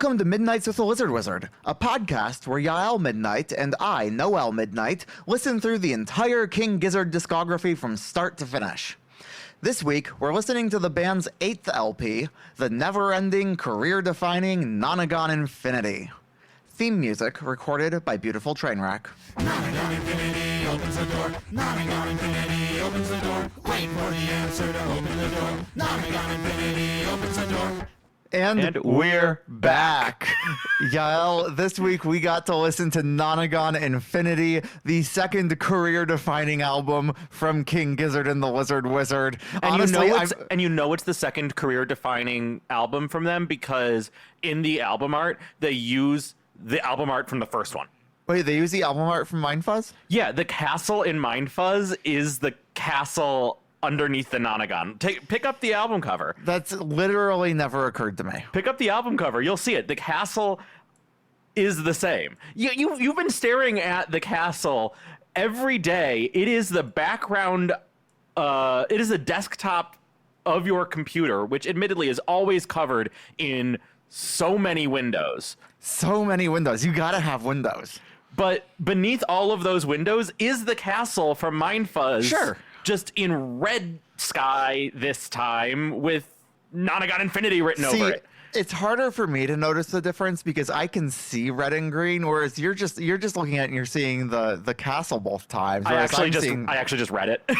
Welcome to Midnights with the Lizard Wizard, a podcast where Yael Midnight and I, Noel Midnight, listen through the entire King Gizzard discography from start to finish. This week, we're listening to the band's 8th LP, the never-ending, career-defining Nonagon Infinity. Theme music recorded by Beautiful Trainwreck. Nonagon Infinity opens the door. Nonagon Infinity opens the door. Wait for the answer to open the door. Nonagon Infinity opens the door. And we're back. Yael, this week we got to listen to Nonagon Infinity, the second career-defining album from King Gizzard and the Lizard Wizard. And honestly, you know it's the second career-defining album from them because in the album art, they use the album art from the first one. Wait, they use the album art from Mindfuzz? Yeah, the castle in Mindfuzz is the castle underneath the Nonagon. Pick up the album cover. That's literally never occurred to me. Pick up the album cover. You'll see it. The castle is the same. You've been staring at the castle every day. It is the background. It is the desktop of your computer, which admittedly is always covered in so many windows. So many windows. You gotta have windows. But beneath all of those windows is the castle from Mindfuzz. Sure. Just in red sky this time with Nonagon Infinity written over it. It's harder for me to notice the difference because I can see red and green, whereas you're just looking at it and you're seeing the castle both times. I actually just read it.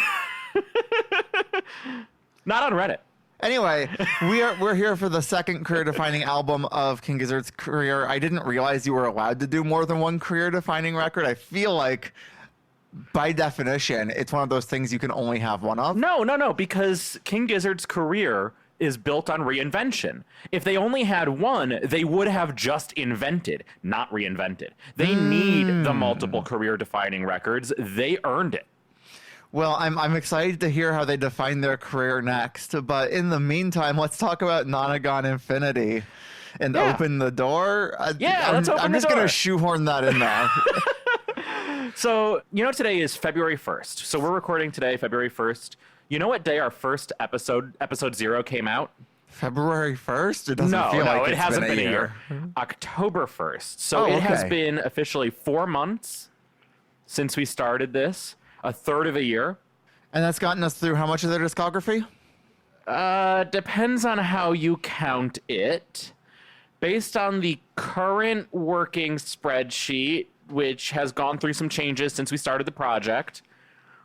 Not on Reddit. Anyway, we're here for the second career-defining album of King Gizzard's career. I didn't realize you were allowed to do more than one career-defining record. I feel like, by definition, it's one of those things you can only have one of. No, because King Gizzard's career is built on reinvention. If they only had one, they would have just invented, not reinvented. They need the multiple career-defining records. They earned it. Well, I'm excited to hear how they define their career next. But in the meantime, let's talk about Nonagon Infinity and open the door. Let's open the door. I'm just going to shoehorn that in there. So, today is February 1st. So we're recording today, February 1st. You know what day our first episode 0, came out? February 1st? It doesn't feel like it it's hasn't been a year. October 1st. So it has been officially 4 months since we started this, a third of a year. And that's gotten us through how much of their discography? Depends on how you count it. Based on the current working spreadsheet, which has gone through some changes since we started the project,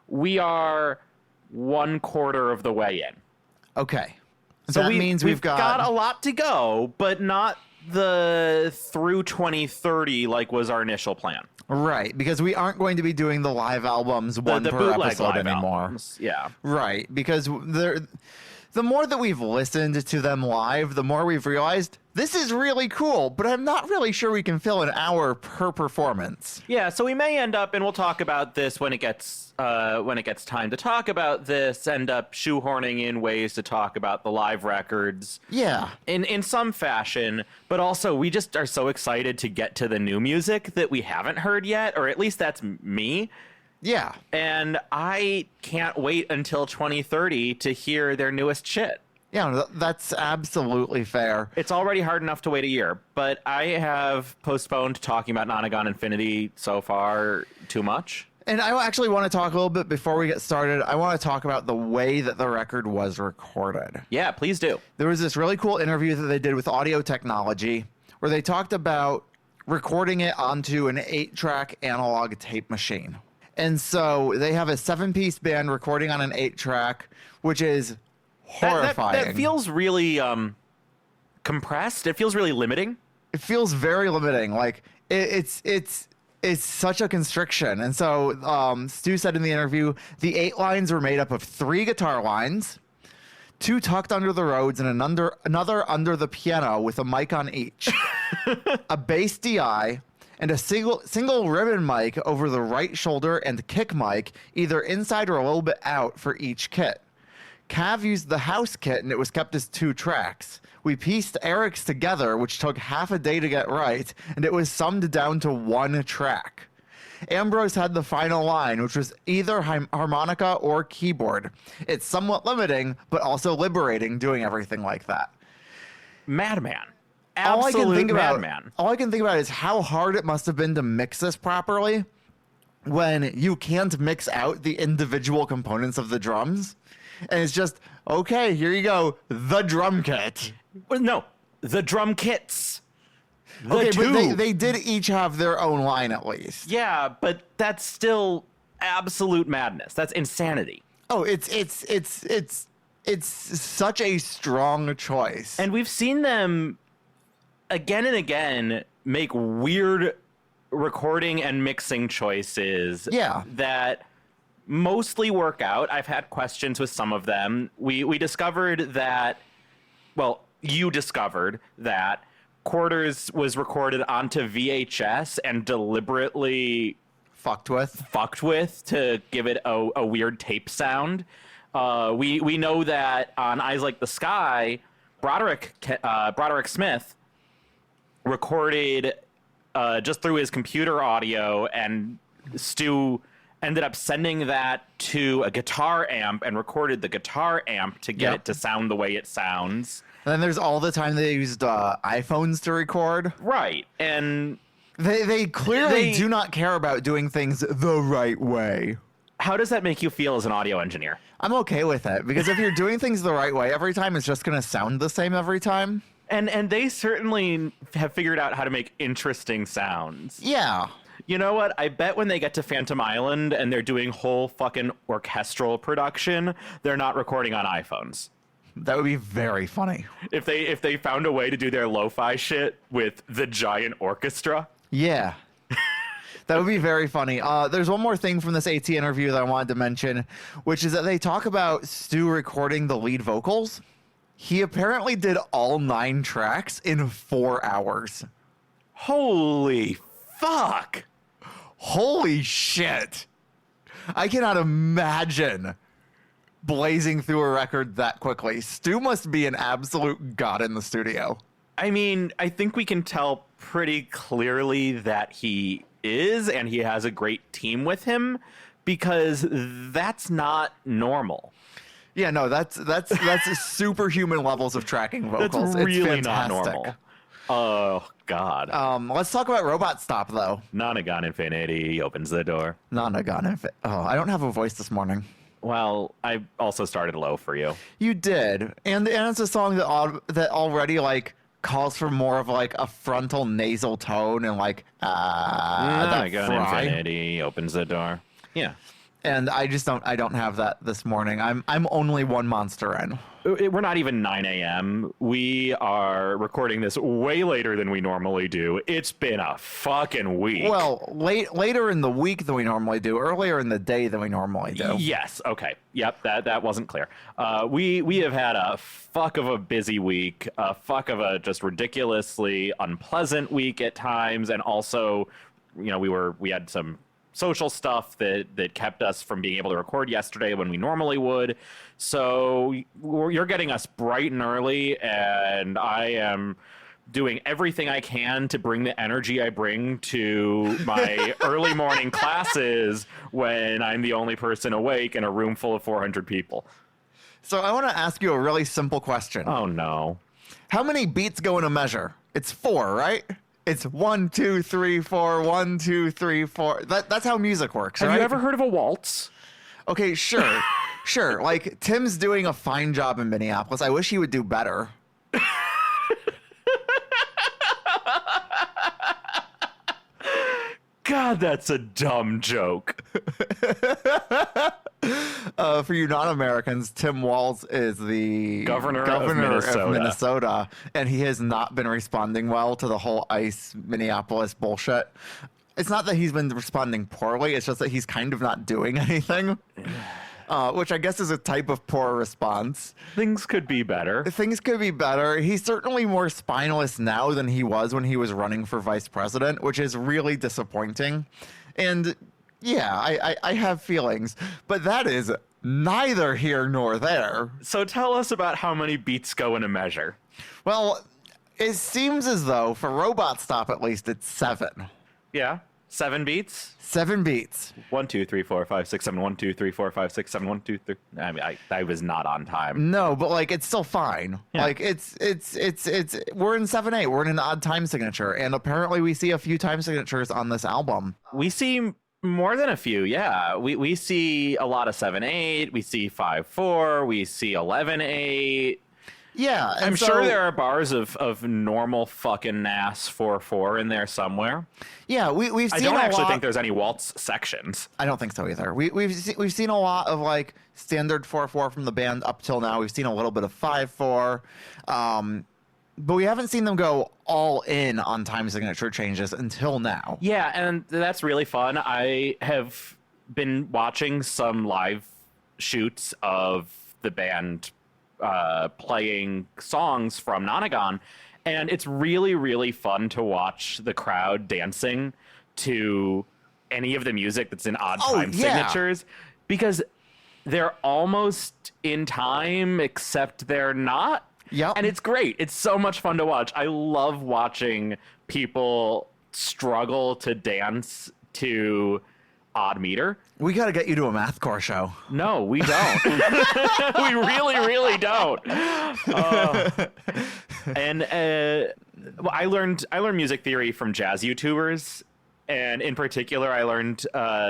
we are 1/4 of the way in. Okay. So that means we've got a lot to go, but not the through 2030 like was our initial plan. Right, because we aren't going to be doing the live albums one the per bootleg episode live anymore. Albums. Yeah. Right, because the more that we've listened to them live, the more we've realized this is really cool, but I'm not really sure we can fill an hour per performance. Yeah, so we may end up, and we'll talk about this when it gets time to talk about this, end up shoehorning in ways to talk about the live records. Yeah. In some fashion, but also we just are so excited to get to the new music that we haven't heard yet, or at least that's me. Yeah. And I can't wait until 2030 to hear their newest shit. Yeah, that's absolutely fair. It's already hard enough to wait a year, but I have postponed talking about Nonagon Infinity so far too much. And I actually want to talk a little bit before we get started. I want to talk about the way that the record was recorded. Yeah, please do. There was this really cool interview that they did with Audio Technology where they talked about recording it onto an 8-track analog tape machine. And so they have a 7-piece band recording on an 8-track, which is horrifying. That feels really compressed. It feels really limiting. It feels very limiting. Like it's such a constriction. And so Stu said in the interview, the 8 lines were made up of 3 guitar lines, 2 tucked under the Rhodes, and another under the piano with a mic on each, a bass DI, and a single ribbon mic over the right shoulder and kick mic, either inside or a little bit out for each kit. Cav used the house kit and it was kept as 2 tracks. We pieced Eric's together, which took half a day to get right, and it was summed down to 1 track. Ambrose had the final line, which was either harmonica or keyboard. It's somewhat limiting, but also liberating doing everything like that. Madman. absolute madman. All I can think about is how hard it must have been to mix this properly when you can't mix out the individual components of the drums. And it's just, okay, here you go, the drum kit. No, the drum kits. Okay, but they did each have their own line at least. Yeah, but that's still absolute madness. That's insanity. Oh, it's such a strong choice. And we've seen them again and again make weird recording and mixing choices that mostly work out. I've had questions with some of them. We discovered that, well, you discovered that Quarters was recorded onto VHS and deliberately fucked with to give it a weird tape sound. We know that on Eyes Like the Sky, Broderick Smith recorded just through his computer audio, and Stu ended up sending that to a guitar amp and recorded the guitar amp to get it to sound the way it sounds. And then there's all the time they used iPhones to record. Right, and they clearly do not care about doing things the right way. How does that make you feel as an audio engineer? I'm okay with it, because if you're doing things the right way every time, it's just going to sound the same every time. And they certainly have figured out how to make interesting sounds. Yeah. You know what? I bet when they get to Phantom Island and they're doing whole fucking orchestral production, they're not recording on iPhones. That would be very funny. If they found a way to do their lo-fi shit with the giant orchestra. Yeah. That would be very funny. There's one more thing from this AT interview that I wanted to mention, which is that they talk about Stu recording the lead vocals. He apparently did all 9 tracks in 4 hours. Holy fuck. Holy shit. I cannot imagine blazing through a record that quickly. Stu must be an absolute god in the studio. I mean, I think we can tell pretty clearly that he is, and he has a great team with him, because that's not normal. Yeah, no, that's superhuman levels of tracking vocals. That's really it's not fantastic. normal. Oh, God. Let's talk about Robot Stop, though. Nonagon Infinity opens the door. Nonagon Infinity. Oh, I don't have a voice this morning. Well, I also started low for you. You did. And it's a song that already, like, calls for more of, like, a frontal nasal tone and, like, Nonagon Infinity opens the door. Yeah. And I don't have that this morning. I'm only one monster in. We're not even 9 a.m. We are recording this way later than we normally do. It's been a fucking week. Well, later in the week than we normally do, earlier in the day than we normally do. Yes. Okay. Yep. That wasn't clear. We have had a fuck of a busy week, a fuck of a just ridiculously unpleasant week at times, and also, you know, we had some social stuff that kept us from being able to record yesterday when we normally would. So you're getting us bright and early, and I am doing everything I can to bring the energy I bring to my early morning classes when I'm the only person awake in a room full of 400 people. So I want to ask you a really simple question. Oh, no. How many beats go in a measure? It's 4, right? It's 1, 2, 3, 4, 1, 2, 3, 4. That's how music works, right? Have you ever heard of a waltz? Okay, sure. Sure. Like, Tim's doing a fine job in Minneapolis. I wish he would do better. God, that's a dumb joke. For you non-Americans, Tim Walz is the Governor of Minnesota, and he has not been responding well to the whole ICE Minneapolis bullshit. It's not that he's been responding poorly, it's just that he's kind of not doing anything, which I guess is a type of poor response. Things could be better. Things could be better. He's certainly more spineless now than he was when he was running for vice president, which is really disappointing. And yeah, I have feelings, but that is neither here nor there. So tell us about how many beats go in a measure. Well, it seems as though for Robot Stop, at least, it's 7. Yeah, 7 beats. 7 beats. 1, 2, 3, 4, 5, 6, 7. 1, 2, 3, 4, 5, 6, 7. 1, 2, 3. I mean, I was not on time. No, but like it's still fine. Yeah. Like it's we're in 7/8. We're in an odd time signature, and apparently we see a few time signatures on this album. We see more than a few. Yeah, we see a lot of 7/8. We see 5/4. We see 11/8. Yeah, and I'm so, sure there are bars of normal fucking NAS 4/4 in there somewhere. Yeah, we've I seen don't a actually lot. think there's any waltz sections. I don't think so either. We've seen a lot of like standard 4/4 from the band up till now. We've seen a little bit of 5/4, but we haven't seen them go all in on time signature changes until now. Yeah, and that's really fun. I have been watching some live shoots of the band playing songs from Nonagon, and it's really, really fun to watch the crowd dancing to any of the music that's in odd time signatures, because they're almost in time, except they're not. Yep. And it's great. It's so much fun to watch. I love watching people struggle to dance to odd meter. We got to get you to a mathcore show. No, we don't. We really, really don't. Well, I learned music theory from jazz YouTubers, and in particular, I learned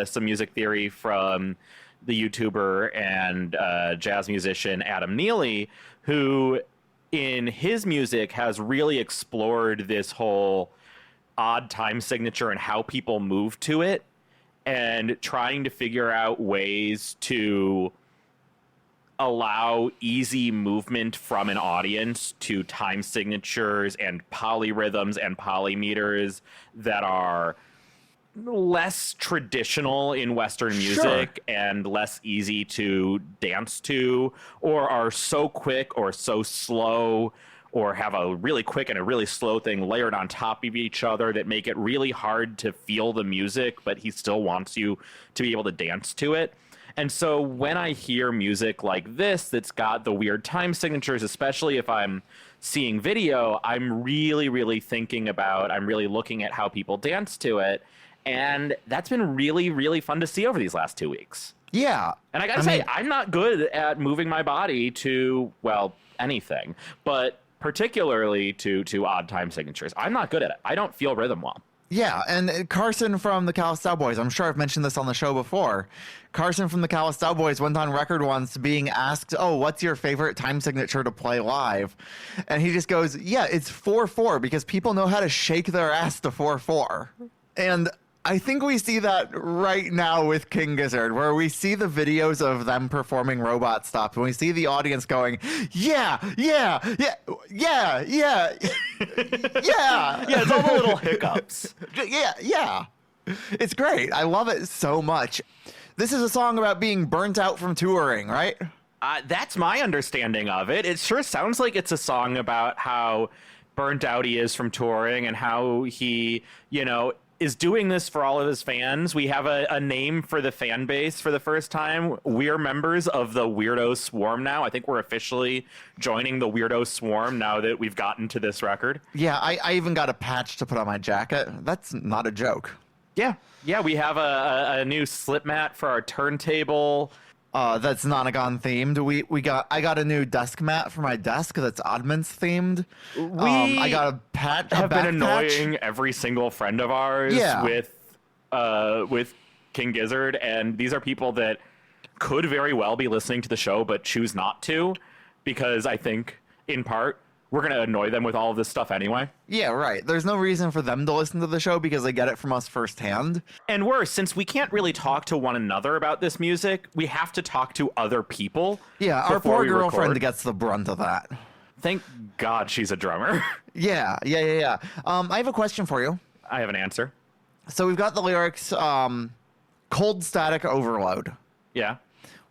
some music theory from the YouTuber and jazz musician Adam Neely, who in his music has really explored this whole odd time signature and how people move to it, and trying to figure out ways to allow easy movement from an audience to time signatures and polyrhythms and polymeters that are less traditional in Western music and less easy to dance to, or are so quick or so slow, or have a really quick and a really slow thing layered on top of each other that make it really hard to feel the music, but he still wants you to be able to dance to it. And so when I hear music like this that's got the weird time signatures, especially if I'm seeing video, I'm really, really thinking about, I'm really looking at how people dance to it. And that's been really, really fun to see over these last 2 weeks. Yeah. And I gotta say, I'm not good at moving my body to, well, anything, but particularly to odd time signatures. I'm not good at it. I don't feel rhythm well. Yeah, and Carson from the Callous Cowboys, I'm sure I've mentioned this on the show before. Carson from the Callous Cowboys went on record once being asked, oh, what's your favorite time signature to play live? And he just goes, yeah, it's 4/4 because people know how to shake their ass to 4/4. And I think we see that right now with King Gizzard, where we see the videos of them performing Robot Stop, and we see the audience going, yeah, yeah, yeah, yeah, yeah, yeah. Yeah, it's all the little hiccups. Yeah. It's great. I love it so much. This is a song about being burnt out from touring, right? That's my understanding of it. It sure sounds like it's a song about how burnt out he is from touring and how he, is doing this for all of his fans. We have a name for the fan base for the first time. We're members of the Weirdo Swarm now. I think we're officially joining the Weirdo Swarm now that we've gotten to this record. Yeah, I even got a patch to put on my jacket. That's not a joke. Yeah, we have a new slip mat for our turntable. That's Nonagon themed. I got a new desk mat for my desk that's Oddments themed. I got a patch. Have been annoying every single friend of ours with King Gizzard, and these are people that could very well be listening to the show but choose not to, because I think in part we're going to annoy them with all of this stuff anyway. Yeah, right. There's no reason for them to listen to the show because they get it from us firsthand. And worse, since we can't really talk to one another about this music, we have to talk to other people. Yeah, our poor girlfriend gets the brunt of that. Thank God she's a drummer. Yeah. I have a question for you. I have an answer. So we've got the lyrics, cold static overload. Yeah.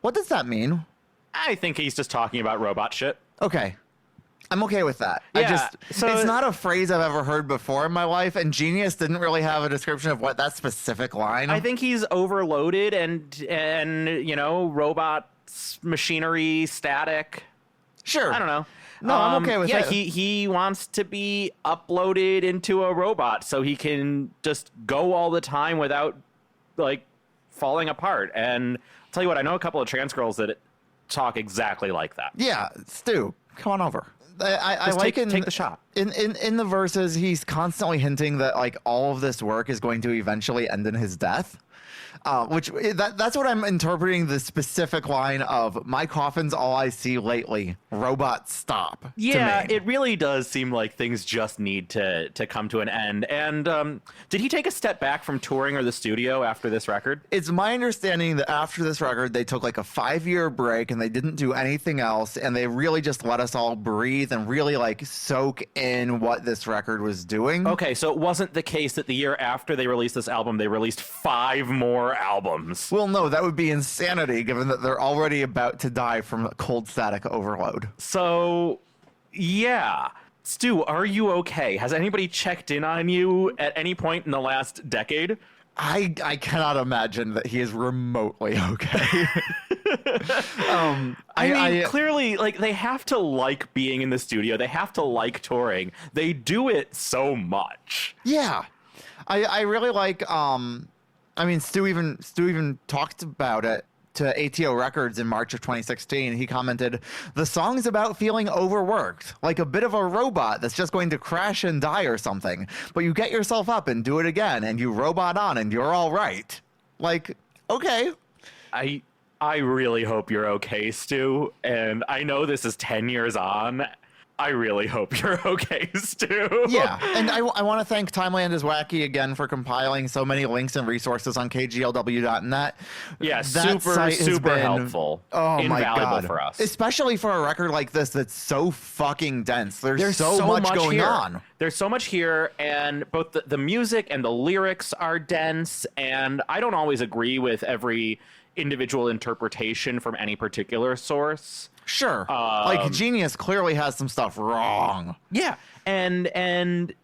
What does that mean? I think he's just talking about robot shit. Okay. I'm okay with that. Yeah, it's not a phrase I've ever heard before in my life, and Genius didn't really have a description of what that specific line. I think he's overloaded and robots, machinery, static. Sure. I don't know. No, I'm okay with it. He wants to be uploaded into a robot so he can just go all the time without like falling apart. And I'll tell you what, I know a couple of trans girls that talk exactly like that. Yeah, Stu, come on over. I Just like take the shot. In the verses, he's constantly hinting that like all of this work is going to eventually end in his death. That's what I'm interpreting the specific line of "my coffin's all I see lately. Robots stop." Yeah, to me. it really does seem like things just need to come to an end. And did he take a step back from touring or the studio after this record? It's my understanding that after this record, they took like a 5-year break and they didn't do anything else, and they really just let us all breathe and really like soak in what this record was doing. Okay, so it wasn't the case that the year after they released this album, they released 5 more albums. Well, no, that would be insanity given that they're already about to die from cold static overload. So, yeah. Stu, are you okay? Has anybody checked in on you at any point in the last decade? I cannot imagine that he is remotely okay. I mean, clearly, like, they have to like being in the studio. They have to like touring. They do it so much. Yeah. I really like, I mean, Stu even talked about it to ATO Records in March of 2016. He commented, "The song's about feeling overworked, like a bit of a robot that's just going to crash and die or something. But you get yourself up and do it again, and you robot on, and you're all right." Like, okay. I really hope you're okay, Stu. And I know this is 10 years on. I really hope you're okay, Stu. Yeah, and I want to thank Timeland is Wacky again for compiling so many links and resources on kglw.net. Yeah, That site has super been- helpful. Oh my Invaluable god, for us. especially for a record like this that's so fucking dense. There's so much going here. on. There's so much here, and both the music and the lyrics are dense, and I don't always agree with every individual interpretation from any particular source. Sure, like Genius clearly has some stuff wrong. Yeah, and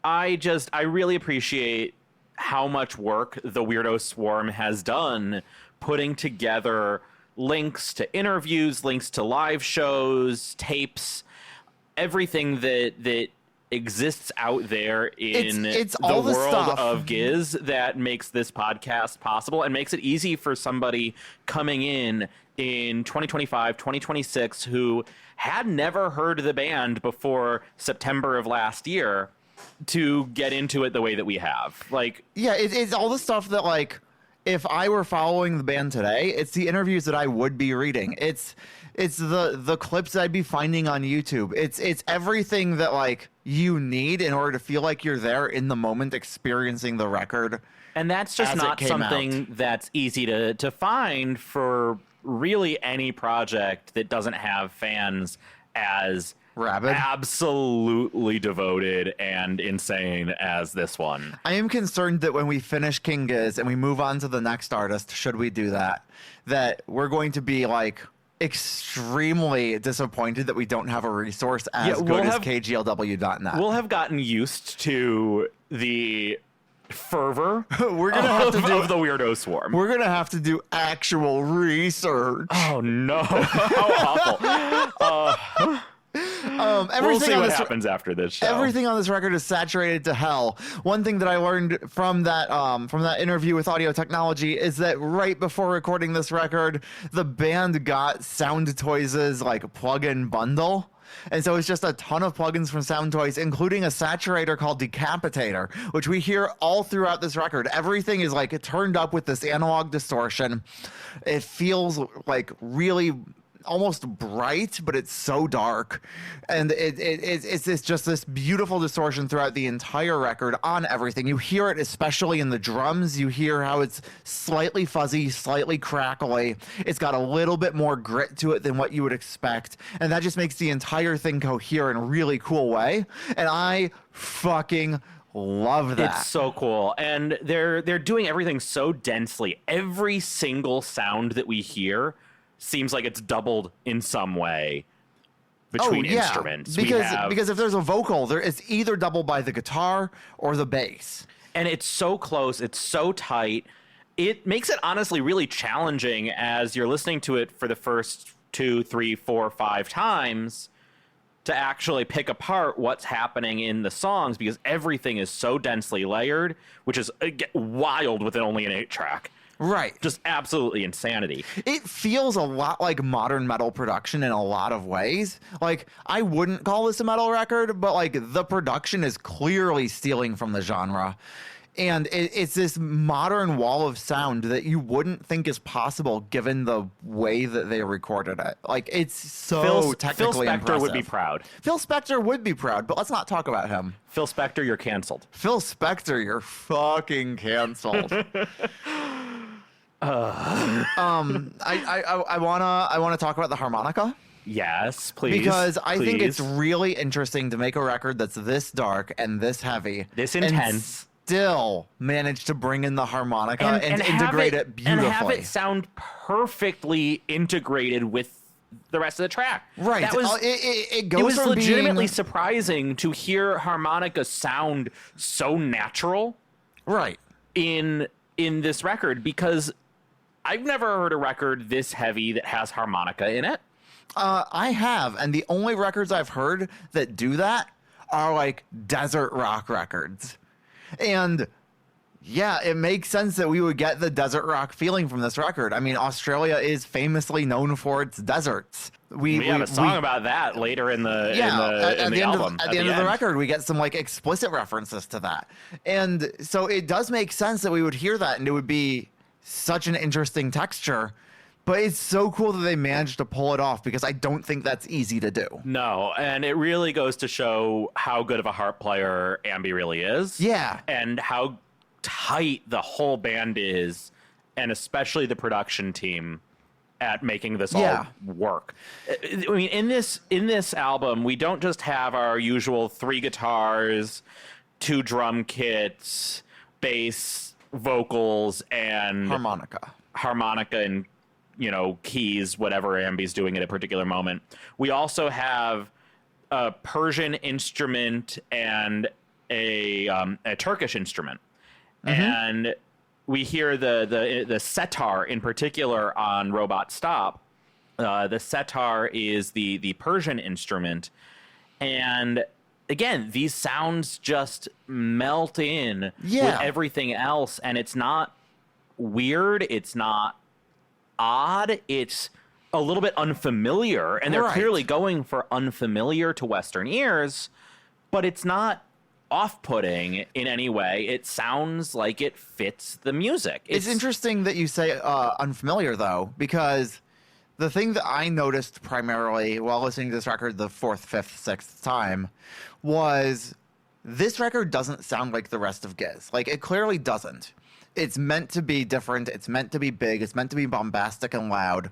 I really appreciate how much work the Weirdo Swarm has done putting together links to interviews, links to live shows, tapes, everything that exists out there in It's the all the world stuff. of Giz that makes this podcast possible and makes it easy for somebody coming in 2025, 2026 who had never heard the band before September of last year to get into it the way that we have. Like, Yeah, it's all the stuff that, like, if I were following the band today, it's the interviews that I would be reading. It's the clips that I'd be finding on YouTube. It's everything that, like, you need in order to feel like you're there in the moment experiencing the record. and that's just As it not came something that's easy to find for really any project that doesn't have fans as Rabid. absolutely devoted and insane as this one. I am concerned that when we finish King Giz and we move on to the next artist, should we do that, that we're going to be, like, extremely disappointed that we don't have a resource as we'll good as have- KGLW.net. We'll have gotten used to the fervor We're gonna have to do of the Weirdo Swarm. We're gonna have to do actual research. Oh no! How awful. Everything We'll see on what this, happens after this show. Everything on this record is saturated to hell. One thing that I learned from that interview with Audio Technology is that right before recording this record, the band got Sound Toys' like plug-in bundle. And so it's just a ton of plugins from Sound Toys, including a saturator called Decapitator, which we hear all throughout this record. Everything is like turned up with this analog distortion. It feels like really almost bright, but it's so dark, and it's just this beautiful distortion throughout the entire record on everything. You hear it especially in the drums. You hear how it's slightly fuzzy, slightly crackly. It's got a little bit more grit to it than what you would expect, and that just makes the entire thing cohere in a really cool way, and I fucking love that. It's so cool, and they're doing everything so densely. Every single sound that we hear seems like it's doubled in some way between instruments. Because if there's a vocal, it's either doubled by the guitar or the bass. And it's so close, it's so tight. It makes it honestly really challenging as you're listening to it for the first 2, 3, 4, 5 times to actually pick apart what's happening in the songs because everything is so densely layered, which is wild with only an 8-track. Right. Just absolutely insanity. It feels a lot like modern metal production in a lot of ways. Like, I wouldn't call this a metal record, but like the production is clearly stealing from the genre. And it's this modern wall of sound that you wouldn't think is possible given the way that they recorded it. Like, it's so technically Phil Spector impressive. would be proud. Phil Spector would be proud, but let's not talk about him. Phil Spector, you're canceled. Phil Spector, you're fucking canceled. I wanna talk about the harmonica. Yes, please. Because I think it's please. really interesting to make a record that's this dark and this heavy, This and intense. still manage to bring in the harmonica and have integrate it beautifully. And have it sound perfectly integrated with the rest of the track. Right. That was, it goes it was from legitimately being, surprising to hear harmonica sound so natural right. in this record because I've never heard a record this heavy that has harmonica in it. I have, and the only records I've heard that do that are like desert rock records. And yeah, it makes sense that we would get the desert rock feeling from this record. I mean, Australia is famously known for its deserts. We have a song about that later in the album. At the end of the record, we get some like explicit references to that. And so it does make sense that we would hear that and it would be such an interesting texture. But it's so cool that they managed to pull it off because I don't think that's easy to do. No, and it really goes to show how good of a harp player Ambi really is. Yeah. And how tight the whole band is, and especially the production team at making this all work. I mean, in this album, we don't just have our usual 3 guitars, 2 drum kits, bass, vocals, and harmonica and keys, whatever Ambi's doing at a particular moment. We also have a Persian instrument and a Turkish instrument. Mm-hmm. And we hear the setar in particular on Robot Stop. The setar is the Persian instrument. And again, these sounds just melt in with everything else. And it's not weird. It's not odd. It's a little bit unfamiliar. And they're clearly going for unfamiliar to Western ears. But it's not off-putting in any way. It sounds like it fits the music. It's interesting that you say unfamiliar, though, because the thing that I noticed primarily while listening to this record the 4th, 5th, 6th time was this record doesn't sound like the rest of Giz. Like, it clearly doesn't. It's meant to be different. It's meant to be big. It's meant to be bombastic and loud.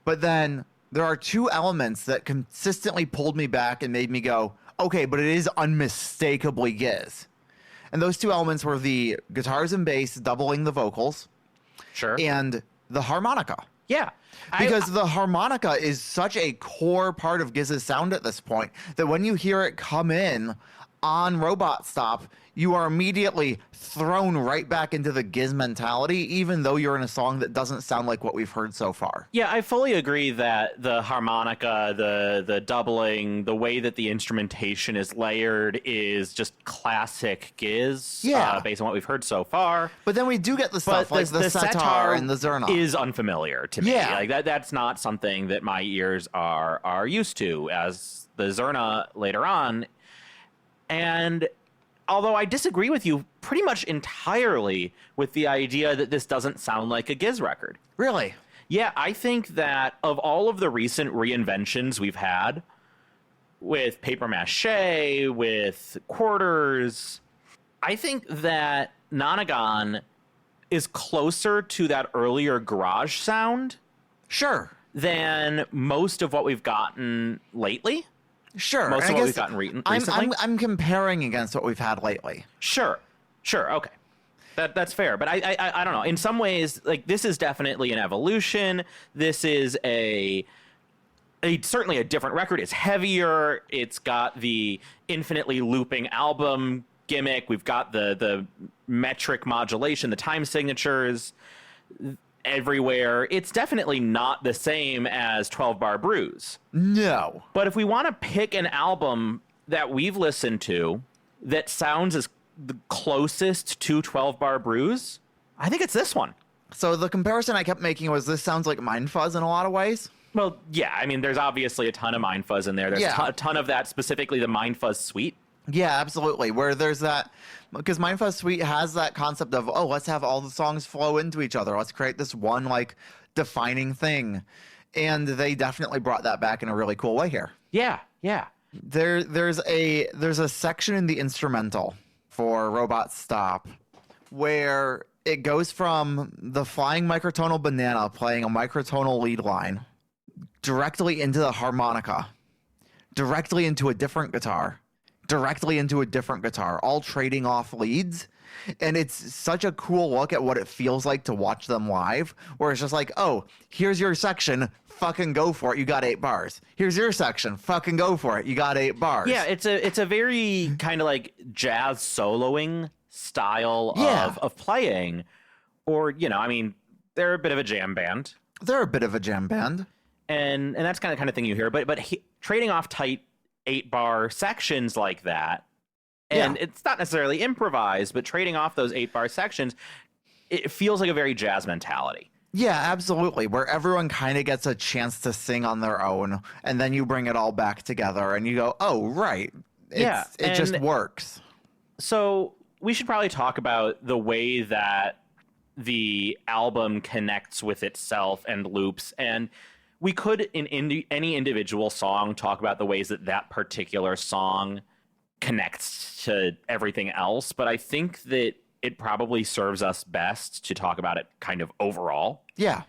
But then there are 2 elements that consistently pulled me back and made me go, okay, but it is unmistakably Giz. And those 2 elements were the guitars and bass doubling the vocals. Sure. And the harmonica. Yeah. Because the harmonica is such a core part of Giz's sound at this point that when you hear it come in on Robot Stop, you are immediately thrown right back into the Giz mentality, even though you're in a song that doesn't sound like what we've heard so far. Yeah, I fully agree that the harmonica, the doubling, the way that the instrumentation is layered is just classic Giz, based on what we've heard so far. But then we do get the stuff like the setar and the zurna. Is unfamiliar to me. Yeah. Like that's not something that my ears are used to, as the zurna later on. And although I disagree with you pretty much entirely with the idea that this doesn't sound like a Giz record. Really? Yeah, I think that of all of the recent reinventions we've had with paper mache, with quarters, I think that Nonagon is closer to that earlier garage sound. Sure. Than most of what we've gotten lately. Sure. Most of what we've gotten recently. I'm comparing against what we've had lately. Sure. Okay. That's fair. But I don't know. In some ways, like, this is definitely an evolution. This is certainly a different record. It's heavier. It's got the infinitely looping album gimmick. We've got the metric modulation, the time signatures. everywhere. It's definitely not the same as 12 Bar Brews. No. But if we want to pick an album that we've listened to that sounds as the closest to 12 Bar Brews, I think it's this one. So the comparison I kept making was this sounds like Mind Fuzz in a lot of ways. Well, yeah, I mean, there's obviously a ton of Mind Fuzz in there. There's Yeah. a ton of that, specifically the Mind Fuzz suite. Yeah, absolutely. Where there's that, because Mind Fuzz Suite has that concept of, oh, let's have all the songs flow into each other. Let's create this one, like, defining thing. And they definitely brought that back in a really cool way here. Yeah, yeah. There's a section in the instrumental for Robot Stop where it goes from the flying microtonal banana playing a microtonal lead line directly into the harmonica, directly into a different guitar, directly into a different guitar, all trading off leads. And it's such a cool look at what it feels like to watch them live, where it's just like, oh, here's your section, fucking go for it, you got 8 bars. Here's your section, fucking go for it, you got 8 bars. Yeah, it's a very kind of like jazz soloing style of playing. Or, you know, I mean, they're a bit of a jam band. They're a bit of a jam band. And that's kind of thing you hear. But trading off tight 8-bar sections like that, and it's not necessarily improvised, but trading off those 8-bar sections, it feels like a very jazz mentality. Yeah, absolutely. Where everyone kind of gets a chance to sing on their own, and then you bring it all back together, and you go, "Oh, right, it just works." So we should probably talk about the way that the album connects with itself and loops, and we could in any individual song talk about the ways that that particular song connects to everything else, but I think that it probably serves us best to talk about it kind of overall. Yeah.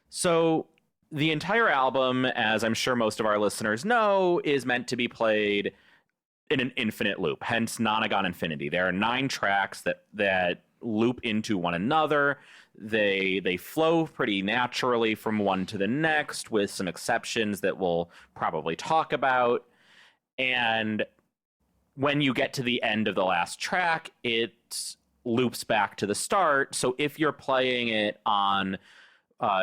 So the entire album, as I'm sure most of our listeners know, is meant to be played in an infinite loop, hence Nonagon Infinity. There are 9 tracks that loop into one another. They flow pretty naturally from one to the next, with some exceptions that we'll probably talk about. And when you get to the end of the last track, it loops back to the start. So if you're playing it on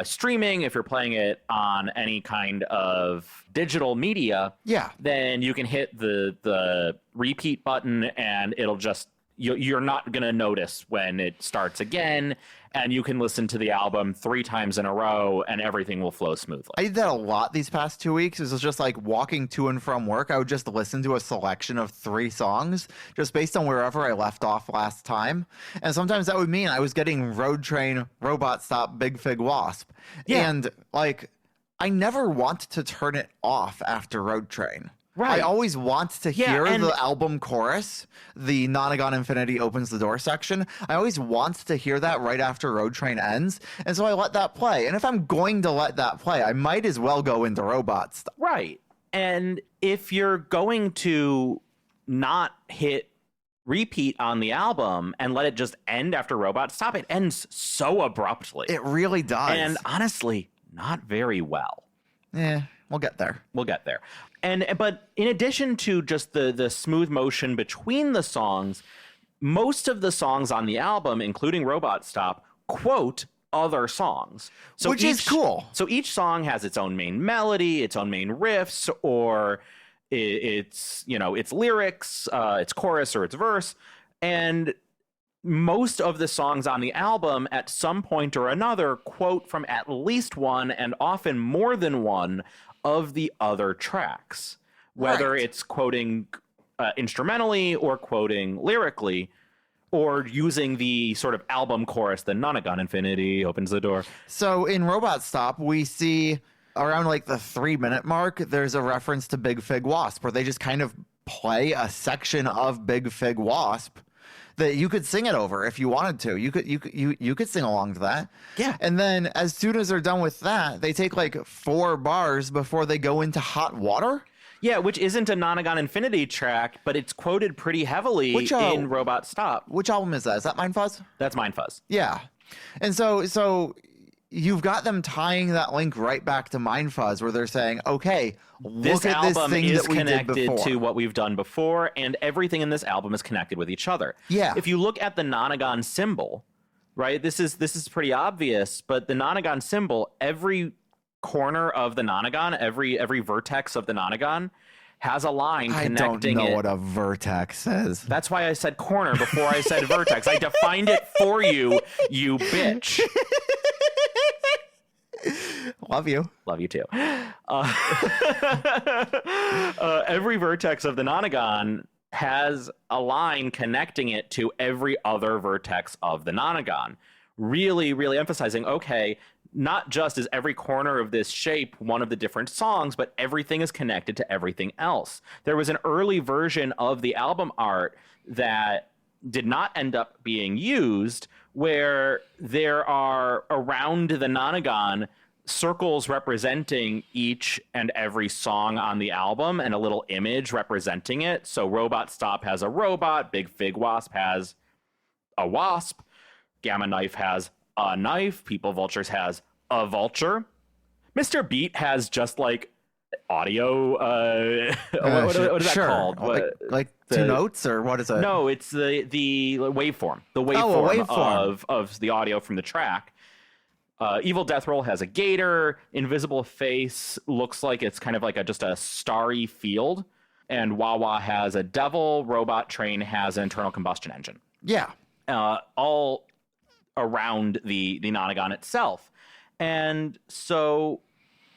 streaming, if you're playing it on any kind of digital media, then you can hit the repeat button and it'll just, you're not going to notice when it starts again, and you can listen to the album 3 times in a row and everything will flow smoothly. I did that a lot these past 2 weeks. It was just like walking to and from work. I would just listen to a selection of 3 songs just based on wherever I left off last time. And sometimes that would mean I was getting Road Train, Robot Stop, Big Fig Wasp. Yeah. And like, I never want to turn it off after Road Train. Right. I always want to hear the album chorus, the Nonagon Infinity Opens the Door section. I always want to hear that right after Road Train ends. And so I let that play. And if I'm going to let that play, I might as well go into Robot Stop. Right. And if you're going to not hit repeat on the album and let it just end after Robot Stop, it ends so abruptly. It really does. And honestly, not very well. We'll get there. We'll get there. But in addition to just the smooth motion between the songs, most of the songs on the album, including Robot Stop, quote other songs. So which is cool. So each song has its own main melody, its own main riffs, or its lyrics, its chorus or its verse. And most of the songs on the album at some point or another quote from at least one, and often more than one, of the other tracks, whether it's quoting instrumentally or quoting lyrically, or using the sort of album chorus, the Nonagon Infinity Opens the Door. So in Robot Stop, we see around like the 3-minute mark, there's a reference to Big Fig Wasp, where they just kind of play a section of Big Fig Wasp that you could sing it over if you wanted to. You could sing along to that. Yeah. And then as soon as they're done with that, they take like 4 bars before they go into Hot Water. Yeah, which isn't a Nonagon Infinity track, but it's quoted pretty heavily in Robot Stop. Which album is that? Is that Mind Fuzz? That's Mind Fuzz. Yeah. And so you've got them tying that link right back to Mind Fuzz, where they're saying, okay, look at this thing that we did before. This album is connected to what we've done before, and everything in this album is connected with each other. Yeah. If you look at the Nonagon symbol, right? This is pretty obvious, but the Nonagon symbol, every corner of the Nonagon, every vertex of the Nonagon has a line I connecting don't know it. what a vertex is. That's why I said corner before I said vertex. I defined it for you, you bitch. Love you. Love you too. Every vertex of the Nonagon has a line connecting it to every other vertex of the Nonagon. Really, really emphasizing, okay, not just is every corner of this shape one of the different songs, but everything is connected to everything else. There was an early version of the album art that did not end up being used, where there are around the Nonagon circles representing each and every song on the album and a little image representing it. So Robot Stop has a robot, Big Fig Wasp has a wasp, Gamma Knife has a knife, People Vultures has a vulture. Mr. Beat has just like audio what is that called? Like two notes, or what is it? No, it's the waveform. The waveform. of the audio from the track. Evil Death Roll has a gator. Invisible Face looks like it's kind of like just a starry field. And Wawa has a devil. Robot Train has an internal combustion engine. Yeah. All around the Nonagon itself. And so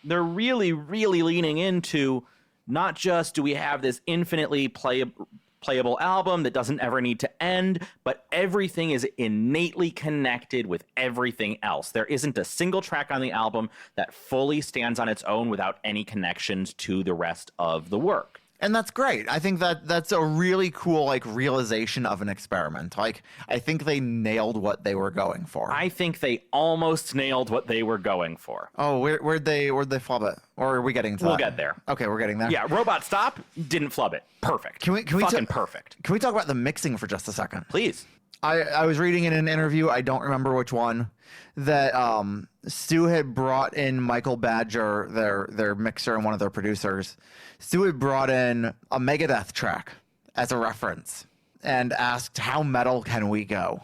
they're really, really leaning into not just do we have this infinitely playable album that doesn't ever need to end, but everything is innately connected with everything else. There isn't a single track on the album that fully stands on its own without any connections to the rest of the work. And that's great. I think that's a really cool like realization of an experiment. Like I think they nailed what they were going for. I think they almost nailed what they were going for. Oh, where'd they flub it? Or are we getting to that? We'll get there. Okay, we're getting there. Yeah, Robot Stop didn't flub it. Perfect. Can we fucking perfect. Can we talk about the mixing for just a second? Please. I was reading in an interview, I don't remember which one, that Stu had brought in Michael Badger, their mixer and one of their producers. Stu had brought in a Megadeth track as a reference and asked, how metal can we go?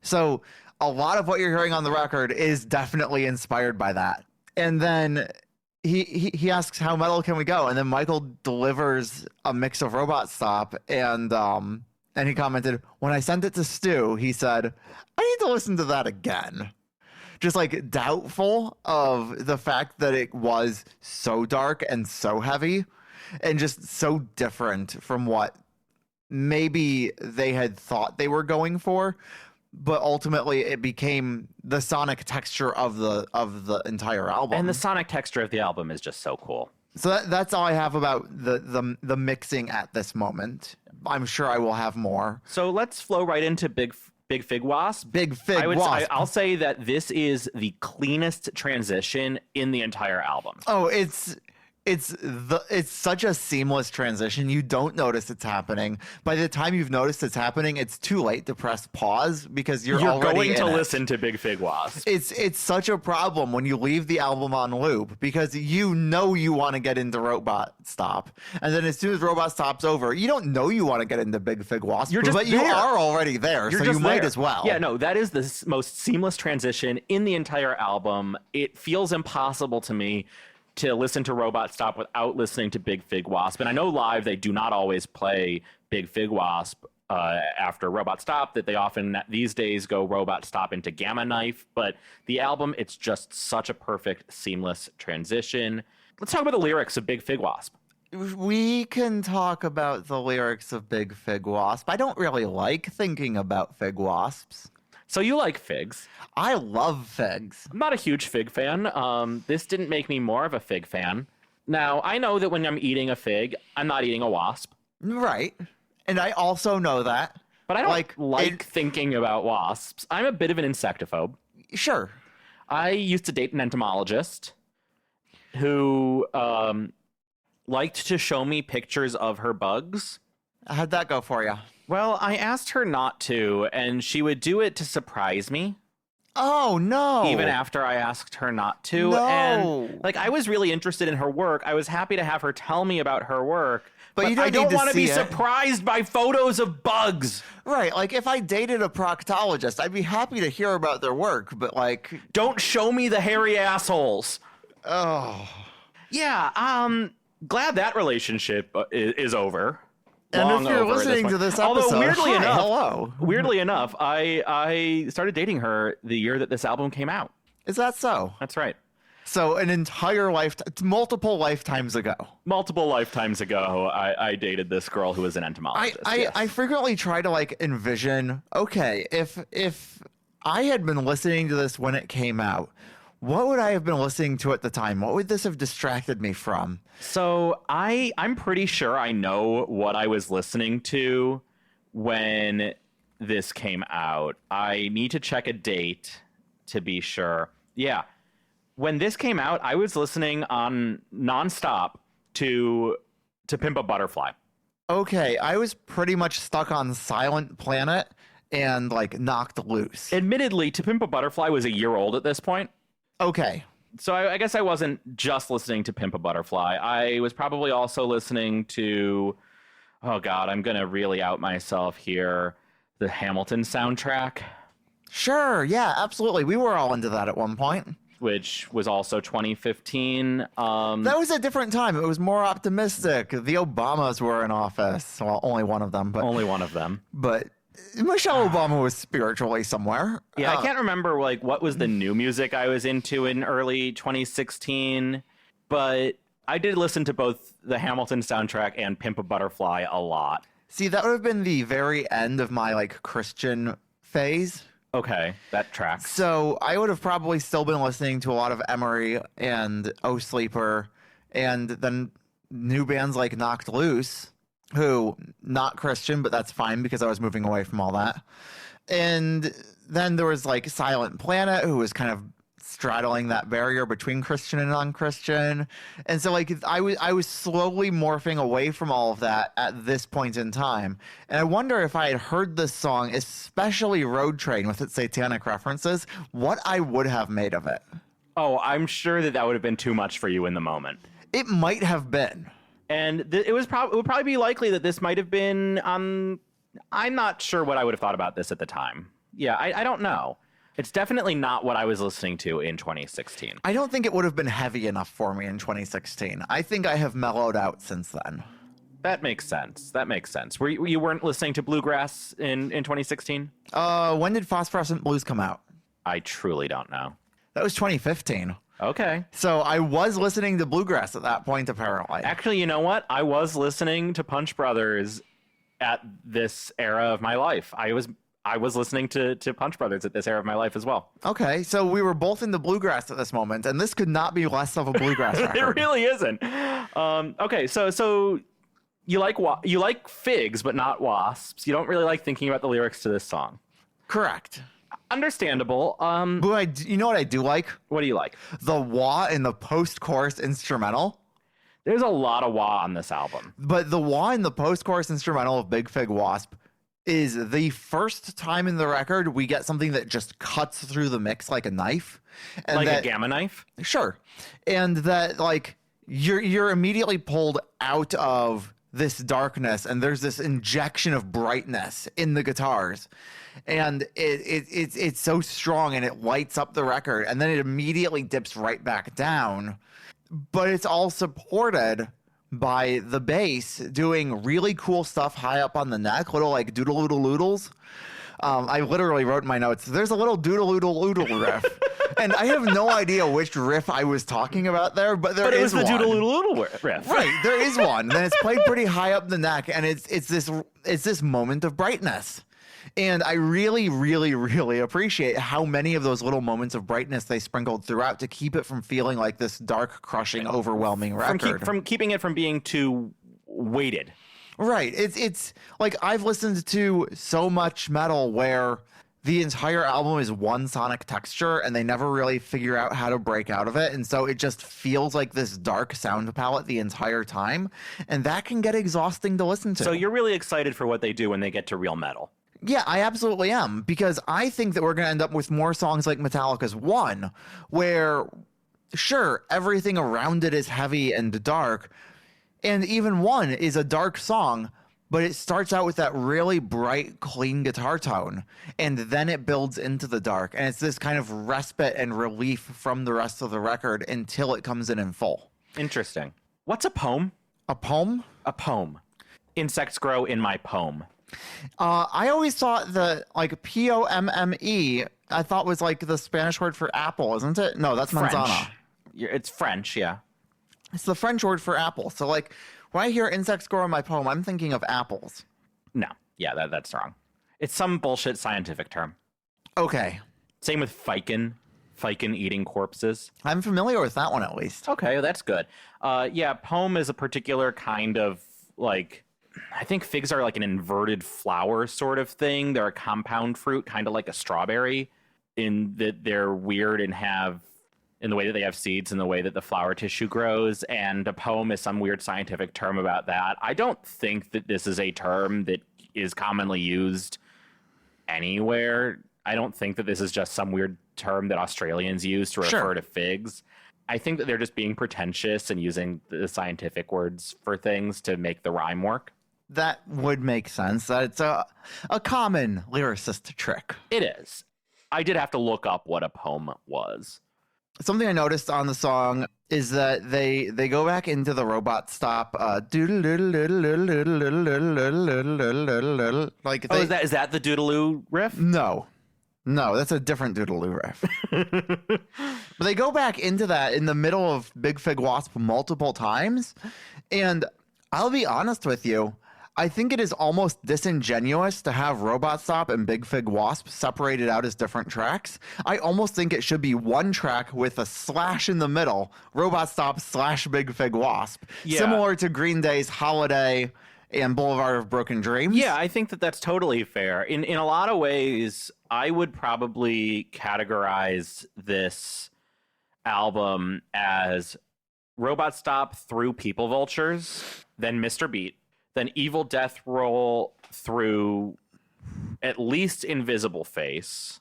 So a lot of what you're hearing on the record is definitely inspired by that. And then he asks, how metal can we go? And then Michael delivers a mix of Robot Stop, and he commented, when I sent it to Stu, he said, I need to listen to that again. Just like doubtful of the fact that it was so dark and so heavy and just so different from what maybe they had thought they were going for. But ultimately it became the sonic texture of the entire album. And the sonic texture of the album is just so cool. So that's all I have about the mixing at this moment. I'm sure I will have more. So let's flow right into Big Fig Wasp. Big Fig Wasp. I'll say that this is the cleanest transition in the entire album. Oh, it's such a seamless transition. You don't notice it's happening. By the time you've noticed it's happening, it's too late to press pause because you're already going to in it. listen to Big Fig Wasp. It's such a problem when you leave the album on loop because you know you want to get into Robot Stop, and then as soon as Robot Stop's over, you don't know you want to get into Big Fig Wasp. But you are already there, so you might as well. Yeah, no, that is the most seamless transition in the entire album. It feels impossible to me to listen to Robot Stop without listening to Big Fig Wasp. And I know live they do not always play Big Fig Wasp after Robot Stop, that they often these days go Robot Stop into Gamma Knife. But the album, it's just such a perfect, seamless transition. Let's talk about the lyrics of Big Fig Wasp. We can talk about the lyrics of Big Fig Wasp. I don't really like thinking about fig wasps. So you like figs. I love figs. I'm not a huge fig fan. This didn't make me more of a fig fan. Now, I know that when I'm eating a fig, I'm not eating a wasp. Right. And I also know that. But I don't like thinking about wasps. I'm a bit of an insectophobe. Sure. I used to date an entomologist who liked to show me pictures of her bugs. How'd that go for you? Well, I asked her not to, and she would do it to surprise me. Oh, no. Even after I asked her not to. No. And, I was really interested in her work. I was happy to have her tell me about her work, But you don't I don't need to want to see be it. surprised by photos of bugs. Right, like if I dated a proctologist, I'd be happy to hear about their work, but like, Don't show me the hairy assholes. oh. Yeah, glad that relationship is over. And Long if you're over at listening point. to this Although episode, weirdly hi, enough, hello. weirdly enough, I started dating her the year that this album came out. Is that so? That's right. So an entire lifetime, multiple lifetimes ago. Multiple lifetimes ago, I dated this girl who was an entomologist. Yes. I frequently try to like envision, okay, if I had been listening to this when it came out, what would I have been listening to at the time? What would this have distracted me from? So I'm pretty sure I know what I was listening to when this came out. I need to check a date to be sure. Yeah. When this came out, I was listening on nonstop to Pimp a Butterfly. Okay, I was pretty much stuck on Silent Planet and like Knocked Loose. Admittedly, To Pimp a Butterfly was a year old at this point. Okay. So I guess I wasn't just listening to Pimp a Butterfly. I was probably also listening to, oh God, I'm going to really out myself here, the Hamilton soundtrack, Sure, yeah, absolutely. We were all into that at one point. which was also 2015. That was a different time. It was more optimistic. The Obamas were in office. Well, only one of them, but Only one of them. but Michelle Obama was spiritually somewhere. Yeah, I can't remember like what was the new music I was into in early 2016, but I did listen to both the Hamilton soundtrack and Pimp a Butterfly a lot. See, that would have been the very end of my like Christian phase. Okay, that tracks. So I would have probably still been listening to a lot of Emery and Oh Sleeper, and then new bands like Knocked Loose, who not Christian, but that's fine because I was moving away from all that. And then there was like Silent Planet, who was kind of straddling that barrier between Christian and non-Christian. And so like I was slowly morphing away from all of that at this point in time. And I wonder if I had heard this song, especially Road Train with its satanic references, what I would have made of it. Oh, I'm sure that would have been too much for you in the moment. It might have been. And it would probably be likely that this might have been I'm not sure what I would have thought about this at the time. Yeah, I don't know. It's definitely not what I was listening to in 2016. I don't think it would have been heavy enough for me in 2016. I think I have mellowed out since then. That makes sense. You weren't listening to bluegrass in 2016? When did Phosphorescent Blues come out? I truly don't know. That was 2015. Okay. So I was listening to bluegrass at that point, apparently. Actually, you know what? I was listening to Punch Brothers at this era of my life. I was listening to Punch Brothers at this era of my life as well. Okay, so we were both into bluegrass at this moment, and this could not be less of a bluegrass record. It really isn't. Okay, so you like figs, but not wasps. You don't really like thinking about the lyrics to this song. Correct. Understandable. But you know what I do like? What do you like? The wah in the post-chorus instrumental. There's a lot of wah on this album. But the wah in the post-chorus instrumental of Big Fig Wasp is the first time in the record we get something that just cuts through the mix like a knife. And Like that, a gamma knife? Sure. And that like you're immediately pulled out of this darkness and there's this injection of brightness in the guitars. And it's so strong and it lights up the record and then it immediately dips right back down. But it's all supported by the bass doing really cool stuff high up on the neck, little like doodle-oodle-oodles. I literally wrote in my notes, there's a little doodle-oodle-oodle riff. And I have no idea which riff I was talking about there, but there is one. But it was the doodle-oodle riff. Right, there is one. Then it's played pretty high up the neck, and it's this moment of brightness. And I really, really, really appreciate how many of those little moments of brightness they sprinkled throughout to keep it from feeling like this dark, crushing, overwhelming record. From keeping it from being too weighted. Right. It's like I've listened to so much metal where the entire album is one sonic texture and they never really figure out how to break out of it. And so it just feels like this dark sound palette the entire time. And that can get exhausting to listen to. So you're really excited for what they do when they get to real metal. Yeah, I absolutely am, because I think that we're going to end up with more songs like Metallica's One, where, sure, everything around it is heavy and dark, And even one is a dark song, but it starts out with that really bright, clean guitar tone, and then it builds into the dark. And it's this kind of respite and relief from the rest of the record until it comes in full. Interesting. What's a poem? A poem? A poem. Insects grow in my poem. I always thought that, like, Pomme, I thought was like the Spanish word for apple, isn't it? No, that's manzana. French. It's French, yeah. It's the French word for apple. So, like, when I hear insects grow in my poem, I'm thinking of apples. No, yeah, that's wrong. It's some bullshit scientific term. Okay. Same with fican eating corpses. I'm familiar with that one, at least. Okay, that's good. Yeah, poem is a particular kind of, like, I think figs are like an inverted flower sort of thing. They're a compound fruit, kind of like a strawberry, in that they're weird and have, in the way that they have seeds and the way that the flower tissue grows. And a poem is some weird scientific term about that. I don't think that this is a term that is commonly used anywhere. I don't think that this is just some weird term that Australians use to refer to figs. I think that they're just being pretentious and using the scientific words for things to make the rhyme work. That would make sense. That it's a common lyricist trick. It is. I did have to look up what a poem was. Something I noticed on the song is that they go back into the robot stop. Like, Is that the Doodaloo riff? No, that's a different Doodaloo riff. But they go back into that in the middle of Big Fig Wasp multiple times, and I'll be honest with you. I think it is almost disingenuous to have Robot Stop and Big Fig Wasp separated out as different tracks. I almost think it should be one track with a slash in the middle, Robot Stop / Big Fig Wasp, similar to Green Day's Holiday and Boulevard of Broken Dreams. Yeah, I think that that's totally fair. In a lot of ways, I would probably categorize this album as Robot Stop through People Vultures, then Mr. Beat, then Evil Death Roll through at least Invisible Face.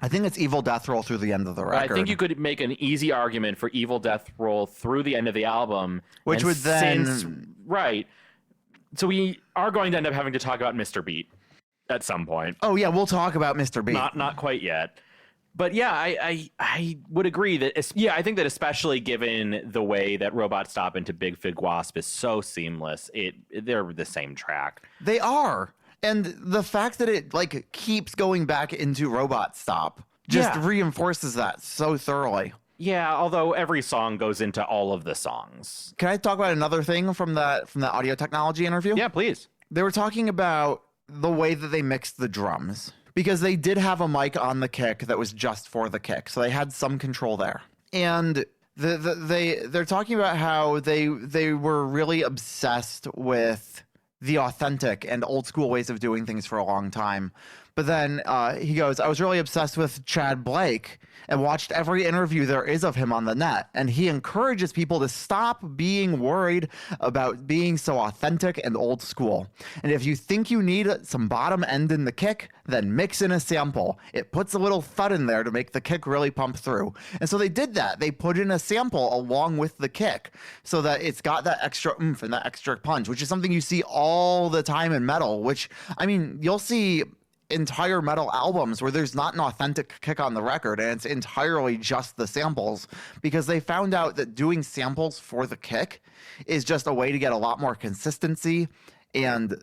I think it's Evil Death Roll through the end of the record. I think you could make an easy argument for Evil Death Roll through the end of the album. Which would then... Right. So we are going to end up having to talk about Mr. Beat at some point. Oh, yeah, we'll talk about Mr. Beat. Not quite yet. But yeah, I would agree that, I think that especially given the way that Robot Stop into Big Fig Wasp is so seamless, they're the same track. They are. And the fact that it like keeps going back into Robot Stop just reinforces that so thoroughly. Yeah, although every song goes into all of the songs. Can I talk about another thing from that audio technology interview? Yeah, please. They were talking about the way that they mixed the drums. Because they did have a mic on the kick that was just for the kick. So they had some control there. And they're talking about how they were really obsessed with the authentic and old school ways of doing things for a long time. But then he goes, I was really obsessed with Chad Blake and watched every interview there is of him on the net. And he encourages people to stop being worried about being so authentic and old school. And if you think you need some bottom end in the kick, then mix in a sample. It puts a little thud in there to make the kick really pump through. And so they did that. They put in a sample along with the kick so that it's got that extra oomph and that extra punch, which is something you see all the time in metal, which, I mean, you'll see entire metal albums where there's not an authentic kick on the record and it's entirely just the samples, because they found out that doing samples for the kick is just a way to get a lot more consistency and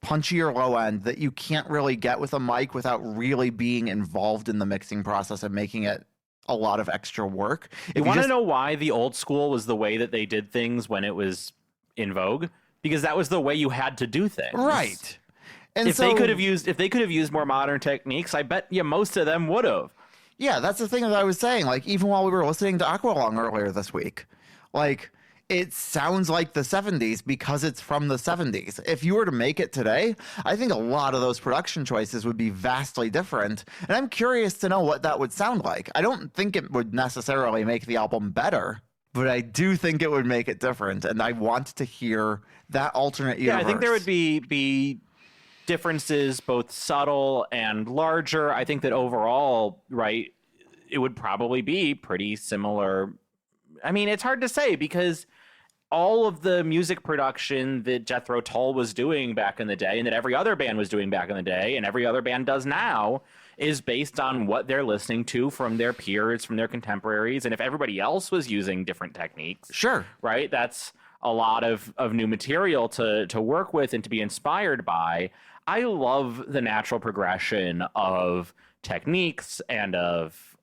punchier low end that you can't really get with a mic without really being involved in the mixing process and making it a lot of extra work. You want to know why the old school was the way that they did things when it was in vogue? Because that was the way you had to do things. Right. And if they could have used more modern techniques, I bet most of them would have. Yeah, that's the thing that I was saying. Like, even while we were listening to Aqualung earlier this week, like, it sounds like the 70s because it's from the 70s. If you were to make it today, I think a lot of those production choices would be vastly different. And I'm curious to know what that would sound like. I don't think it would necessarily make the album better, but I do think it would make it different. And I want to hear that alternate universe. Yeah, I think there would be differences, both subtle and larger. I think that overall, right, it would probably be pretty similar. I mean, it's hard to say because all of the music production that Jethro Tull was doing back in the day and that every other band was doing back in the day and every other band does now is based on what they're listening to from their peers, from their contemporaries. And if everybody else was using different techniques, Sure. right, that's a lot of new material to work with and to be inspired by. I love the natural progression of techniques and of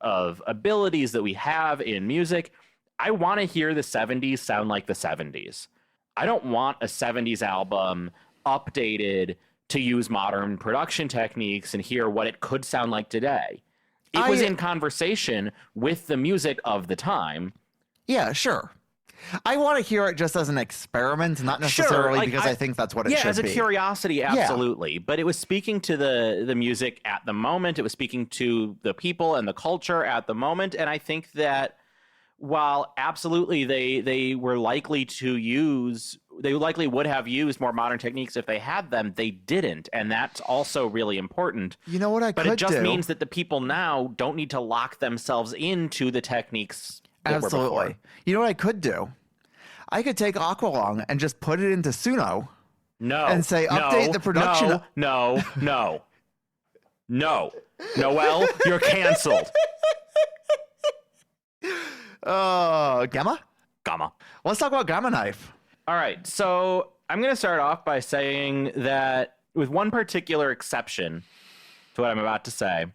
abilities that we have in music. I want to hear the 70s sound like the 70s. I don't want a 70s album updated to use modern production techniques and hear what it could sound like today. It was in conversation with the music of the time. Yeah, sure. I want to hear it just as an experiment, not necessarily because I think that's what it should be. Yeah, as a curiosity, absolutely. Yeah. But it was speaking to the music at the moment. It was speaking to the people and the culture at the moment. And I think that while absolutely they were likely to use, they likely would have used more modern techniques if they had them, they didn't. And that's also really important. You know what I could do? But it just means that the people now don't need to lock themselves into the techniques that were before. You know what I could do? I could take Aqualung and just put it into Suno. No. And say, update the production. No. Noel, you're canceled. Gamma? Gamma. Let's talk about Gamma Knife. All right. So I'm going to start off by saying that with one particular exception to what I'm about to say,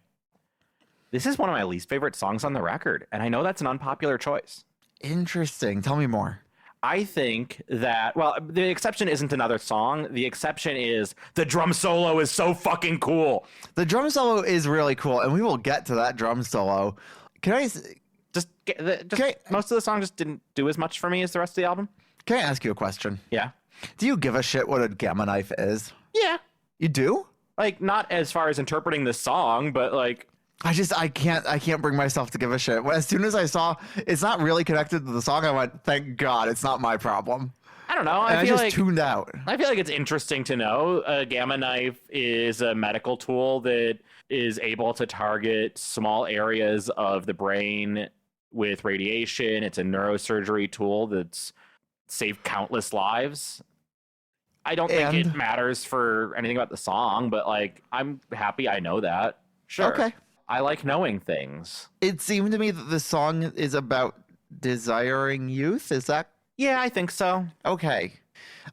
this is one of my least favorite songs on the record. And I know that's an unpopular choice. Interesting. Tell me more. I think that, well, the exception isn't another song. The exception is the drum solo is so fucking cool. The drum solo is really cool, and we will get to that drum solo. Most of the song just didn't do as much for me as the rest of the album. Can I ask you a question? Yeah. Do you give a shit what a Gamma Knife is? Yeah. You do? Like, not as far as interpreting the song, but like... I can't bring myself to give a shit. As soon as I saw it's not really connected to the song, I went, thank God, it's not my problem. I don't know. I just tuned out. I feel like it's interesting to know a Gamma Knife is a medical tool that is able to target small areas of the brain with radiation. It's a neurosurgery tool that's saved countless lives. I don't think it matters for anything about the song, but like, I'm happy I know that. Sure. Okay. I like knowing things. It seemed to me that the song is about desiring youth. Is that? Yeah, I think so. Okay.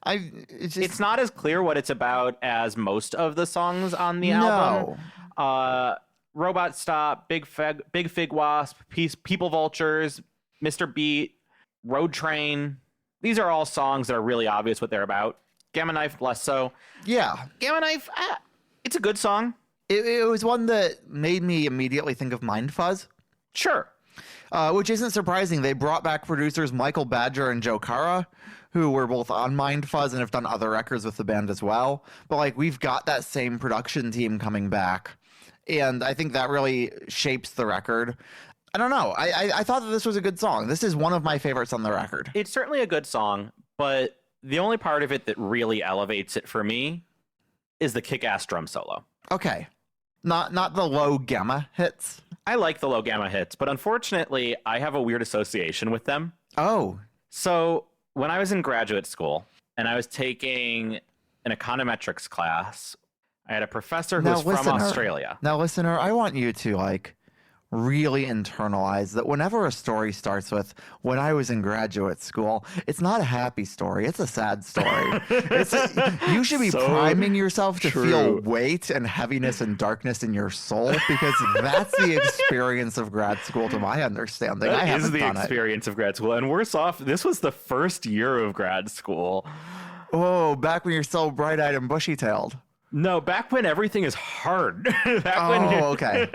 It's not as clear what it's about as most of the songs on the album. Robot Stop, Big Fig Wasp, People Vultures, Mr. Beat, Road Train. These are all songs that are really obvious what they're about. Gamma Knife, less so. Yeah. Gamma Knife, it's a good song. It was one that made me immediately think of Mind Fuzz. Sure. Which isn't surprising. They brought back producers Michael Badger and Joe Cara, who were both on Mind Fuzz and have done other records with the band as well. But like, we've got that same production team coming back. And I think that really shapes the record. I don't know. I thought that this was a good song. This is one of my favorites on the record. It's certainly a good song, but the only part of it that really elevates it for me is the kick-ass drum solo. Okay. Not the low gamma hits. I like the low gamma hits, but unfortunately, I have a weird association with them. Oh. So when I was in graduate school and I was taking an econometrics class, I had a professor who was from Australia. Now, listener, I want you to really internalize that whenever a story starts with "when I was in graduate school," it's not a happy story. It's a sad story. You should be priming yourself to feel weight and heaviness and darkness in your soul, because that's the experience of grad school, to my understanding. That is the experience of grad school. And worse off, this was the first year of grad school. Oh, back when you're so bright-eyed and bushy-tailed. No, back when everything is hard. Okay.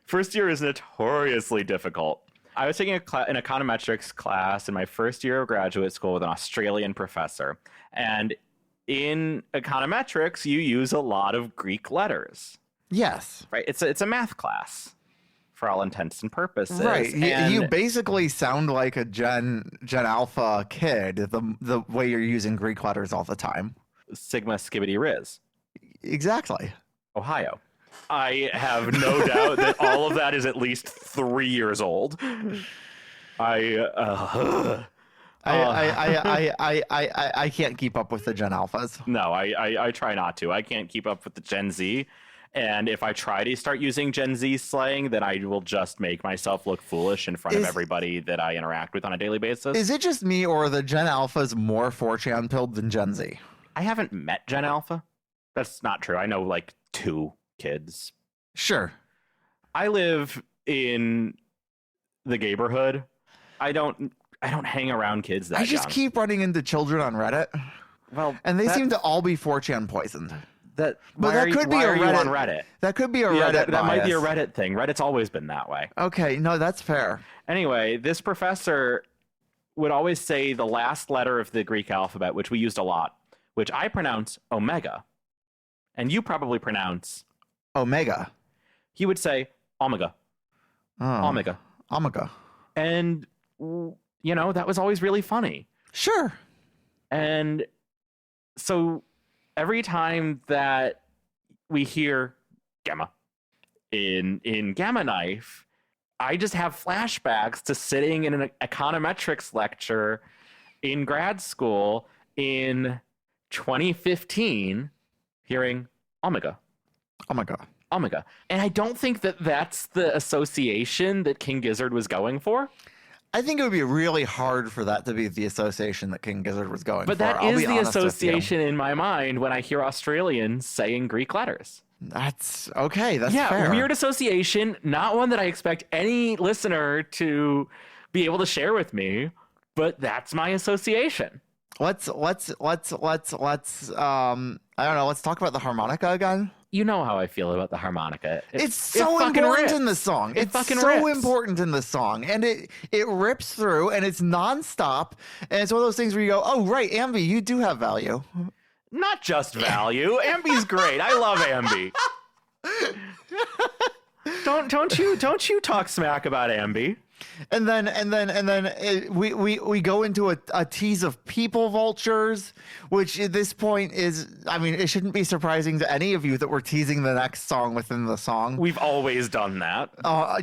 First year is notoriously difficult. I was taking an econometrics class in my first year of graduate school with an Australian professor. And in econometrics, you use a lot of Greek letters. Yes. Right? It's a math class for all intents and purposes. Right. And you basically sound like a Gen Alpha kid, the way you're using Greek letters all the time. Sigma Skibbity Riz. Exactly. Ohio. I have no doubt that all of that is at least 3 years old. I can't keep up with the Gen Alphas. No, I try not to. I can't keep up with the Gen Z. And if I try to start using Gen Z slang, then I will just make myself look foolish in front of everybody that I interact with on a daily basis. Is it just me, or are the Gen Alphas more 4chan pilled than Gen Z? I haven't met Gen Alpha. That's not true. I know like 2 kids. Sure. I live in the neighborhood. I don't hang around kids that I just young. keep running into children on Reddit. Well, and they seem to all be 4chan poisoned. But that could be a Reddit. On Reddit? That could be a Reddit. That might be a Reddit thing. Reddit's always been that way. Okay, no, that's fair. Anyway, this professor would always say the last letter of the Greek alphabet, which we used a lot, which I pronounce omega, and you probably pronounce omega. He would say omega, omega, omega, and that was always really funny. Sure. And so every time that we hear gamma in Gamma Knife, I just have flashbacks to sitting in an econometrics lecture in grad school in 2015, hearing omega, omega, omega. And I don't think that that's the association that King Gizzard was going for. I think it would be really hard for that to be the association that King Gizzard was going for. But that is the association in my mind when I hear Australians saying Greek letters. That's okay. That's fair. Weird association, not one that I expect any listener to be able to share with me, but that's my association. Let's I don't know, let's talk about the harmonica again. You know how I feel about the harmonica. It's so important in the song. It's so important in the song. And it rips through, and it's nonstop. And it's one of those things where you go, oh, right, Ambi, you do have value. Not just value. Ambi's great. I love Ambi. Don't you talk smack about Ambi. And then we go into a tease of people vultures, which at this point is, I mean, it shouldn't be surprising to any of you that we're teasing the next song within the song. We've always done that.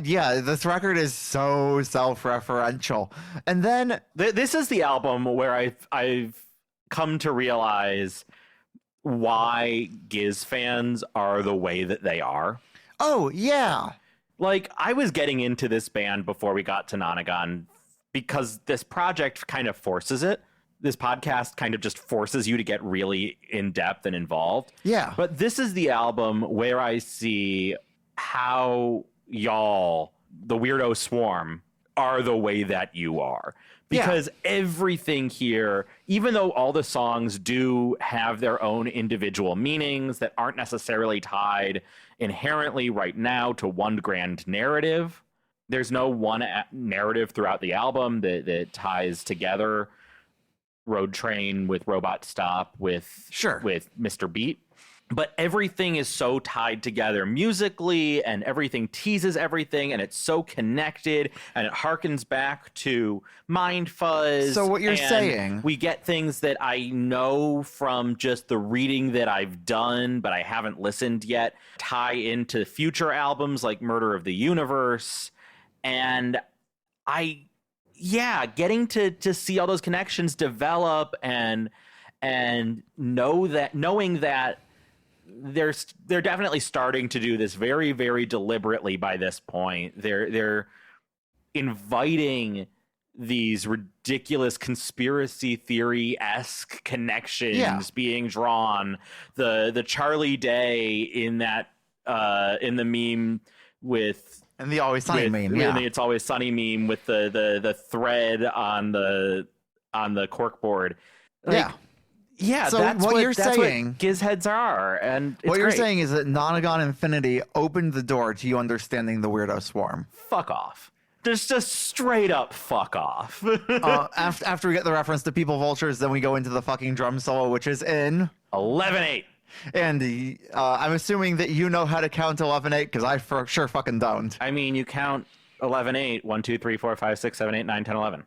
Yeah, this record is so self-referential. And then this is the album where I've come to realize why Giz fans are the way that they are. Oh, yeah. Like, I was getting into this band before we got to Nonagon because this project kind of forces it. This podcast kind of just forces you to get really in-depth and involved. Yeah. But this is the album where I see how y'all, the Weirdo Swarm, are the way that you are. Because everything here, even though all the songs do have their own individual meanings that aren't necessarily tied inherently right now to one grand narrative, there's no one narrative throughout the album that ties together Road Train with Robot Stop with Mr. Beat. But everything is so tied together musically, and everything teases everything, and it's so connected, and it harkens back to Mind Fuzz. So what you're saying, we get things that I know from just the reading that I've done, but I haven't listened yet, tie into future albums like Murder of the Universe. And getting to see all those connections develop and knowing that they're definitely starting to do this very, very deliberately by this point. They're inviting these ridiculous conspiracy theory-esque connections being drawn. The Charlie Day in that in the meme with and the Always Sunny meme, the It's Always Sunny meme with the thread on the corkboard. Yeah, so that's what you're saying, what Giz heads are, and it's what you're great. saying is that Nonagon Infinity opened the door to you understanding the Weirdo Swarm. Fuck off. Just straight up fuck off. After we get the reference to People Vultures, then we go into the fucking drum solo, which is in 11/8. And I'm assuming that you know how to count 11/8 because I for sure fucking don't. I mean, you count 11/8, 1, 2, 3, 4, 5, 6, 7, 8, 9, 10, 11.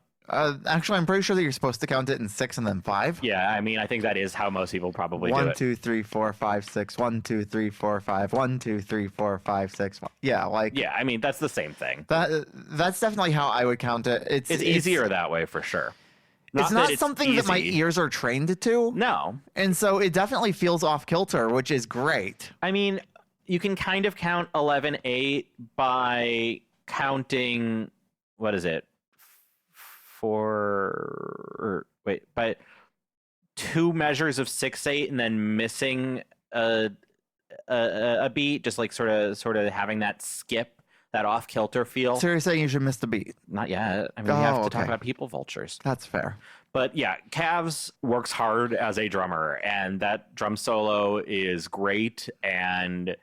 Actually, I'm pretty sure that you're supposed to count it in 6 and then 5. Yeah, I mean, I think that is how most people probably do 1, it. 2, 3, 4, 5, 6. 1, 2, 3, 4, 5. 1, 2, 3, 4, 5, 6. Yeah, like. Yeah, I mean, that's the same thing. That's definitely how I would count it. It's easier that way for sure. It's that not something that my easy. ears are trained to. No. And so it definitely feels off kilter, which is great. I mean, you can kind of count 11/8 by counting, what is it? By 2 measures of 6/8 and then missing a beat, just like sort of having that skip, that off kilter feel. So you're saying you should miss the beat? Not yet. I mean, we have to talk okay. about people vultures. That's fair. But yeah, Cavs works hard as a drummer, and that drum solo is great, and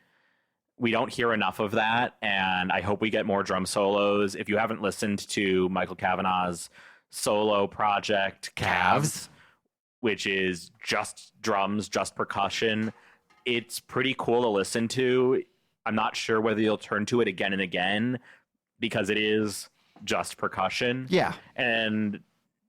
we don't hear enough of that, and I hope we get more drum solos. If you haven't listened to Michael Kavanaugh's solo project, Cavs, which is just drums, just percussion, it's pretty cool to listen to. I'm not sure whether you'll turn to it again and again because it is just percussion. Yeah. And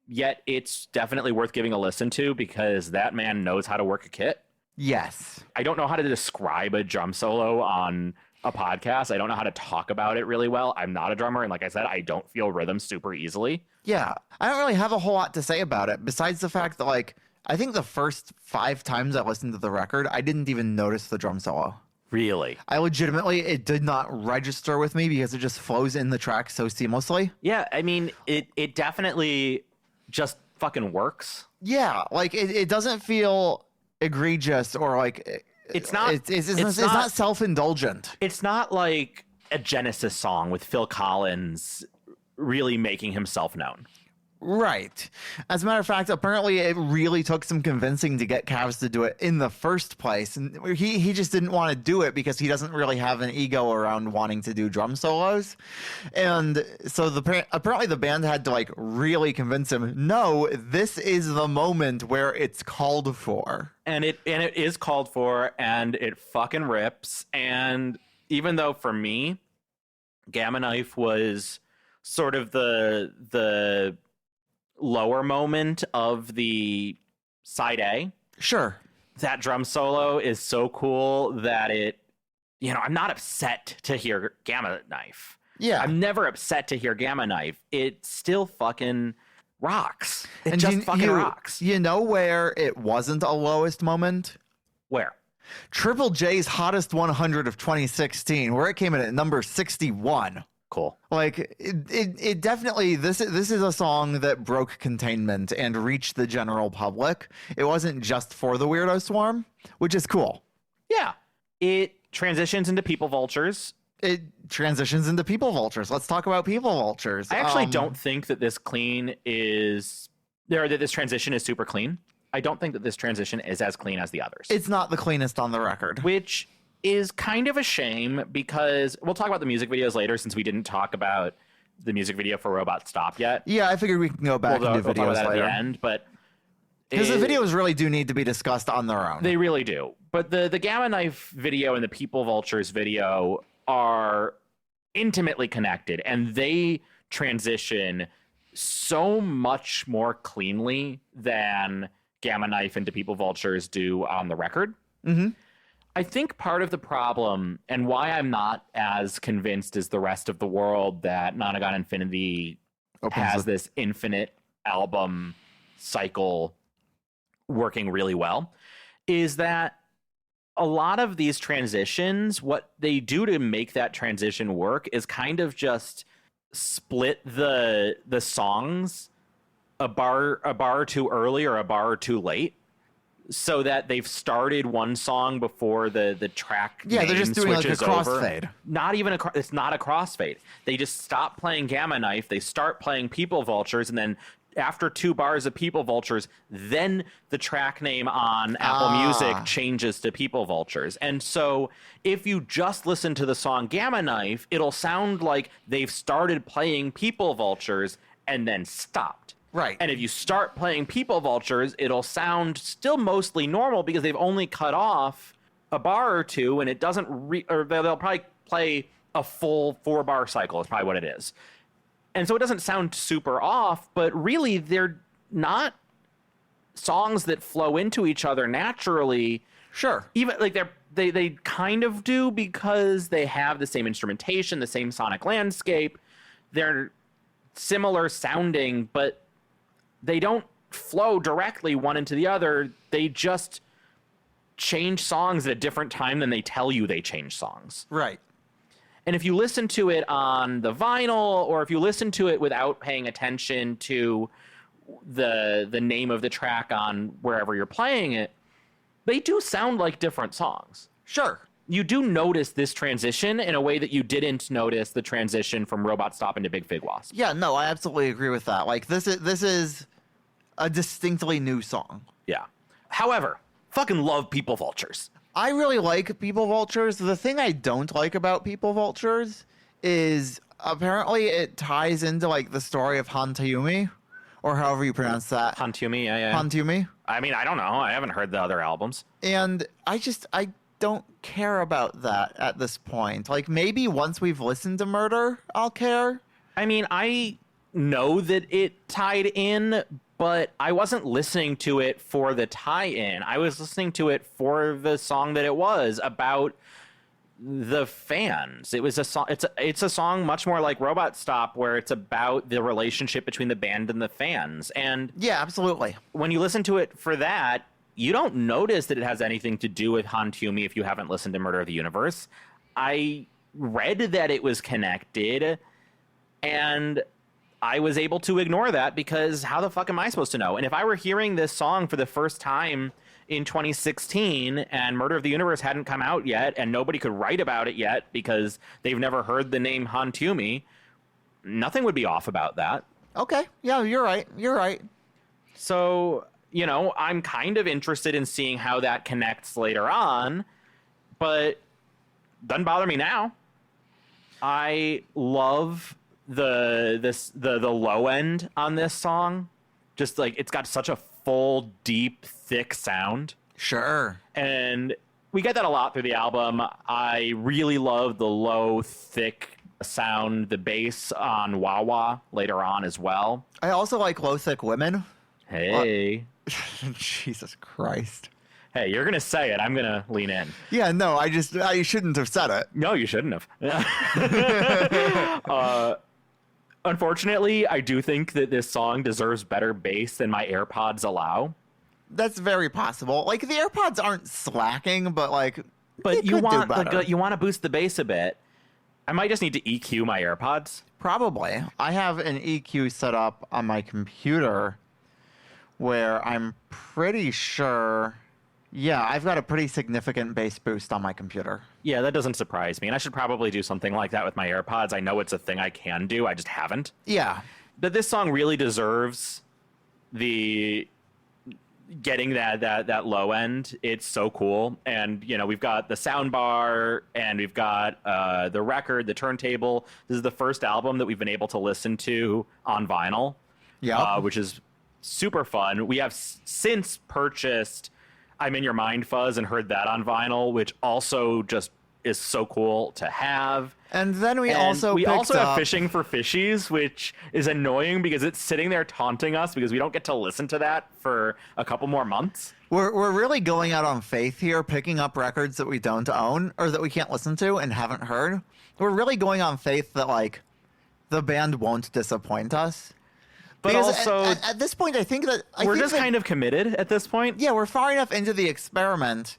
yet it's definitely worth giving a listen to because that man knows how to work a kit. Yes. I don't know how to describe a drum solo on a podcast. I don't know how to talk about it really well. I'm not a drummer. And like I said, I don't feel rhythm super easily. Yeah. I don't really have a whole lot to say about it besides the fact that, like, I think the first 5 times I listened to the record, I didn't even notice the drum solo. Really? I legitimately, it did not register with me because it just flows in the track so seamlessly. Yeah. I mean, it definitely just fucking works. Yeah. Like, it doesn't feel egregious or like It's not. it's not self-indulgent. It's not like a Genesis song with Phil Collins really making himself known. Right. As a matter of fact, apparently it really took some convincing to get Cavs to do it in the first place. And he just didn't want to do it because he doesn't really have an ego around wanting to do drum solos. And so apparently the band had to like really convince him, no, this is the moment where it's called for. And it is called for, and it fucking rips. And even though for me, Gamma Knife was sort of the lower moment of the side A. Sure. That drum solo is so cool that I'm not upset to hear Gamma Knife. Yeah. I'm never upset to hear Gamma Knife. It still fucking rocks. It And just fucking rocks. You know where it wasn't a lowest moment? Where? Triple J's Hottest 100 of 2016, where it came in at number 61. Cool. Like it definitely this is a song that broke containment and reached the general public. It wasn't just for the Weirdo Swarm, which is cool. Yeah. It transitions into People Vultures. It transitions into People Vultures. Let's talk about People Vultures. I actually don't think that this this transition is super clean. I don't think that this transition is as clean as the others. It's not the cleanest on the record. Which is kind of a shame because we'll talk about the music videos later since we didn't talk about the music video for Robot Stop yet. Yeah, I figured we can go back and do we'll talk about videos that later. at the end, but because the videos really do need to be discussed on their own. They really do. But the Gamma Knife video and the People Vultures video are intimately connected, and they transition so much more cleanly than Gamma Knife into People Vultures do on the record. Mm-hmm. I think part of the problem and why I'm not as convinced as the rest of the world that Nonagon Infinity has this infinite album cycle working really well is that a lot of these transitions, what they do to make that transition work is kind of just split the songs a bar too early or a bar too late, so that they've started one song before the track they're just doing like a switches over. crossfade. Not even it's not a crossfade. They just stop playing Gamma Knife. They start playing People Vultures, and then after 2 bars of People Vultures, then the track name on Apple Music changes to People Vultures. And so if you just listen to the song Gamma Knife, it'll sound like they've started playing People Vultures and then stopped. Right. And if you start playing People Vultures, it'll sound still mostly normal because they've only cut off a bar or two, and it doesn't or they'll probably play a full 4-bar cycle is probably what it is. And so it doesn't sound super off, but really they're not songs that flow into each other naturally. Sure. Even like they kind of do because they have the same instrumentation, the same sonic landscape. They're similar sounding, but they don't flow directly one into the other. They just change songs at a different time than they tell you they change songs. Right. And if you listen to it on the vinyl, or if you listen to it without paying attention to the name of the track on wherever you're playing it, they do sound like different songs. Sure. You do notice this transition in a way that you didn't notice the transition from Robot Stop into Big Fig Wasp. Yeah, no, I absolutely agree with that. Like, this is a distinctly new song. Yeah. However, fucking love People Vultures. I really like People Vultures. The thing I don't like about People Vultures is apparently it ties into, like, the story of Hantayumi, or however you pronounce that. Hantumi, yeah. Hantayumi. I mean, I don't know. I haven't heard the other albums. And I don't care about that at this point. Like, maybe once we've listened to Murder, I'll care. I mean, I know that it tied in, but I wasn't listening to it for the tie-in. I was listening to it for the song that it was about the fans. It was a song. It's a song much more like Robot Stop, where it's about the relationship between the band and the fans. And Yeah, absolutely. when you listen to it for that, you don't notice that it has anything to do with Hantumi if you haven't listened to Murder of the Universe. I read that it was connected, and I was able to ignore that because how the fuck am I supposed to know? And if I were hearing this song for the first time in 2016 and Murder of the Universe hadn't come out yet and nobody could write about it yet because they've never heard the name Hantumi, nothing would be off about that. Okay. Yeah, you're right. You're right. So, you know, I'm kind of interested in seeing how that connects later on, but doesn't bother me now. I love the low end on this song. Just like, it's got such a full, deep, thick sound. Sure. And we get that a lot through the album. I really love the low, thick sound, the bass on Wah Wah later on as well. I also like Low Thick Women. Hey. Jesus Christ. Hey, you're going to say it. I'm going to lean in. Yeah, no, I shouldn't have said it. No, you shouldn't have. Unfortunately, I do think that this song deserves better bass than my AirPods allow. That's very possible. Like, the AirPods aren't slacking, but like, But you could do want better. you want to boost the bass a bit. I might just need to EQ my AirPods. Probably. I have an EQ set up on my computer where I'm pretty sure. Yeah, I've got a pretty significant bass boost on my computer. Yeah, that doesn't surprise me. And I should probably do something like that with my AirPods. I know it's a thing I can do. I just haven't. Yeah. But this song really deserves the getting that low end. It's so cool. And, you know, we've got the sound bar and we've got the record, the turntable. This is the first album that we've been able to listen to on vinyl. Yeah. Which is super fun. We have since purchased I'm in Your Mind Fuzz and heard that on vinyl, which also just is so cool to have. And then we And also we picked also have up- Fishing for Fishies, which is annoying because it's sitting there taunting us because we don't get to listen to that for a couple more months. We're really going out on faith here, picking up records that we don't own or that we can't listen to and haven't heard. We're really going on faith that like the band won't disappoint us. But Because also, at this point, I think that we're just kind of committed at this point. yeah, we're far enough into the experiment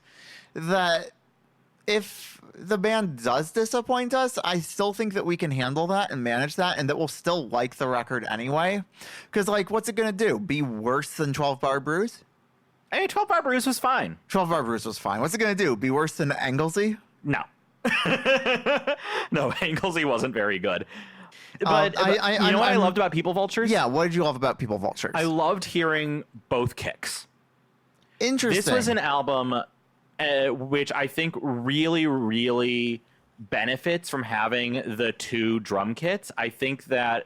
that if the band does disappoint us, I still think that we can handle that and manage that, and that we'll still like the record anyway. Because like, what's it gonna do? Be worse than 12 Bar Bruise? I mean, 12 Bar Bruise was fine. 12 Bar Bruise was fine. What's it gonna do? Be worse than Anglesey? No. No, Anglesey wasn't very good. But you know what I loved about People Vultures? Yeah, what did you love about People Vultures? I loved hearing both kicks. Interesting. This was an album which I think really, really benefits from having the two drum kits. I think that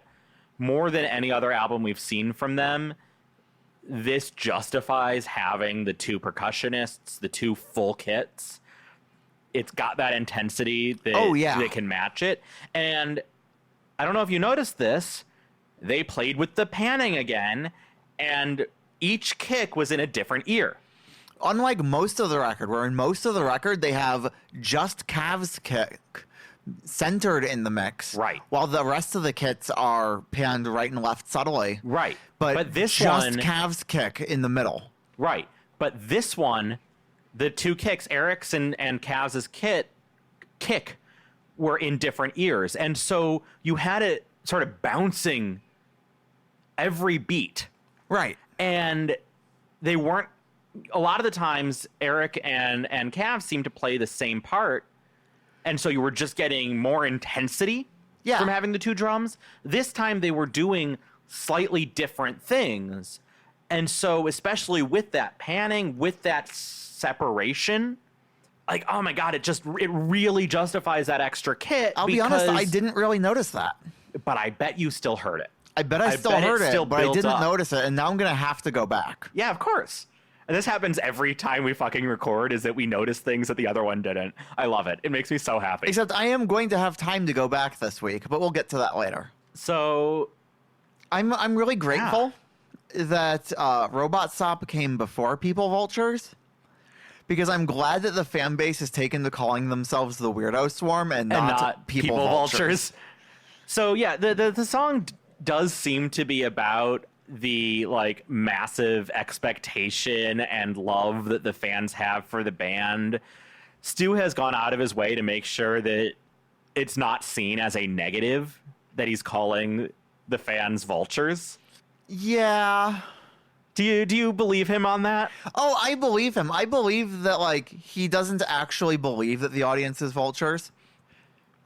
more than any other album we've seen from them, this justifies having the two percussionists, the two full kits. It's got that intensity that can match it. And I don't know if you noticed this, they played with the panning again, and each kick was in a different ear. Unlike most of the record, where in most of the record they have just Cav's kick centered in the mix. Right. While the rest of the kits are panned right and left subtly. Right. But this just one, Cav's kick in the middle. right. But this one, the two kicks, Eric's and Cavs' kick were in different ears. And so you had it sort of bouncing every beat. Right. And they weren't, a lot of the times Eric and Cav seemed to play the same part. And so you were just getting more intensity from having the two drums. This time they were doing slightly different things. And so especially with that panning, with that separation, like, oh my God, it really justifies that extra kit. I'll be honest, I didn't really notice that. But I bet you still heard it. I bet I still heard it, but I built didn't up. notice it, and now I'm going to have to go back. Yeah, of course. And this happens every time we fucking record, is that we notice things that the other one didn't. I love it. It makes me so happy. Except I am going to have time to go back this week, but we'll get to that later. So I'm really grateful that Robot Stop came before People Vultures, because I'm glad that the fan base has taken to calling themselves the Weirdo Swarm and not People Vultures. So yeah, the song does seem to be about the like massive expectation and love that the fans have for the band. Stu has gone out of his way to make sure that it's not seen as a negative that he's calling the fans vultures. Yeah. Do you believe him on that? Oh, I believe him. I believe that like he doesn't actually believe that the audience is vultures.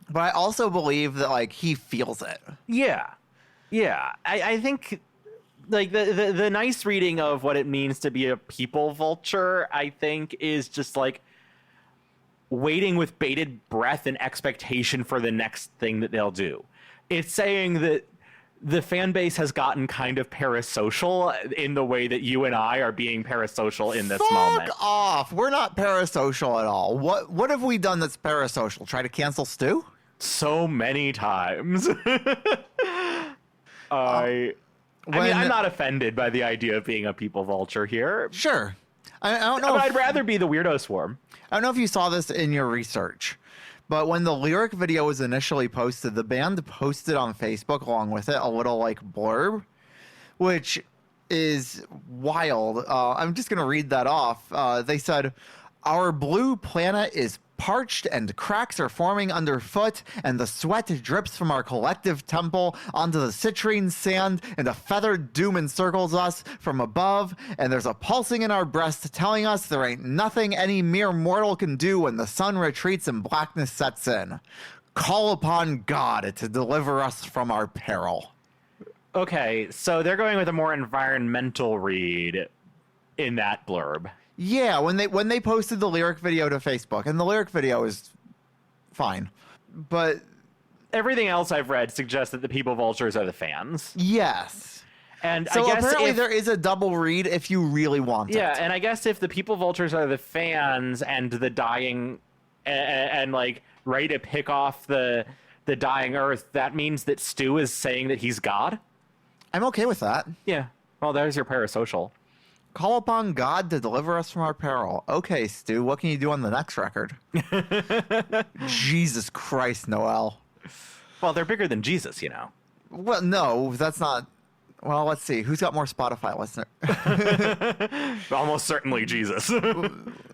But I also believe that like he feels it. Yeah. Yeah. I think like the nice reading of what it means to be a people vulture, I think, is just like waiting with bated breath and expectation for the next thing that they'll do. It's saying that the fan base has gotten kind of parasocial in the way that you and I are being parasocial in this moment. Fuck off. We're not parasocial at all. What have we done that's parasocial? Try to cancel Stu? So many times. I mean, I'm not offended by the idea of being a people vulture here. Sure. I don't know. I'd rather be the weirdo swarm. I don't know if you saw this in your research, but when the lyric video was initially posted, the band posted on Facebook along with it a little like blurb, which is wild. I'm just going to read that off. They said, "Our blue planet is parched and cracks are forming underfoot, and the sweat drips from our collective temple onto the citrine sand, and a feathered doom encircles us from above, and there's a pulsing in our breast telling us there ain't nothing any mere mortal can do when the sun retreats and blackness sets in. Call upon God to deliver us from our peril." Okay, so they're going with a more environmental read in that blurb. Yeah, when they posted the lyric video to Facebook, and the lyric video is fine, but everything else I've read suggests that the people vultures are the fans. yes. And So I guess apparently there is a double read if you really want it. Yeah, and I guess if the people vultures are the fans and the dying and like ready to pick off the dying earth, that means that Stu is saying that he's God? I'm okay with that. Yeah. Well, there's your parasocial. Call upon God to deliver us from our peril. Okay, Stu, what can you do on the next record? Jesus Christ, Noel. Well, they're bigger than Jesus, you know. Well, no, that's not... Well, let's see. Who's got more Spotify listeners? Almost certainly Jesus.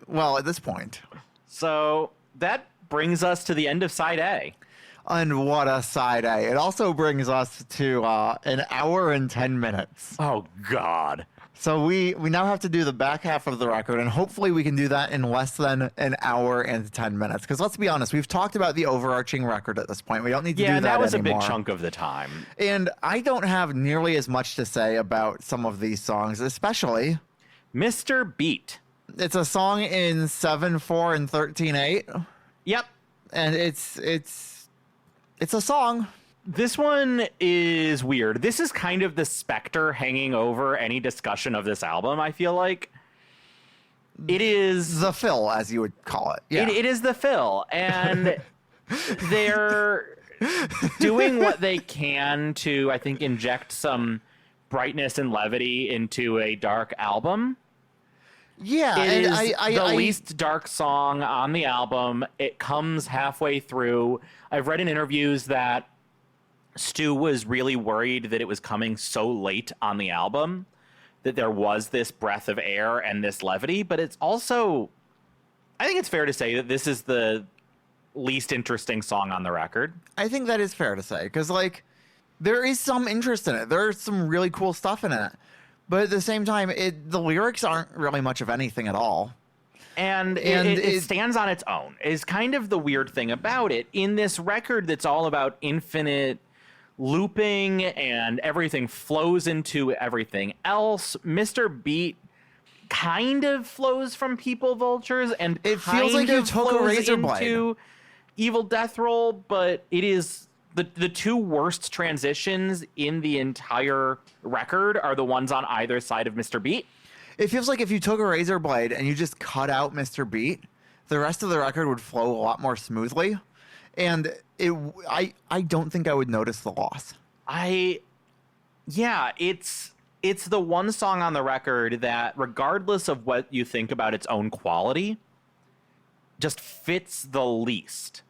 Well, at this point. So that brings us to the end of side A. And what a side A. It also brings us to an hour and 10 minutes. Oh, God. So we now have to do the back half of the record, and hopefully we can do that in less than an hour and 10 minutes. Because let's be honest, we've talked about the overarching record at this point. We don't need to do that anymore. Yeah, that was a big chunk of the time. And I don't have nearly as much to say about some of these songs, especially Mr. Beat. It's a song in 7/4 and 13/8. Yep. And it's a song. This one is weird. This is kind of the specter hanging over any discussion of this album, I feel like. It is... The fill, as you would call it. Yeah. It is the fill. And they're doing what they can to, I think, inject some brightness and levity into a dark album. Yeah, It and is I the least dark song on the album. It comes halfway through. I've read in interviews that Stu was really worried that it was coming so late on the album that there was this breath of air and this levity, but it's also, I think it's fair to say that this is the least interesting song on the record. I think that is fair to say, because like there is some interest in it. There's some really cool stuff in it, but at the same time, the lyrics aren't really much of anything at all. And it stands on its own is kind of the weird thing about it. In this record that's all about infinite looping and everything flows into everything else, Mr. Beat kind of flows from People Vultures and it feels like you took a razor blade into Evil Death Roll, but it is the two worst transitions in the entire record are the ones on either side of Mr. Beat. It feels like if you took a razor blade and you just cut out Mr. Beat, the rest of the record would flow a lot more smoothly. And I don't think I would notice the loss. It's the one song on the record that, regardless of what you think about its own quality, just fits the least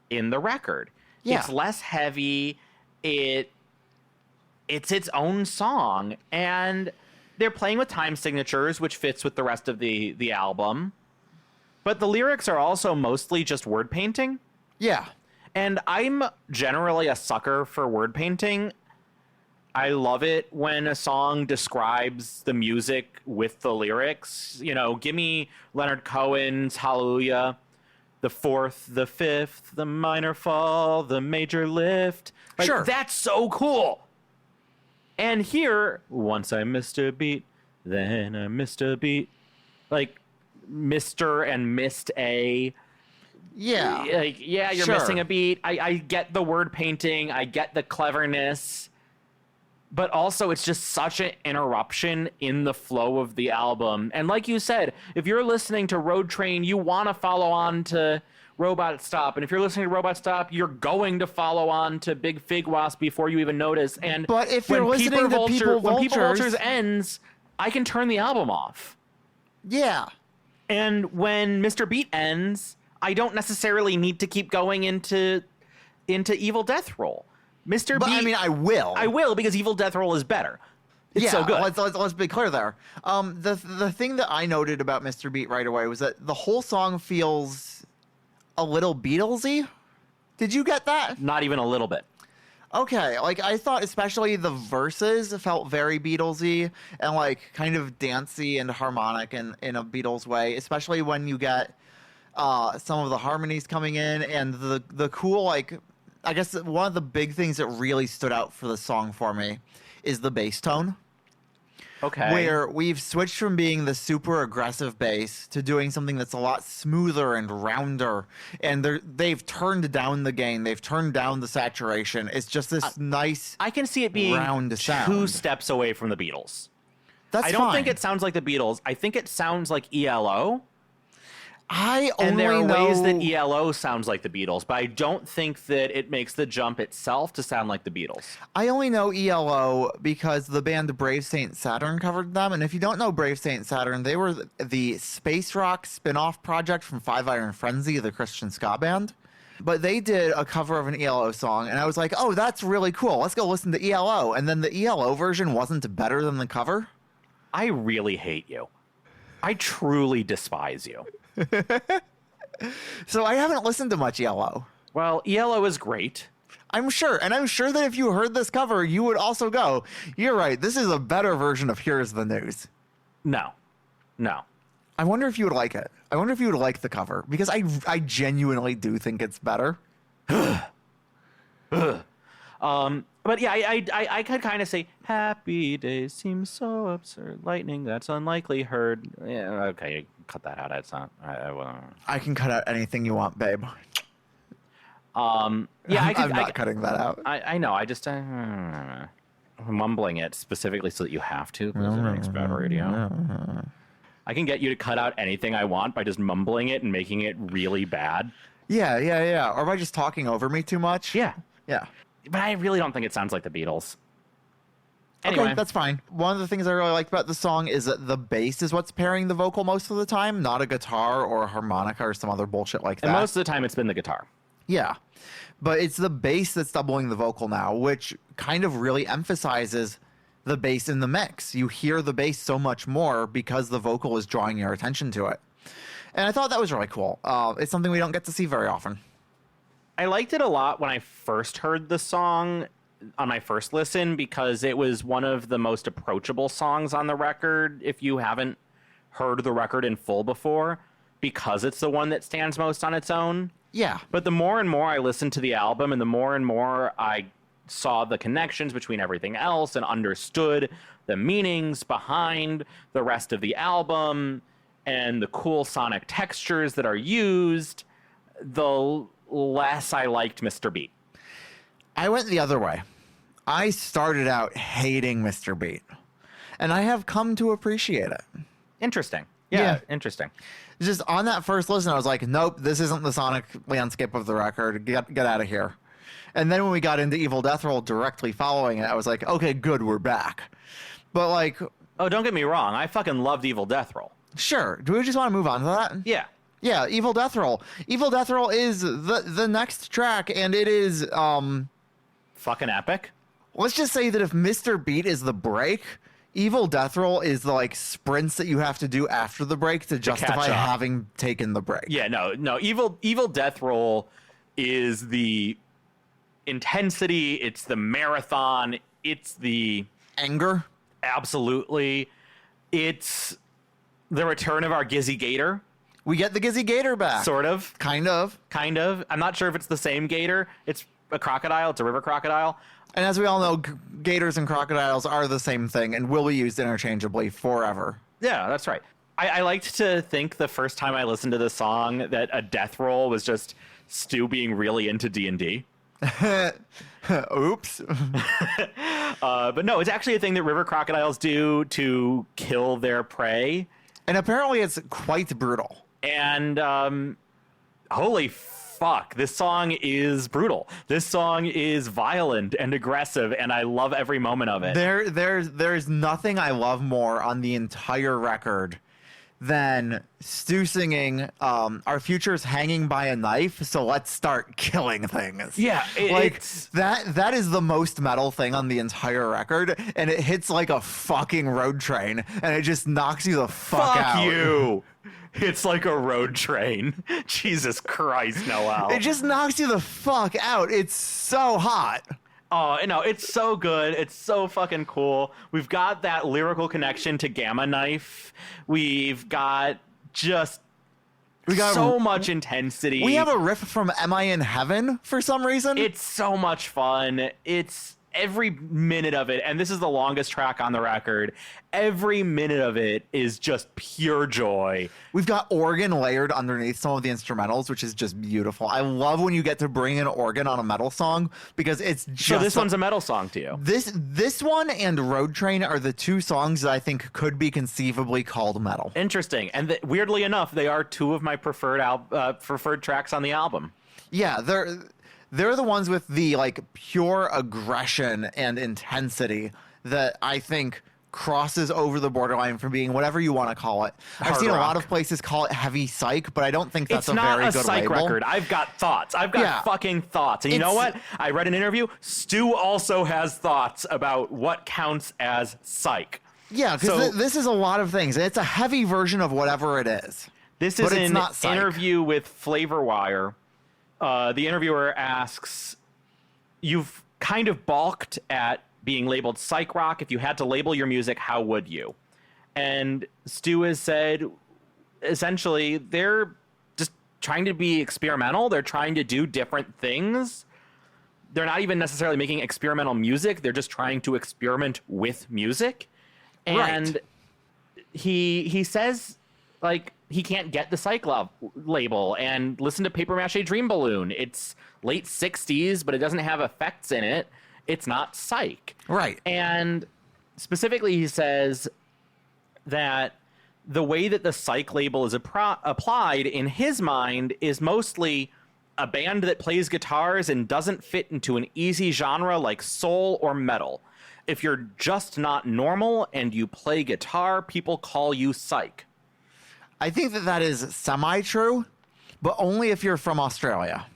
in the record. Yeah. It's less heavy. It's its own song, and they're playing with time signatures, which fits with the rest of the album. But the lyrics are also mostly just word painting. Yeah. And I'm generally a sucker for word painting. I love it when a song describes the music with the lyrics. You know, give me Leonard Cohen's Hallelujah, the fourth, the fifth, the minor fall, the major lift. Like, sure. That's so cool. And here, once I missed a beat, then I missed a beat. Like, Mr. and missed a. Yeah. Like, yeah, you're Sure. missing a beat. I get the word painting. I get the cleverness. But also, it's just such an interruption in the flow of the album. And like you said, if you're listening to Road Train, you want to follow on to Robot Stop. And if you're listening to Robot Stop, you're going to follow on to Big Fig Wasp before you even notice. And But if you're when listening to People when People Vultures- Vultures ends, I can turn the album off. Yeah. And when Mr. Beat ends, I don't necessarily need to keep going into Evil Death Roll. Mr. But Beat, I mean, I will. I will, because Evil Death Roll is better. It's so good. Let's be clear there. The thing that I noted about Mr. Beat right away was that the whole song feels a little Beatlesy. Did you get that? Not even a little bit. Okay, like I thought especially the verses felt very Beatlesy and like kind of dancey and harmonic in a Beatles way, especially when you get some of the harmonies coming in and the cool, like, I guess one of the big things that really stood out for the song for me is the bass tone. Okay. Where we've switched from being the super aggressive bass to doing something that's a lot smoother and rounder. And they've turned down the gain. They've turned down the saturation. It's just this nice, I can see it being round sound. 2 steps away from the Beatles. That's I don't fine. think it sounds like the Beatles. I think it sounds like ELO. I And only there are know ways that ELO sounds like the Beatles, but I don't think that it makes the jump itself to sound like the Beatles. I only know ELO because the band Brave Saint Saturn covered them. And if you don't know Brave Saint Saturn, they were the space rock spin-off project from Five Iron Frenzy, the Christian ska band. But they did a cover of an ELO song, and I was like, oh, that's really cool. Let's go listen to ELO. And then the ELO version wasn't better than the cover. I really hate you. I truly despise you. So I haven't listened to much ELO. Well, ELO is great. I'm sure. And I'm sure that if you heard this cover, you would also go, you're right, this is a better version of Here's the News. No. I wonder if you would like it. I wonder if you would like the cover, because I genuinely do think it's better. But yeah, I could kind of say, happy days seem so absurd. Lightning, that's unlikely. Heard. Yeah, okay, cut that out. It's not. I can cut out anything you want, babe. Yeah, I'm not cutting that out. I know. I just mumbling it specifically so that you have to, because it makes bad radio. I can get you to cut out anything I want by just mumbling it and making it really bad. Yeah. Or by just talking over me too much. Yeah. Yeah. But I really don't think it sounds like the Beatles. Anyway. Okay, that's fine. One of the things I really liked about the song is that the bass is what's pairing the vocal most of the time, not a guitar or a harmonica or some other bullshit like that. And most of the time it's been the guitar. Yeah. But it's the bass that's doubling the vocal now, which kind of really emphasizes the bass in the mix. You hear the bass so much more because the vocal is drawing your attention to it. And I thought that was really cool. It's something we don't get to see very often. I liked it a lot when I first heard the song on my first listen because it was one of the most approachable songs on the record if you haven't heard the record in full before, because it's the one that stands most on its own. Yeah. But the more and more I listened to the album and the more and more I saw the connections between everything else and understood the meanings behind the rest of the album and the cool sonic textures that are used, the less I liked Mr. Beat. I went the other way. I started out hating Mr. Beat, and I have come to appreciate it. Interesting. Yeah. Yeah, interesting. Just on that first listen, I was like, nope, this isn't the sonic landscape of the record. Get out of here. And then when we got into Evil Death Roll directly following it, I was like, okay, good, we're back. But like... Oh, don't get me wrong. I fucking loved Evil Death Roll. Sure. Do we just want to move on to that? Yeah. Yeah, Evil Death Roll. Evil Death Roll is the next track, and it is... Fucking epic. Let's just say that if Mr. Beat is the break, Evil Death Roll is the like sprints that you have to do after the break to justify catch up. having taken the break. Yeah, no. Evil Death Roll is the intensity. It's the marathon. It's the Anger. absolutely. It's the return of our Gizzy Gator. We get the Gizzy Gator back. Sort of. Kind of. Kind of. I'm not sure if it's the same gator. It's a crocodile. It's a river crocodile. And as we all know, gators and crocodiles are the same thing and will be used interchangeably forever. Yeah, that's right. I liked to think the first time I listened to the song that a death roll was just Stu being really into D&D. Oops. But no, it's actually a thing that river crocodiles do to kill their prey. And apparently it's quite brutal. And holy fuck, this song is brutal. This song is violent and aggressive, and I love every moment of it. There's nothing I love more on the entire record than Stu singing our future's hanging by a knife, so let's start killing things. Yeah, it's that is the most metal thing on the entire record, and it hits like a fucking road train, and it just knocks you the fuck out. fuck you. It's like a road train. Jesus Christ, Noel. It just knocks you the fuck out. It's so hot. Oh, no, it's so good. It's so fucking cool. We've got that lyrical connection to Gamma Knife. We've got just so much intensity. We have a riff from Am I in Heaven for some reason? It's so much fun. It's every minute of it, and this is the longest track on the record. Every minute of it is just pure joy. We've got organ layered underneath some of the instrumentals, which is just beautiful. I love when you get to bring in organ on a metal song because it's just... So this one's a metal song to you? This one and Road Train are the two songs that I think could be conceivably called metal. Interesting. And weirdly enough, they are two of my preferred tracks on the album. Yeah, they're the ones with the like pure aggression and intensity that I think crosses over the borderline from being whatever you want to call it. I've Hard seen rock. a lot of places call it heavy psych, but I don't think that's It's not very a good psych label. record. I've got thoughts. I've got fucking thoughts. And you know It's- what? I read an interview. Stu also has thoughts about what counts as psych. Yeah, because So- this is a lot of things. It's a heavy version of whatever it is. This But is it's an not psych. interview with Flavor Wire. The interviewer asks, you've kind of balked at being labeled psych rock. If you had to label your music, how would you? And Stu has said, essentially, they're just trying to be experimental. They're trying to do different things. They're not even necessarily making experimental music. They're just trying to experiment with music. And Right. he says, like, he can't get the psych label, and listen to Paper Mache Dream Balloon. It's late 60s, but it doesn't have effects in it. It's not psych. Right. And specifically, he says that the way that the psych label is applied in his mind is mostly a band that plays guitars and doesn't fit into an easy genre like soul or metal. if you're just not normal and you play guitar, people call you psych. I think that is semi-true, but only if you're from Australia.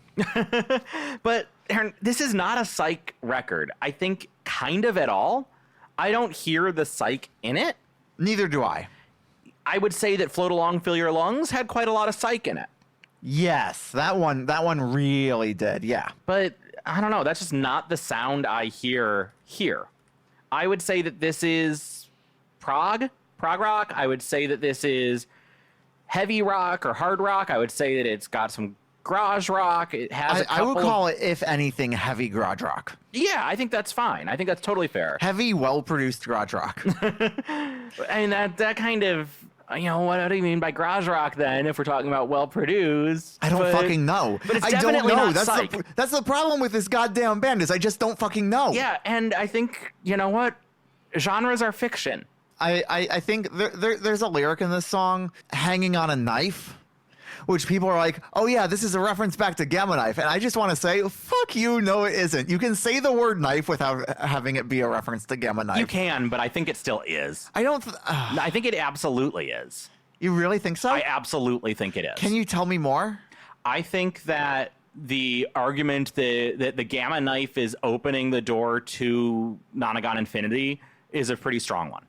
But Aaron, this is not a psych record, I think, kind of at all. I don't hear the psych in it. Neither do I. I would say that Float Along, Fill Your Lungs had quite a lot of psych in it. Yes, that one really did. Yeah. But I don't know. That's just not the sound I hear here. I would say that this is prog rock. I would say that this is heavy rock or hard rock. I would say that it's got some garage rock. It has I would call it, if anything, heavy garage rock. Yeah, I think that's fine. I think that's totally fair. Heavy, well-produced garage rock. And that kind of, what do you mean by garage rock then, if we're talking about well-produced? I don't fucking know. But it's I definitely don't know. not psych. That's the problem with this goddamn band is I just don't fucking know. Yeah, and I think, you know what? Genres are fiction. I think there's a lyric in this song, hanging on a knife, which people are like, oh yeah, this is a reference back to Gamma Knife. And I just want to say, fuck you, no it isn't. You can say the word knife without having it be a reference to Gamma Knife. You can, but I think it still is. I think it absolutely is. You really think so? I absolutely think it is. Can you tell me more? I think that the argument that the Gamma Knife is opening the door to Nonagon Infinity is a pretty strong one.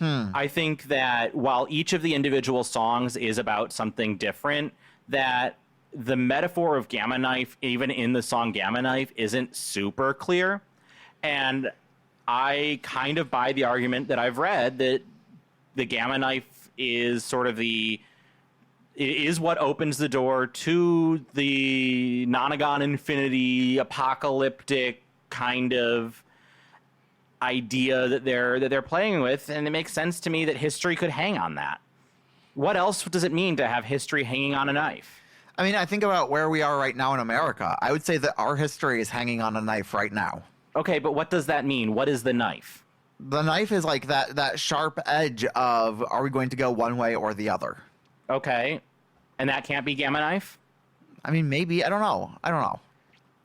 I think that while each of the individual songs is about something different, that the metaphor of Gamma Knife, even in the song Gamma Knife, isn't super clear. And I kind of buy the argument that I've read that the Gamma Knife is sort of is what opens the door to the Nonagon Infinity apocalyptic kind of idea that they're playing with, and it makes sense to me that history could hang on that. What else does it mean to have history hanging on a knife? I mean, I think about where we are right now in America. I would say that our history is hanging on a knife right now. Okay, but what does that mean? What is the knife? The knife is like that sharp edge of, are we going to go one way or the other? Okay, and that can't be Gamma Knife? I mean, maybe. I don't know.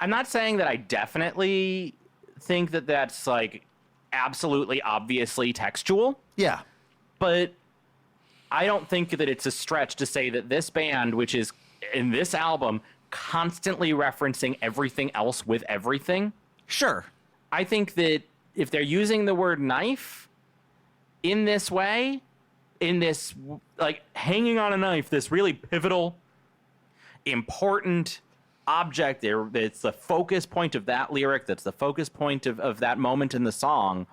I'm not saying that I definitely think that that's like absolutely obviously textual. Yeah. But I don't think that it's a stretch to say that this band, which is in this album constantly referencing everything else with everything. Sure. I think that if they're using the word knife in this way, in this like hanging on a knife, this really pivotal, important object there, that's the focus point of that lyric, that's the focus point of that moment in the song,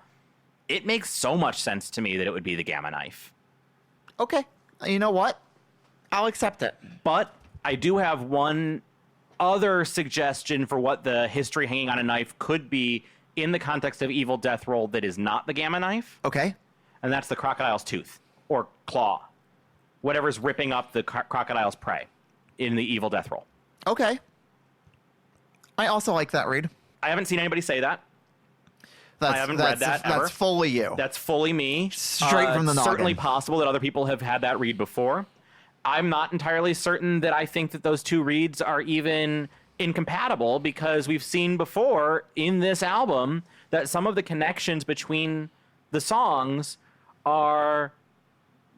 it makes so much sense to me that it would be the Gamma Knife. Okay. You know what? I'll accept it. But I do have one other suggestion for what the history hanging on a knife could be in the context of Evil Death Roll that is not the Gamma Knife. Okay. And that's the crocodile's tooth or claw. Whatever's ripping up the crocodile's prey in the Evil Death Roll. Okay. I also like that read. I haven't seen anybody say that. I haven't read that ever. That's fully you. That's fully me. Straight from the It's certainly noggin. possible that other people have had that read before. I'm not entirely certain that I think that those two reads are even incompatible, because we've seen before in this album that some of the connections between the songs are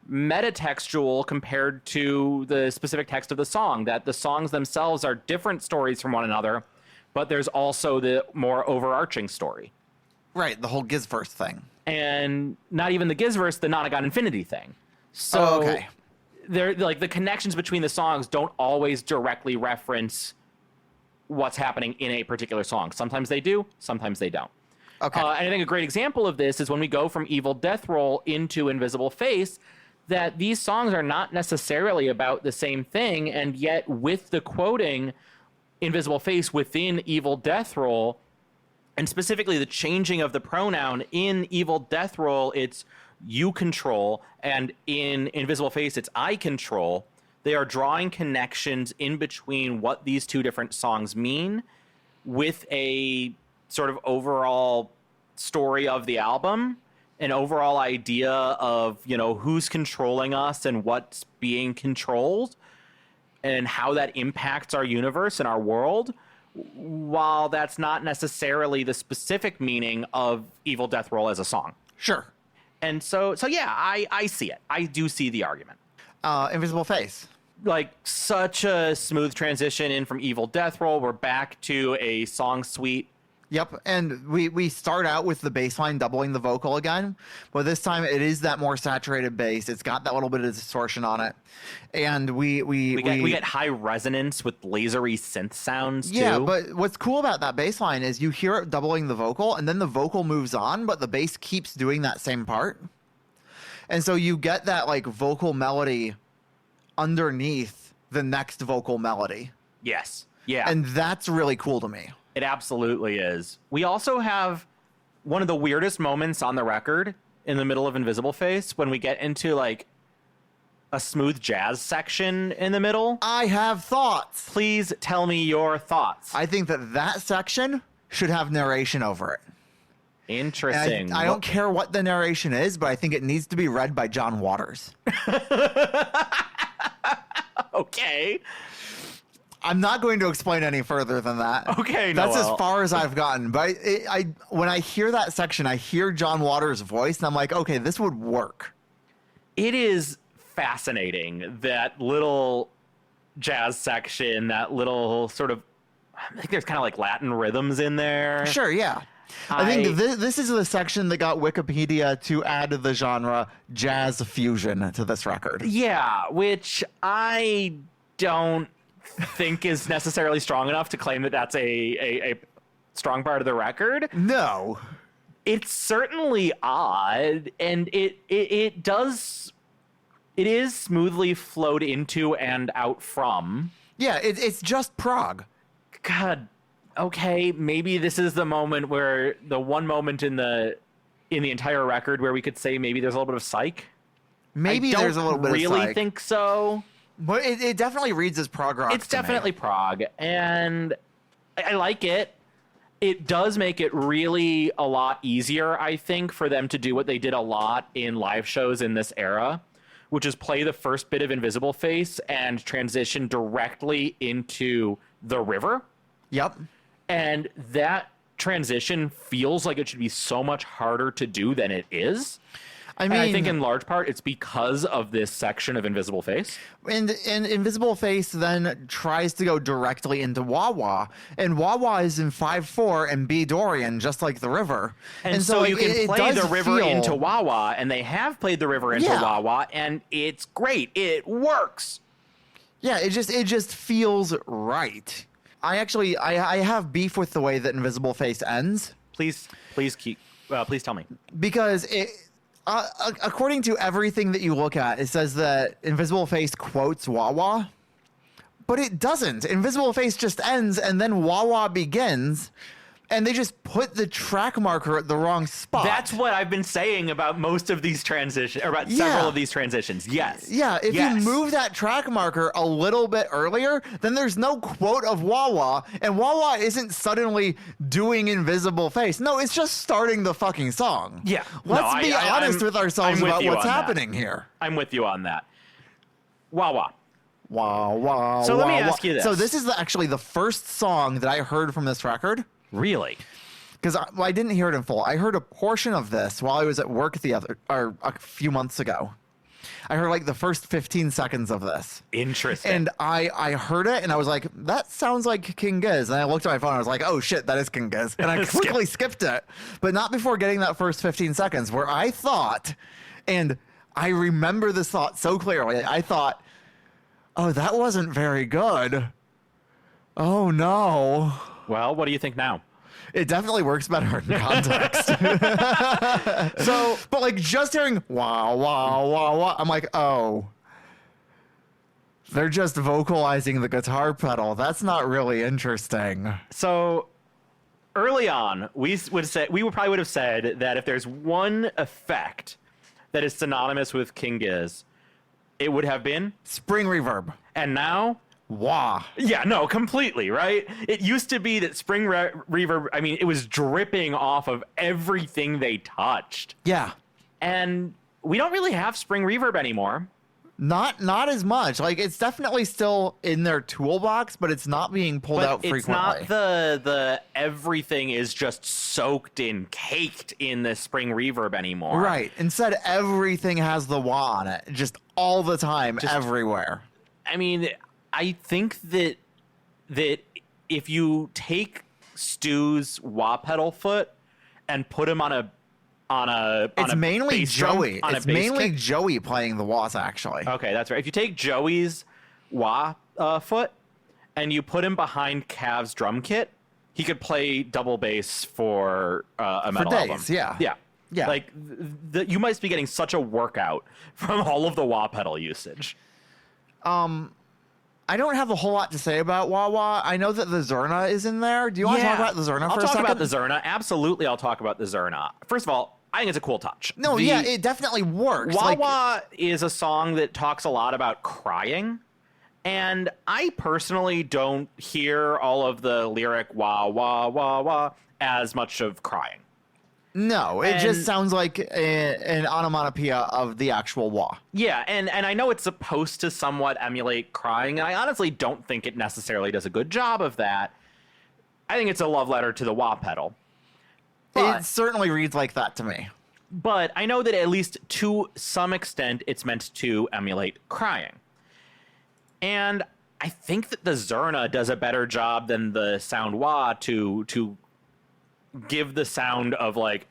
metatextual compared to the specific text of the song, that the songs themselves are different stories from one another, but there's also the more overarching story. Right, the whole Gizverse thing. And not even the Gizverse, the Nonagon Infinity thing. So okay. they're like the connections between the songs don't always directly reference what's happening in a particular song. Sometimes they do, sometimes they don't. Okay. And I think a great example of this is when we go from Evil Death Roll into Invisible Face, that these songs are not necessarily about the same thing, and yet with the quoting Invisible Face within Evil Death Roll, and specifically the changing of the pronoun in Evil Death Roll, it's you control, and in Invisible Face, it's I control. They are drawing connections in between what these two different songs mean with a sort of overall story of the album, an overall idea of, you know, who's controlling us and what's being controlled and how that impacts our universe and our world, while that's not necessarily the specific meaning of Evil Death Roll as a song. Sure. And so yeah, I see it. I do see the argument. Invisible Face. Like, such a smooth transition in from Evil Death Roll. We're back to a song suite. Yep, and we start out with the bass line doubling the vocal again, but this time it is that more saturated bass. It's got that little bit of distortion on it, and we get high resonance with lasery synth sounds too. Yeah, but what's cool about that bass line is you hear it doubling the vocal, and then the vocal moves on, but the bass keeps doing that same part, and so you get that like vocal melody underneath the next vocal melody. Yes, yeah, And that's really cool to me. it absolutely is. We also have one of the weirdest moments on the record in the middle of Invisible Face when we get into like a smooth jazz section in the middle. I have thoughts. Please tell me your thoughts. I think that section should have narration over it. Interesting. And I don't care what the narration is, but I think it needs to be read by John Waters. Okay. I'm not going to explain any further than that. Okay, That's Noel. as far as I've gotten. But when I hear that section, I hear John Waters' voice, and I'm like, okay, this would work. It is fascinating, that little jazz section, that little sort of, I think there's kind of like Latin rhythms in there. Sure, yeah. I think this is the section that got Wikipedia to add the genre jazz fusion to this record. Yeah, which I don't think is necessarily strong enough to claim that that's a strong part of the record. No. It's certainly odd, and it is smoothly flowed into and out from. Yeah, it's just prog. God, okay, maybe this is the moment where the one moment in the entire record where we could say maybe there's a little bit of psych. Maybe there's a little bit of really psych. think so. But it definitely reads as prog rock. It's to me. definitely prog, and I like it. It does make it really a lot easier, I think, for them to do what they did a lot in live shows in this era, which is play the first bit of Invisible Face and transition directly into the river. Yep. And that transition feels like it should be so much harder to do than it is. I And mean, I think in large part it's because of this section of Invisible Face. and Invisible Face then tries to go directly into wah wah, and wah wah is in 5/4 and B Dorian, just like the river. And so you can it play does the river feel- into wah wah, and they have played the river into Yeah. wah wah, and it's great. It works. Yeah, it just feels right. I have beef with the way that Invisible Face ends, Please tell me. because according to everything that you look at, it says that Invisible Face quotes wah wah, but it doesn't. Invisible Face just ends, and then wah wah begins, and they just put the track marker at the wrong spot. That's what I've been saying about most of these transitions, or about several of these transitions. Yes. Yeah, if Yes. you move that track marker a little bit earlier, then there's no quote of wah wah, and wah wah isn't suddenly doing Invisible Face. No, it's just starting the fucking song. Yeah. Let's No, be honest with ourselves I'm with about you what's on that. happening here. I'm with you on that. Wah wah. Wah wah. So let me wah, ask wah. you this. So this is actually the first song that I heard from this record. Really? Because I didn't hear it in full. I heard a portion of this while I was at work a few months ago. I heard like the first 15 seconds of this. Interesting. And I heard it and I was like, that sounds like King Giz. And I looked at my phone and I was like, oh shit, that is King Giz. And I quickly skipped it. But not before getting that first 15 seconds where I thought, and I remember this thought so clearly, I thought, oh, that wasn't very good. Oh no. Well, what do you think now? It definitely works better in context. So, but like just hearing wah, wah, wah, wah, I'm like, oh, they're just vocalizing the guitar pedal. That's not really interesting. So early on, we probably would have said that if there's one effect that is synonymous with King Giz, it would have been. Spring reverb. And now, Wah. yeah, no, completely, right? It used to be that spring reverb, I mean, it was dripping off of everything they touched. Yeah. And we don't really have spring reverb anymore. Not as much. Like, it's definitely still in their toolbox, but it's not being pulled But out frequently. it's not the everything is just soaked in, caked in the spring reverb anymore. Right. Instead, everything has the wah on it, just all the time, everywhere. I mean, I think that if you take Stu's wah pedal foot and put him on a It's mainly bass drum, Joey. on a It's bass mainly kick. Joey playing the wahs, actually. Okay, that's right. If you take Joey's wah foot and you put him behind Cav's drum kit, he could play double bass for a metal days, album. yeah. Yeah. Like you might be getting such a workout from all of the wah pedal usage. I don't have a whole lot to say about wah wah. I know that the Zerna is in there. Do you want to talk about the Zerna I'll for a talk second? about the Zerna. Absolutely, I'll talk about the Zerna. First of all, I think it's a cool touch. No, yeah, it definitely works. Wah Like, Wah is a song that talks a lot about crying. And I personally don't hear all of the lyric wah, wah, wah, wah as much of crying. no, it just And- sounds like an onomatopoeia of the actual wah. Yeah, and I know it's supposed to somewhat emulate crying, and I honestly don't think it necessarily does a good job of that. I think it's a love letter to the wah pedal. But- It certainly reads like that to me. But I know that at least to some extent it's meant to emulate crying. And I think that the Zerna does a better job than the sound wah to give the sound of like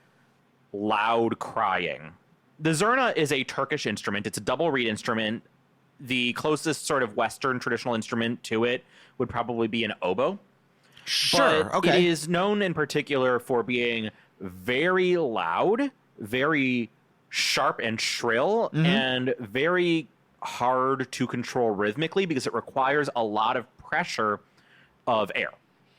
loud crying. The Zerna is a Turkish instrument. It's a double reed instrument. The closest sort of Western traditional instrument to it would probably be an oboe. Sure, But okay. it is known in particular for being very loud, very sharp and shrill, Mm-hmm. and very hard to control rhythmically because it requires a lot of pressure of air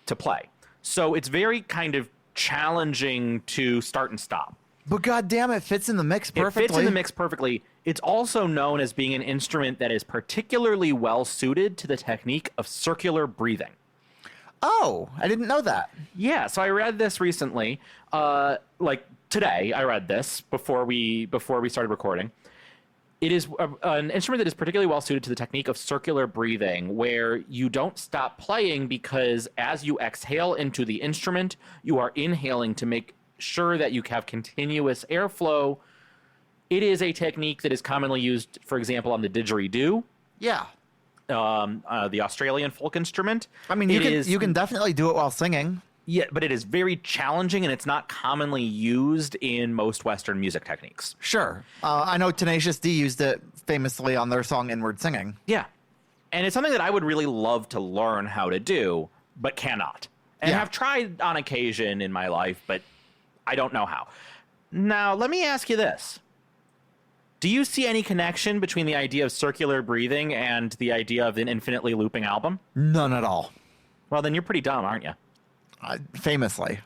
to play. So it's very kind of challenging to start and stop. But goddamn, it fits in the mix perfectly. It fits in the mix perfectly. It's also known as being an instrument that is particularly well suited to the technique of circular breathing. Oh, I didn't know that. Yeah, so I read this recently. Like today, I read this before we started recording. It is an instrument that is particularly well suited to the technique of circular breathing, where you don't stop playing because as you exhale into the instrument, you are inhaling to make sure that you have continuous airflow. It is a technique that is commonly used, for example, on the didgeridoo, Yeah. the Australian folk instrument. I mean, you can definitely do it while singing. Yeah, but it is very challenging, and it's not commonly used in most Western music techniques. Sure. I know Tenacious D used it famously on their song Inward Singing. Yeah. And it's something that I would really love to learn how to do, but cannot. And Yeah. have tried on occasion in my life, but I don't know how. Now, let me ask you this. Do you see any connection between the idea of circular breathing and the idea of an infinitely looping album? None at all. Well, then you're pretty dumb, aren't you? Famously.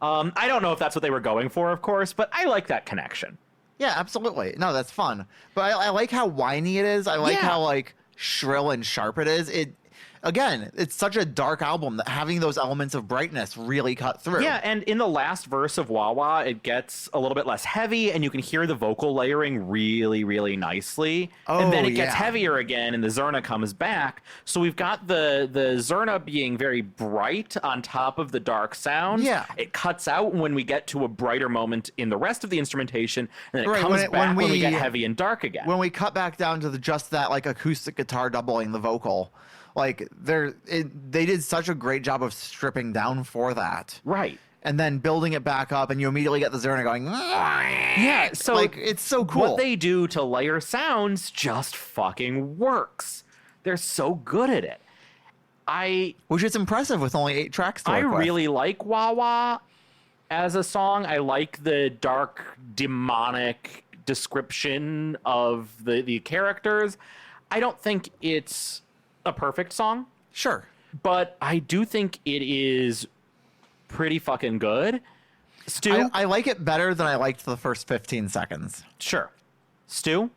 I don't know if that's what they were going for, of course, but I like that connection. Yeah, absolutely. No, that's fun. But I like how whiny it is. I like Yeah. how like shrill and sharp it is. Again, it's such a dark album that having those elements of brightness really cut through. Yeah, and in the last verse of Wah Wah, it gets a little bit less heavy, and you can hear the vocal layering really, really nicely. And then Oh, it gets yeah. heavier again, and the Zerna comes back. So we've got the Zerna being very bright on top of the dark sound. Yeah. It cuts out when we get to a brighter moment in the rest of the instrumentation, and then it Right, comes when back when we we- get heavy and dark again. When we cut back down to just that like acoustic guitar doubling the vocal, like they did such a great job of stripping down for that. Right. And then building it back up, and you immediately get the Zerna going. Yeah, so like it's so cool. What they do to layer sounds just fucking works. They're so good at it. Which is impressive with only 8 tracks to I work with. really like Wah Wah as a song. I like the dark, demonic description of the characters. I don't think it's a perfect song, Sure. but I do think it is pretty fucking good. Stu? I like it better than I liked the first 15 seconds. Sure. Stu?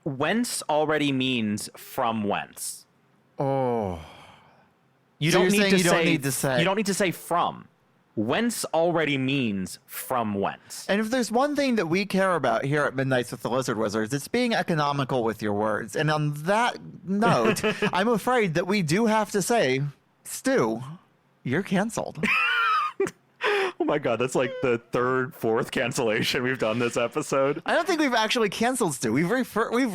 Whence already means from whence. Oh. You So don't you're need saying to you say don't need to say- You don't need to say from. whence already means from whence. And if there's one thing that we care about here at Midnights with the Lizard Wizards, it's being economical with your words. And on that note, I'm afraid that we do have to say, Stu, you're canceled. Oh my god, that's like the third, fourth cancellation we've done this episode. I don't think we've actually canceled Stu. We've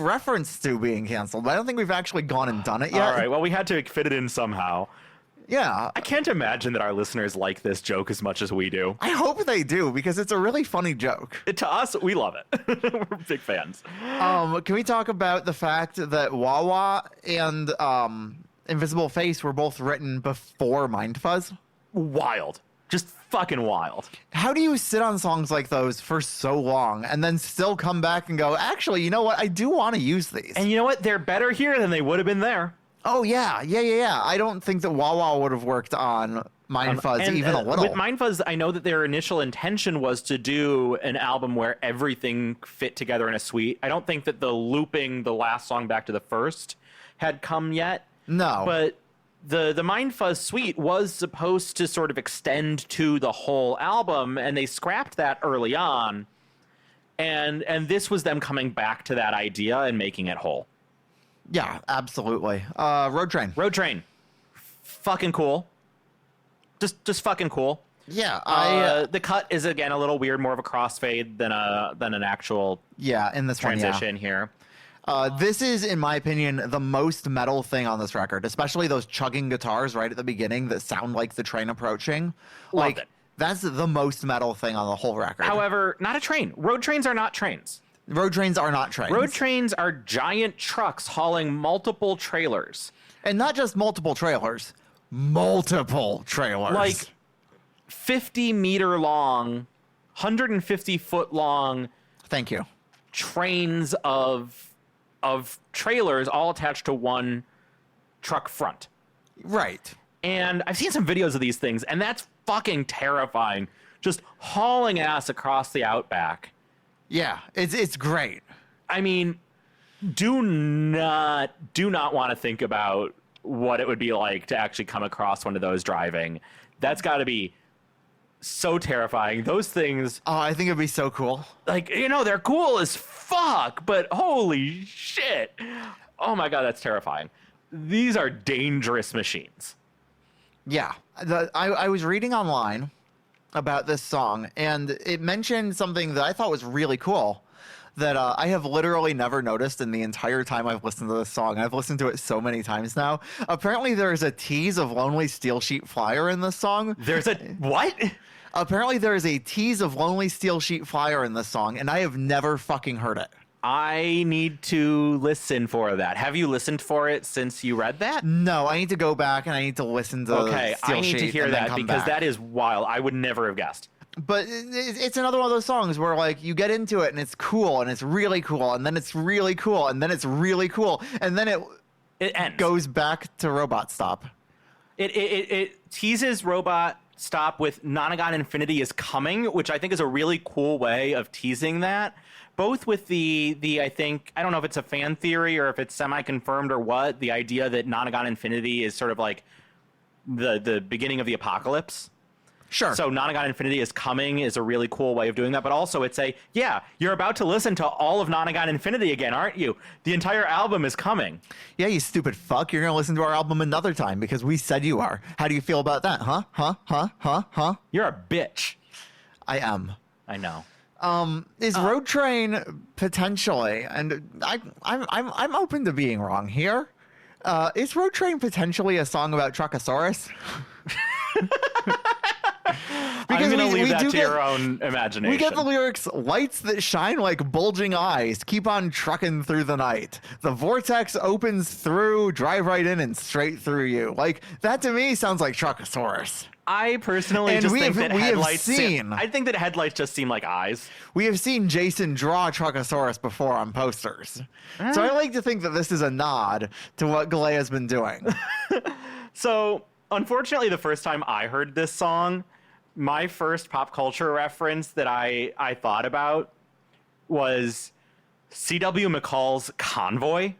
referenced Stu being canceled, but I don't think we've actually gone and done it yet. All right, well, we had to fit it in somehow. Yeah. I can't imagine that our listeners like this joke as much as we do. I hope they do, because it's a really funny joke. To us, we love it. We're big fans. Can we talk about the fact that Wawa and Invisible Face were both written before Mind Fuzz? Wild. Just fucking wild. How do you sit on songs like those for so long and then still come back and go, actually, you know what? I do want to use these. And you know what? They're better here than they would have been there. Oh, yeah. I don't think that Wawa would have worked on Mind Fuzz even a little. With Mind Fuzz, I know that their initial intention was to do an album where everything fit together in a suite. I don't think that the looping the last song back to the first had come yet. No. But the Mind Fuzz suite was supposed to sort of extend to the whole album, and they scrapped that early on. And this was them coming back to that idea and making it whole. Yeah, absolutely. Road Train. Road Train. Fucking cool. Just fucking cool. Yeah, the cut is again a little weird, more of a crossfade than an actual in this transition one, here. This is, in my opinion, the most metal thing on this record, especially those chugging guitars right at the beginning that sound like the train approaching. Loved it. That's the most metal thing on the whole record. However, not a train. Road trains are not trains. Road trains are not trains. Road trains are giant trucks hauling multiple trailers. And not just multiple trailers, multiple trailers. Like 50-meter long, 150-foot long Thank you. trains of trailers all attached to one truck front. Right. And I've seen some videos of these things, and that's fucking terrifying. Just hauling ass across the outback. Yeah, it's great. I mean, do not want to think about what it would be like to actually come across one of those driving. That's got to be so terrifying. Those things. Oh, I think it'd be so cool. Like, they're cool as fuck, but holy shit. Oh my God, that's terrifying. These are dangerous machines. Yeah. I was reading online about this song, and it mentioned something that I thought was really cool that I have literally never noticed in the entire time I've listened to this song. I've listened to it so many times now. Apparently, there's a tease of Lonely Steel Sheet Flyer in this song. There's a what? Apparently, there is a tease of Lonely Steel Sheet Flyer in this song, and I have never fucking heard it. I need to listen for that. Have you listened for it since you read that? No, I need to go back and I need to listen to Okay, Steel I need to Sheet hear and then that come because back. that is wild. I would never have guessed. But it's another one of those songs where, like, you get into it and it's cool and it's really cool and then it's really cool and then it's really cool and then it ends. goes back to Robot Stop. It teases Robot Stop with Nonagon Infinity is coming, which I think is a really cool way of teasing that. Both with the I think, I don't know if it's a fan theory or if it's semi-confirmed or what, the idea that Nonagon Infinity is sort of like the beginning of the apocalypse. Sure. So Nonagon Infinity is coming is a really cool way of doing that. But also it's you're about to listen to all of Nonagon Infinity again, aren't you? The entire album is coming. Yeah, you stupid fuck. You're going to listen to our album another time because we said you are. How do you feel about that? Huh? You're a bitch. I am. I know. Is Road Train potentially, and I'm open to being wrong here. Is Road Train potentially a song about Truckosaurus? I'm going to leave that to your own imagination. We get the lyrics, lights that shine like bulging eyes, keep on trucking through the night. The vortex opens through, drive right in and straight through you. Like, that to me sounds like Truckosaurus. I personally And just we think have- that we have headlights seen- I think that headlights just seem like eyes. We have seen Jason draw Truckosaurus before on posters. So I like to think that this is a nod to what Galea's been doing. So, unfortunately, the first time I heard this song, my first pop culture reference that I thought about was C.W. McCall's Convoy.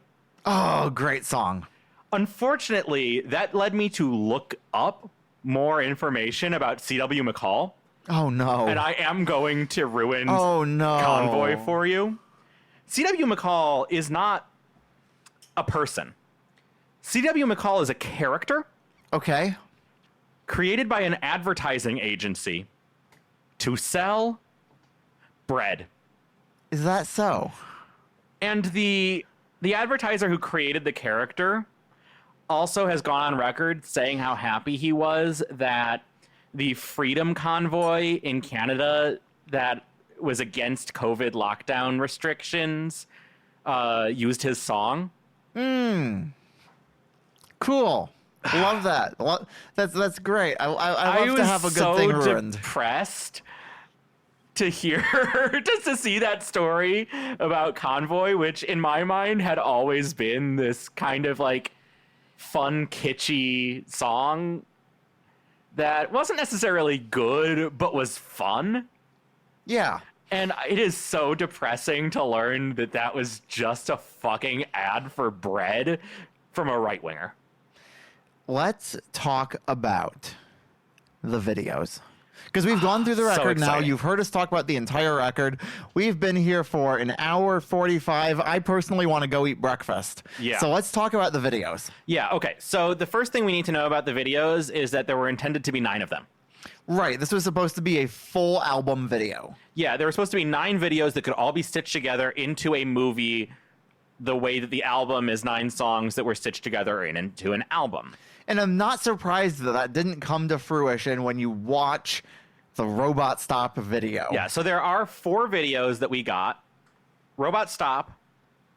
Oh, great song. Unfortunately, that led me to look up more information about C.W. McCall, Oh no. and I am going to ruin Oh no. Convoy for you. C.W. McCall is not a person. C.W. McCall is a character Okay. created by an advertising agency to sell bread. Is that so? And the advertiser who created the character also has gone on record saying how happy he was that the Freedom Convoy in Canada that was against COVID lockdown restrictions used his song. Cool. Love that. That's great. I love to have a good thing ruined. Depressed to hear, just to see that story about Convoy, which in my mind had always been this kind of like fun, kitschy song that wasn't necessarily good, but was fun. Yeah. And it is so depressing to learn that that was just a fucking ad for bread from a right winger. Let's talk about the videos. Because we've gone through the So record now. exciting. You've heard us talk about the entire record. We've been here for an hour 45. I personally want to go eat breakfast. Yeah. So let's talk about the videos. Yeah, okay. So the first thing we need to know about the videos is that there were intended to be 9 of them. Right. This was supposed to be a full album video. Yeah, there were supposed to be 9 videos that could all be stitched together into a movie the way that the album is 9 songs that were stitched together into an album. And I'm not surprised that that didn't come to fruition when you watch the Robot Stop video. Yeah, so there are 4 videos that we got. Robot Stop,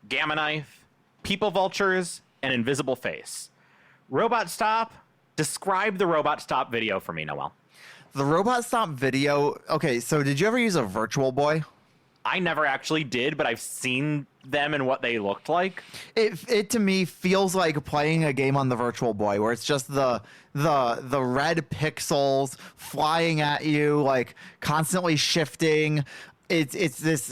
Gamma Knife, People Vultures, and Invisible Face. Robot Stop, describe the Robot Stop video for me, Noel. The Robot Stop video. Okay, so did you ever use a Virtual Boy? I never actually did, but I've seen them and what they looked like. It to me feels like playing a game on the Virtual Boy, where it's just the red pixels flying at you, like constantly shifting. It's this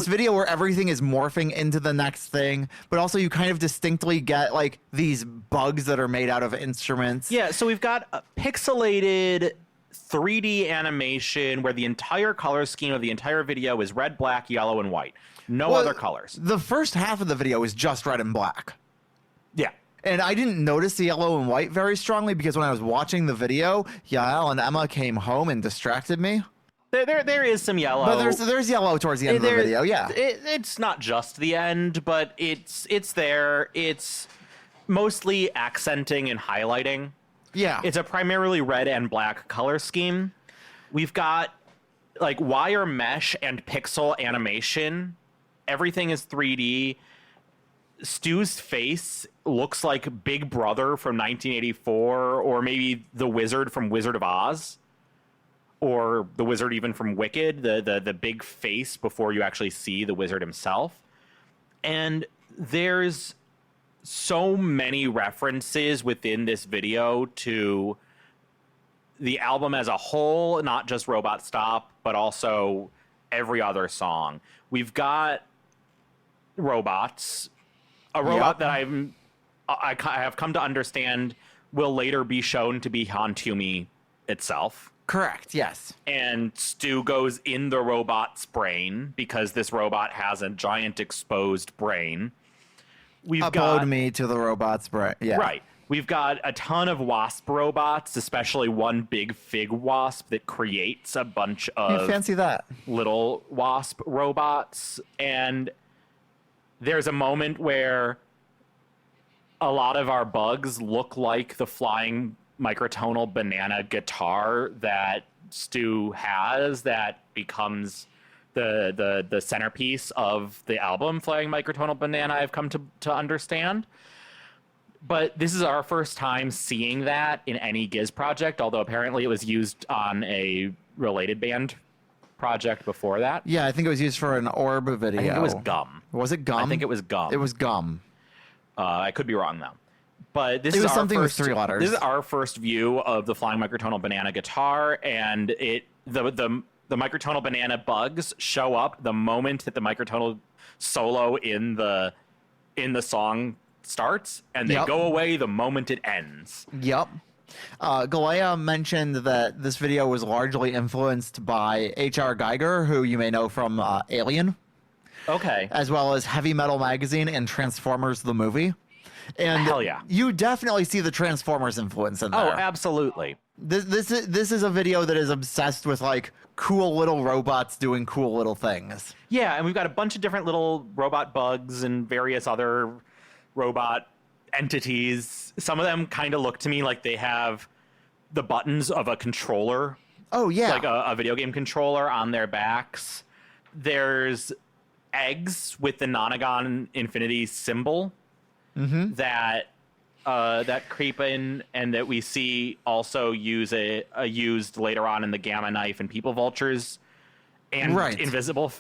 video where everything is morphing into the next thing, but also you kind of distinctly get like these bugs that are made out of instruments. Yeah, so we've got a pixelated 3D animation where the entire color scheme of the entire video is red, black, yellow, and white. No Well, other colors. The first half of the video is just red and black. Yeah. And I didn't notice the yellow and white very strongly because when I was watching the video, Yael and Emma came home and distracted me. There is some yellow. But there's yellow towards the end of the video, yeah. It's not just the end, but it's there. It's mostly accenting and highlighting. Yeah. It's a primarily red and black color scheme. We've got like wire mesh and pixel animation. Everything is 3D. Stu's face looks like Big Brother from 1984, or maybe the Wizard from Wizard of Oz, or the Wizard even from Wicked, the big face before you actually see the Wizard himself. And there's so many references within this video to the album as a whole, not just Robot Stop, but also every other song. We've got robots, a robot that I have come to understand will later be shown to be Hantumi itself. Correct, yes. And Stu goes in the robot's brain because this robot has a giant exposed brain. We've Upload got me to the robot's brain. Yeah. right. We've got a ton of wasp robots, especially one big fig wasp that creates a bunch of Fancy that. little wasp robots. And there's a moment where a lot of our bugs look like the flying microtonal banana guitar that Stu has that becomes the centerpiece of the album Flying Microtonal Banana, I've come to understand. But this is our first time seeing that in any Giz project, although apparently it was used on a related band project before that. Yeah, I think it was used for an Orb video. I think it was Gum. Was it Gum? I think it was Gum. It was Gum. I could be wrong, though. But this It is was our something with first, 3 letters. This is our first view of the Flying Microtonal Banana guitar, and the microtonal banana bugs show up the moment that the microtonal solo in the song starts, and they Yep. go away the moment it ends. Yep. Galea mentioned that this video was largely influenced by H.R. Geiger, who you may know from Alien, Okay. as well as Heavy Metal Magazine and Transformers the movie. And Hell yeah. you definitely see the Transformers influence in there. Oh, absolutely. This is a video that is obsessed with like cool little robots doing cool little things. Yeah, and we've got a bunch of different little robot bugs and various other robot entities. Some of them kind of look to me like they have the buttons of a controller, Oh yeah. like a video game controller on their backs. There's eggs with the Nonagon Infinity symbol that creep in, and that we see also used later on in the Gamma Knife and People Vultures and Right. Invisible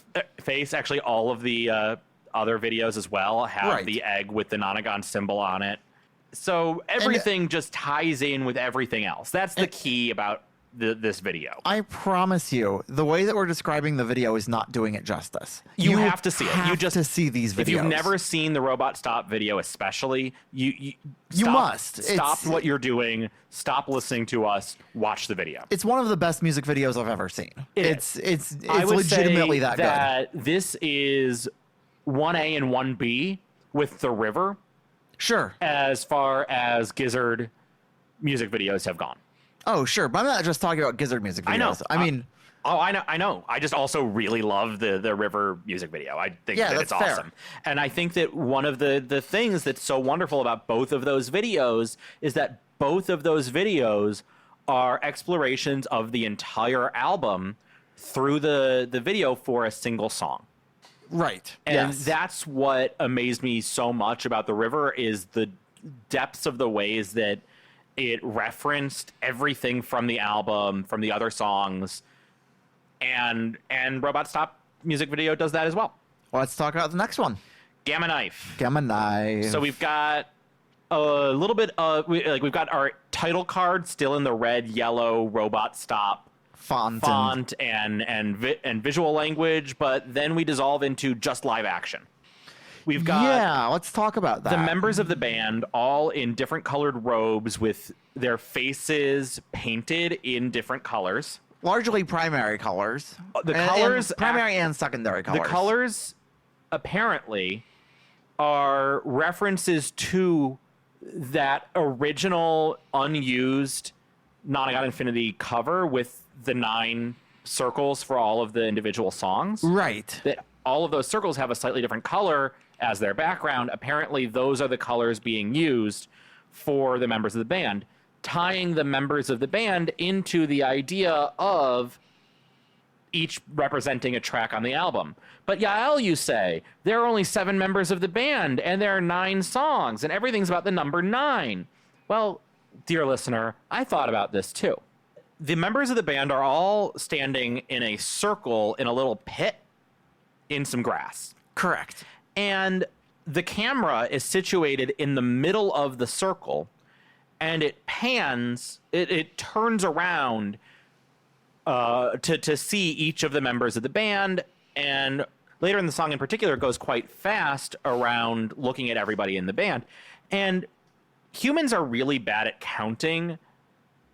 Face. Actually, all of the other videos as well have Right. the egg with the Nonagon symbol on it. So everything just ties in with everything else. That's the key about this video. I promise you, the way that we're describing the video is not doing it justice. You have to see it. Have You just to see these videos. If you've never seen the Robot Stop video, especially, you must. Stop It's- what you're doing. Stop listening to us. Watch the video. It's one of the best music videos I've ever seen. It's I would legitimately say that good. This is 1A and 1B with the river Sure. as far as Gizzard music videos have gone. Oh, sure. But I'm not just talking about Gizzard music videos. I know. I mean, I know. I just also really love the River music video. I think that it's that's fair. awesome. And I think that one of the things that's so wonderful about both of those videos is that both of those videos are explorations of the entire album through the video for a single song. right. And yes. that's what amazed me so much about The River is the depths of the ways that it referenced everything from the album, from the other songs, and Robot Stop music video does that as well. Let's talk about the next one. Gamma Knife. Gamma Knife. So we've got a little bit of we've got our title card still in the red, yellow Robot Stop font and visual language, but then we dissolve into just live action. We've got yeah, let's talk about that. the members of the band all in different colored robes with their faces painted in different colors. Largely primary colors. The And colors primary and secondary colors. The colors apparently are references to that original unused Nonagon Infinity cover with the 9 circles for all of the individual songs. Right. That all of those circles have a slightly different color as their background. Apparently, those are the colors being used for the members of the band, tying the members of the band into the idea of each representing a track on the album. But Yael, you say, there are only 7 members of the band, and there are 9 songs, and everything's about the number 9. Well, dear listener, I thought about this too. The members of the band are all standing in a circle in a little pit in some grass. Correct. And the camera is situated in the middle of the circle, and it pans, it turns around to see each of the members of the band, and later in the song in particular, it goes quite fast around looking at everybody in the band. And humans are really bad at counting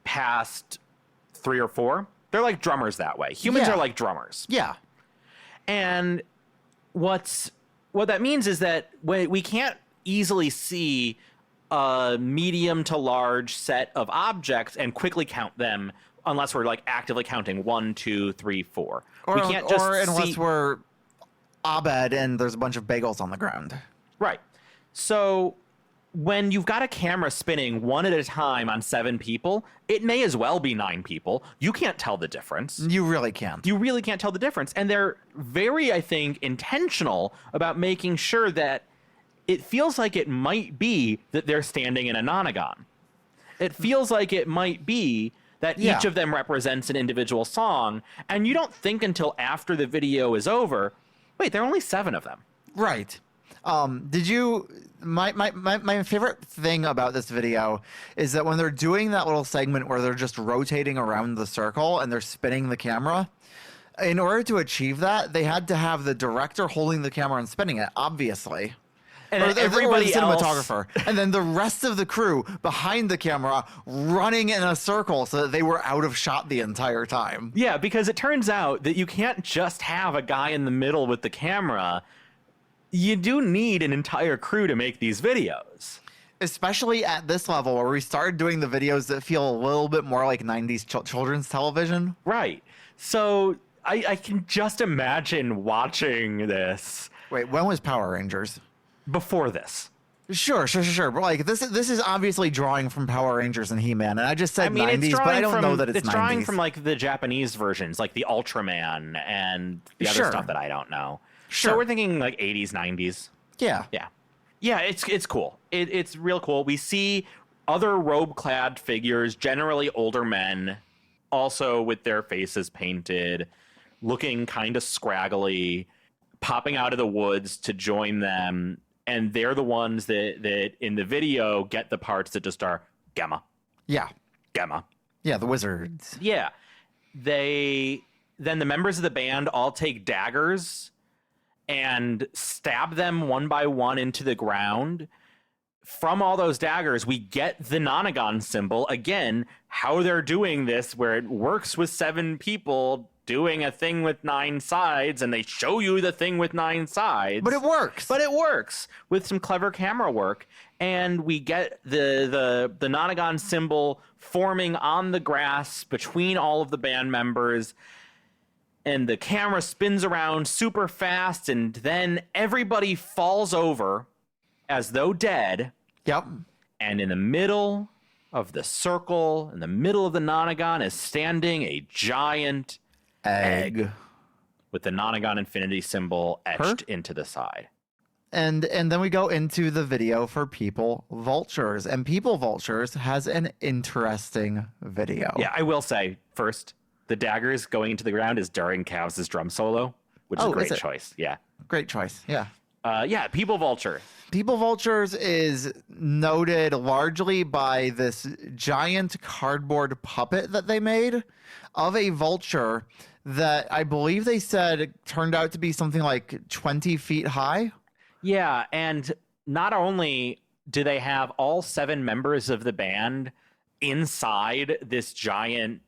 past 3 or 4. They're like drummers that way. Humans Yeah. are like drummers. Yeah. And what that means is that we can't easily see a medium to large set of objects and quickly count them unless we're like actively counting 1, 2, 3, 4. Or, we can't just or unless see... we're Abed and there's a bunch of bagels on the ground. Right. So when you've got a camera spinning one at a time on 7 people, it may as well be 9 people. You can't tell the difference. You really can't. You really can't tell the difference. And they're very, I think, intentional about making sure that it feels like it might be that they're standing in a nonagon. It feels like it might be that Yeah. each of them represents an individual song. And you don't think until after the video is over, wait, there are only 7 of them. Right. Did you... My favorite thing about this video is that when they're doing that little segment where they're just rotating around the circle and they're spinning the camera, in order to achieve that, they had to have the director holding the camera and spinning it, obviously. And or then everybody the else, cinematographer, and then the rest of the crew behind the camera running in a circle so that they were out of shot the entire time. yeah, because it turns out that you can't just have a guy in the middle with the camera. You do need an entire crew to make these videos. Especially at this level where we started doing the videos that feel a little bit more like 90s children's television. Right. So I can just imagine watching this Wait, when was Power Rangers? before this. Sure. But like this is obviously drawing from Power Rangers and He-Man, and I just said 90s, but I don't know that it's 90s. It's drawing from like the Japanese versions, like the Ultraman and the other Sure. stuff that I don't know. Sure. So we're thinking like 80s, 90s. Yeah. Yeah, it's cool. It's real cool. We see other robe-clad figures, generally older men, also with their faces painted, looking kind of scraggly, popping out of the woods to join them. And they're the ones that in the video get the parts that just are Gamma. Yeah. Gamma. Yeah, the wizards. Yeah. Then the members of the band all take daggers and stab them one by one into the ground. From all those daggers, we get the Nonagon symbol. Again, how they're doing this, where it works with 7 people doing a thing with 9 sides, and they show you the thing with 9 sides. But it works. But it works with some clever camera work. And we get the Nonagon symbol forming on the grass between all of the band members. And the camera spins around super fast, and then everybody falls over as though dead. Yep. And in the middle of the circle, in the middle of the Nonagon, is standing a giant Egg. with the Nonagon Infinity symbol etched into the side. And then we go into the video for People Vultures. And People Vultures has an interesting video. Yeah, I will say, first, the daggers going into the ground is during Cavs' drum solo, which is a great choice. Yeah. Great choice. Yeah. Yeah, People Vulture. People Vultures is noted largely by this giant cardboard puppet that they made of a vulture that I believe they said turned out to be something like 20 feet high. Yeah, and not only do they have all 7 members of the band inside this giant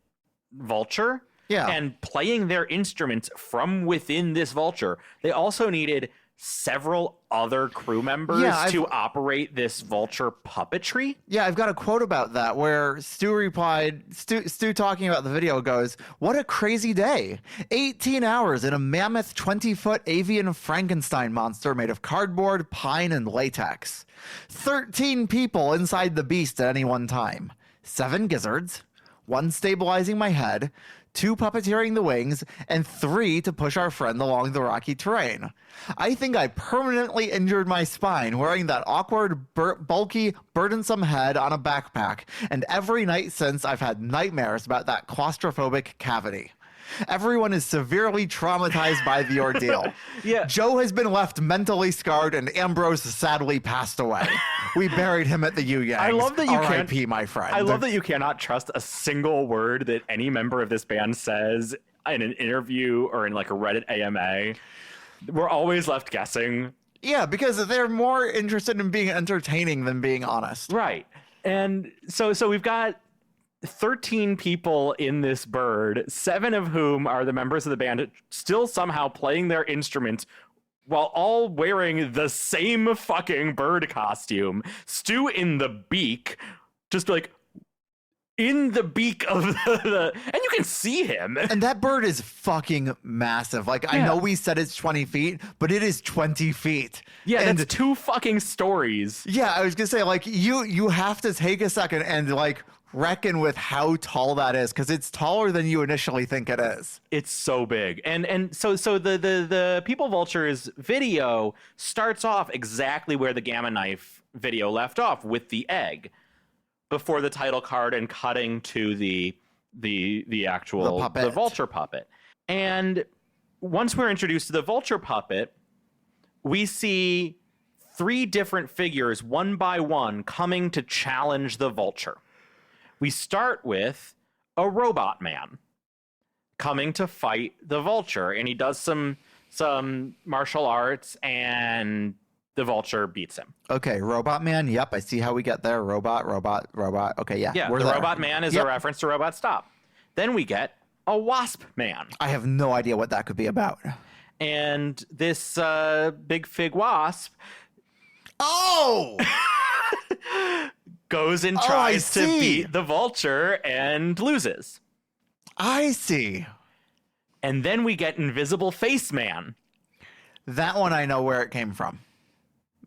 vulture and playing their instruments from within this vulture, they also needed several other crew members to operate this vulture puppetry. Yeah, I've got a quote about that where Stu replied, Stu talking about the video goes, "What a crazy day. 18 hours in a mammoth 20-foot avian Frankenstein monster made of cardboard, pine, and latex. 13 people inside the beast at any one time. 7 gizzards, 1 stabilizing my head, 2 puppeteering the wings, and 3 to push our friend along the rocky terrain. I think I permanently injured my spine wearing that awkward, bulky, burdensome head on a backpack, and every night since I've had nightmares about that claustrophobic cavity. Everyone is severely traumatized by the ordeal. Yeah. Joe has been left mentally scarred, and Ambrose sadly passed away. We buried him at the Yu-Yangs. I love that you R.I.P. my friend. I love that you cannot trust a single word that any member of this band says in an interview or in like a Reddit AMA. We're always left guessing. Yeah, because they're more interested in being entertaining than being honest. Right. And so we've got 13 people in this bird, 7 of whom are the members of the band still somehow playing their instruments while all wearing the same fucking bird costume. Stu in the beak, just like in the beak of the and you can see him. And that bird is fucking massive. Like, I know we said it's 20 feet, but it is 20 feet. Yeah, and that's 2 fucking stories. Yeah, I was gonna say, like, you have to take a second and like reckon with how tall that is, because it's taller than you initially think it is. It's so big. And so the People Vultures video starts off exactly where the Gamma Knife video left off, with the egg before the title card and cutting to the actual the vulture puppet. And once we're introduced to the vulture puppet, we see 3 different figures one by one coming to challenge the vulture. We start with a robot man coming to fight the vulture, and he does some martial arts and the Vulture beats him. Okay, Robot Man. Yep, I see how we get there. Robot. Okay, yeah. Yeah, we're the there. Robot Man is a reference to Robot Stop. Then we get a Wasp Man. I have no idea what that could be about. And this big fig wasp Oh! goes and tries to beat the Vulture and loses. I see. And then we get Invisible Face Man. That one I know where it came from.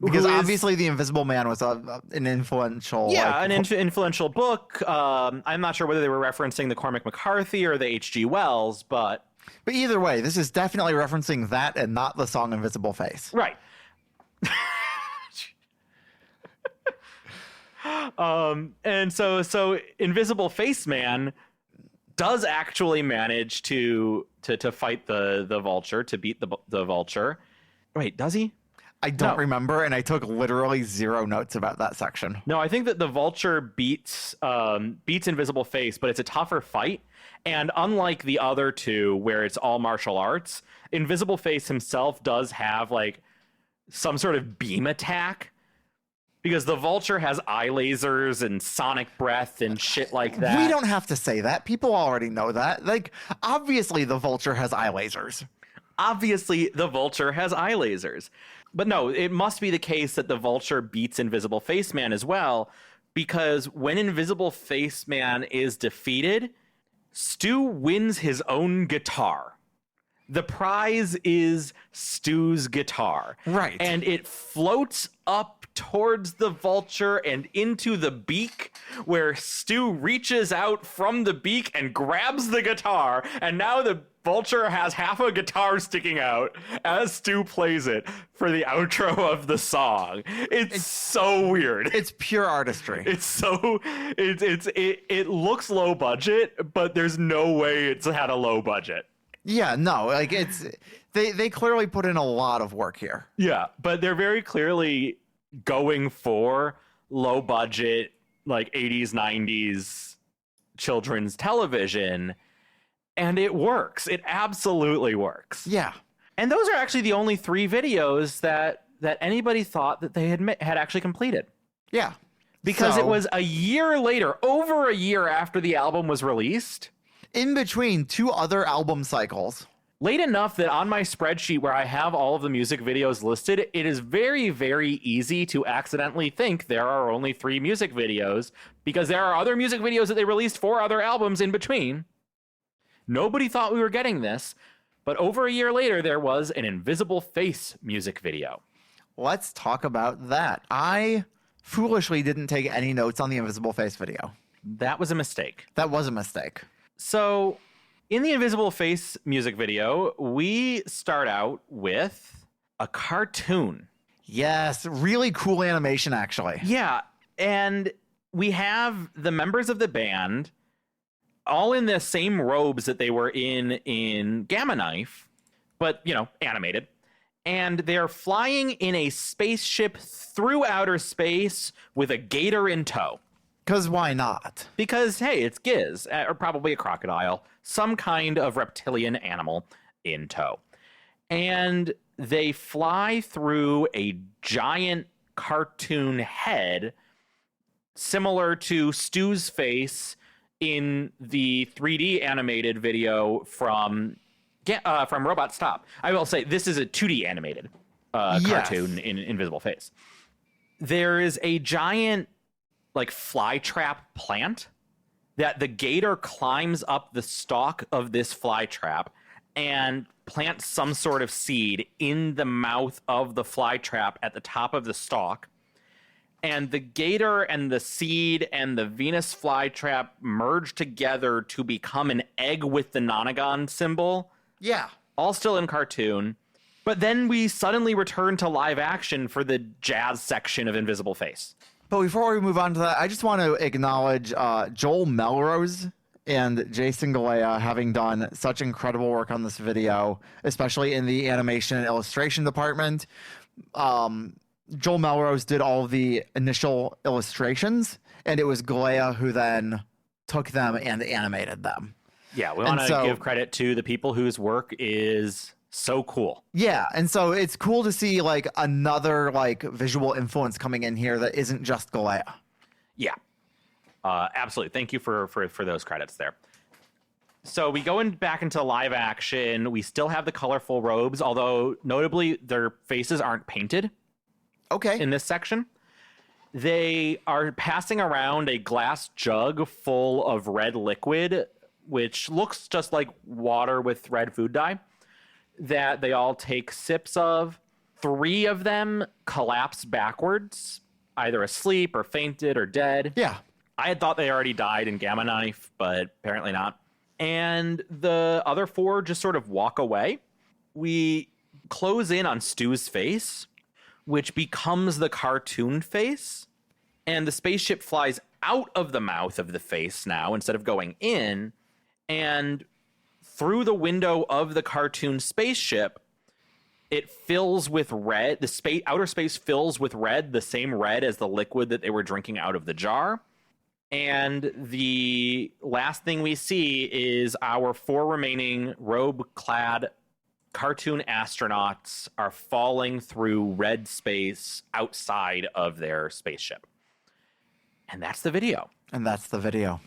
Because obviously the Invisible Man was an influential... Yeah, an influential book. I'm not sure whether they were referencing the Cormac McCarthy or the H.G. Wells, but... But either way, this is definitely referencing that and not the song Invisible Face. Right. And so Invisible Face Man does actually manage to fight the Vulture, to beat the Vulture. Wait, does he? I don't remember, and I took literally 0 notes about that section. No, I think that the Vulture beats Invisible Face, but it's a tougher fight. And unlike the other two, where it's all martial arts, Invisible Face himself does have like some sort of beam attack, because the Vulture has eye lasers and sonic breath and shit like that. We don't have to say that. People already know that. Like, obviously the Vulture has eye lasers. Obviously, the Vulture has eye lasers. But no, it must be the case that the Vulture beats Invisible Face Man as well, because when Invisible Face Man is defeated, Stu wins his own guitar. The prize is Stu's guitar. Right. And it floats up towards the Vulture and into the beak, where Stu reaches out from the beak and grabs the guitar, and now the Vulture has half a guitar sticking out as Stu plays it for the outro of the song. It's so weird. It's pure artistry. It looks low budget, but there's no way it's had a low budget. Yeah, no, like they clearly put in a lot of work here. Yeah, but they're very clearly going for low budget, like 80s, 90s children's television. And it works. It absolutely works. Yeah. And those are actually the only 3 videos that anybody thought that they had actually completed. Yeah. Because it was a year later, over a year after the album was released. In between 2 other album cycles. Late enough that on my spreadsheet where I have all of the music videos listed, it is very, very easy to accidentally think there are only 3 music videos, because there are other music videos that they released for other albums in between. Nobody thought we were getting this, but over a year later, there was an Invisible Face music video. Let's talk about that. I foolishly didn't take any notes on the Invisible Face video. That was a mistake. That was a mistake. So, in the Invisible Face music video, we start out with a cartoon. Yes, really cool animation, actually. Yeah, and we have the members of the band all in the same robes that they were in Gamma Knife, but, animated. And they're flying in a spaceship through outer space with a gator in tow. Because why not? Because, hey, it's Giz, or probably a crocodile, some kind of reptilian animal in tow. And they fly through a giant cartoon head, similar to Stu's face in the 3D animated video from Robot Stop. I will say this is a 2D animated cartoon in Invisible Face. There is a giant flytrap plant that the gator climbs up the stalk of this flytrap and plants some sort of seed in the mouth of the flytrap at the top of the stalk. And the gator and the seed and the Venus flytrap merge together to become an egg with the Nonagon symbol. Yeah. All still in cartoon. But then we suddenly return to live action for the jazz section of Invisible Face. But before we move on to that, I just want to acknowledge Joel Melrose and Jason Galea having done such incredible work on this video, especially in the animation and illustration department. Joel Melrose did all of the initial illustrations, and it was Galea who then took them and animated them. Yeah, we And want to so- give credit to the people whose work is so cool. Yeah, and so it's cool to see like another like visual influence coming in here that isn't just Galea. Yeah, absolutely. Thank you for those credits there. So we go back into live action. We still have the colorful robes, although notably their faces aren't painted Okay. in this section. They are passing around a glass jug full of red liquid, which looks just like water with red food dye, that they all take sips of. 3 of them collapse backwards, either asleep or fainted or dead. Yeah. I had thought they already died in Gamma Knife, but apparently not. And the other 4 just sort of walk away. We close in on Stu's face, which becomes the cartoon face. And the spaceship flies out of the mouth of the face now instead of going in. And through the window of the cartoon spaceship, it fills with red. The outer space fills with red, the same red as the liquid that they were drinking out of the jar. And the last thing we see is our 4 remaining robe-clad cartoon astronauts are falling through red space outside of their spaceship. And that's the video. And that's the video.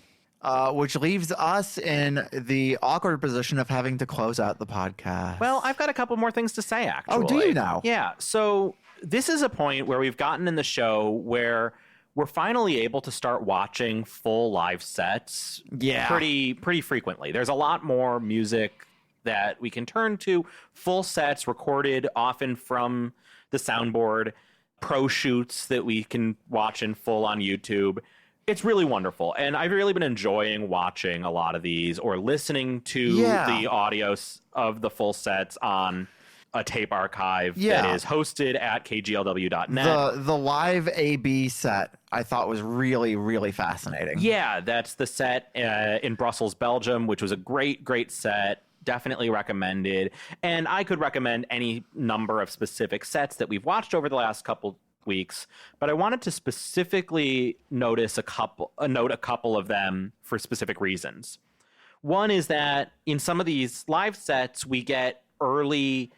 Which leaves us in the awkward position of having to close out the podcast. Well, I've got a couple more things to say, actually. Oh, do you now? Yeah. So this is a point where we've gotten in the show where we're finally able to start watching full live sets Yeah. pretty frequently. There's a lot more music that we can turn to, full sets recorded often from the soundboard, pro shoots that we can watch in full on YouTube. It's really wonderful. And I've really been enjoying watching a lot of these or listening to the audio of the full sets on a tape archive that is hosted at kglw.net. The live AB set I thought was really, really fascinating. Yeah, that's the set in Brussels, Belgium, which was a great set. Definitely recommended. And I could recommend any number of specific sets that we've watched over the last couple weeks, but I wanted to specifically note a couple of them for specific reasons. One is that in some of these live sets, we get early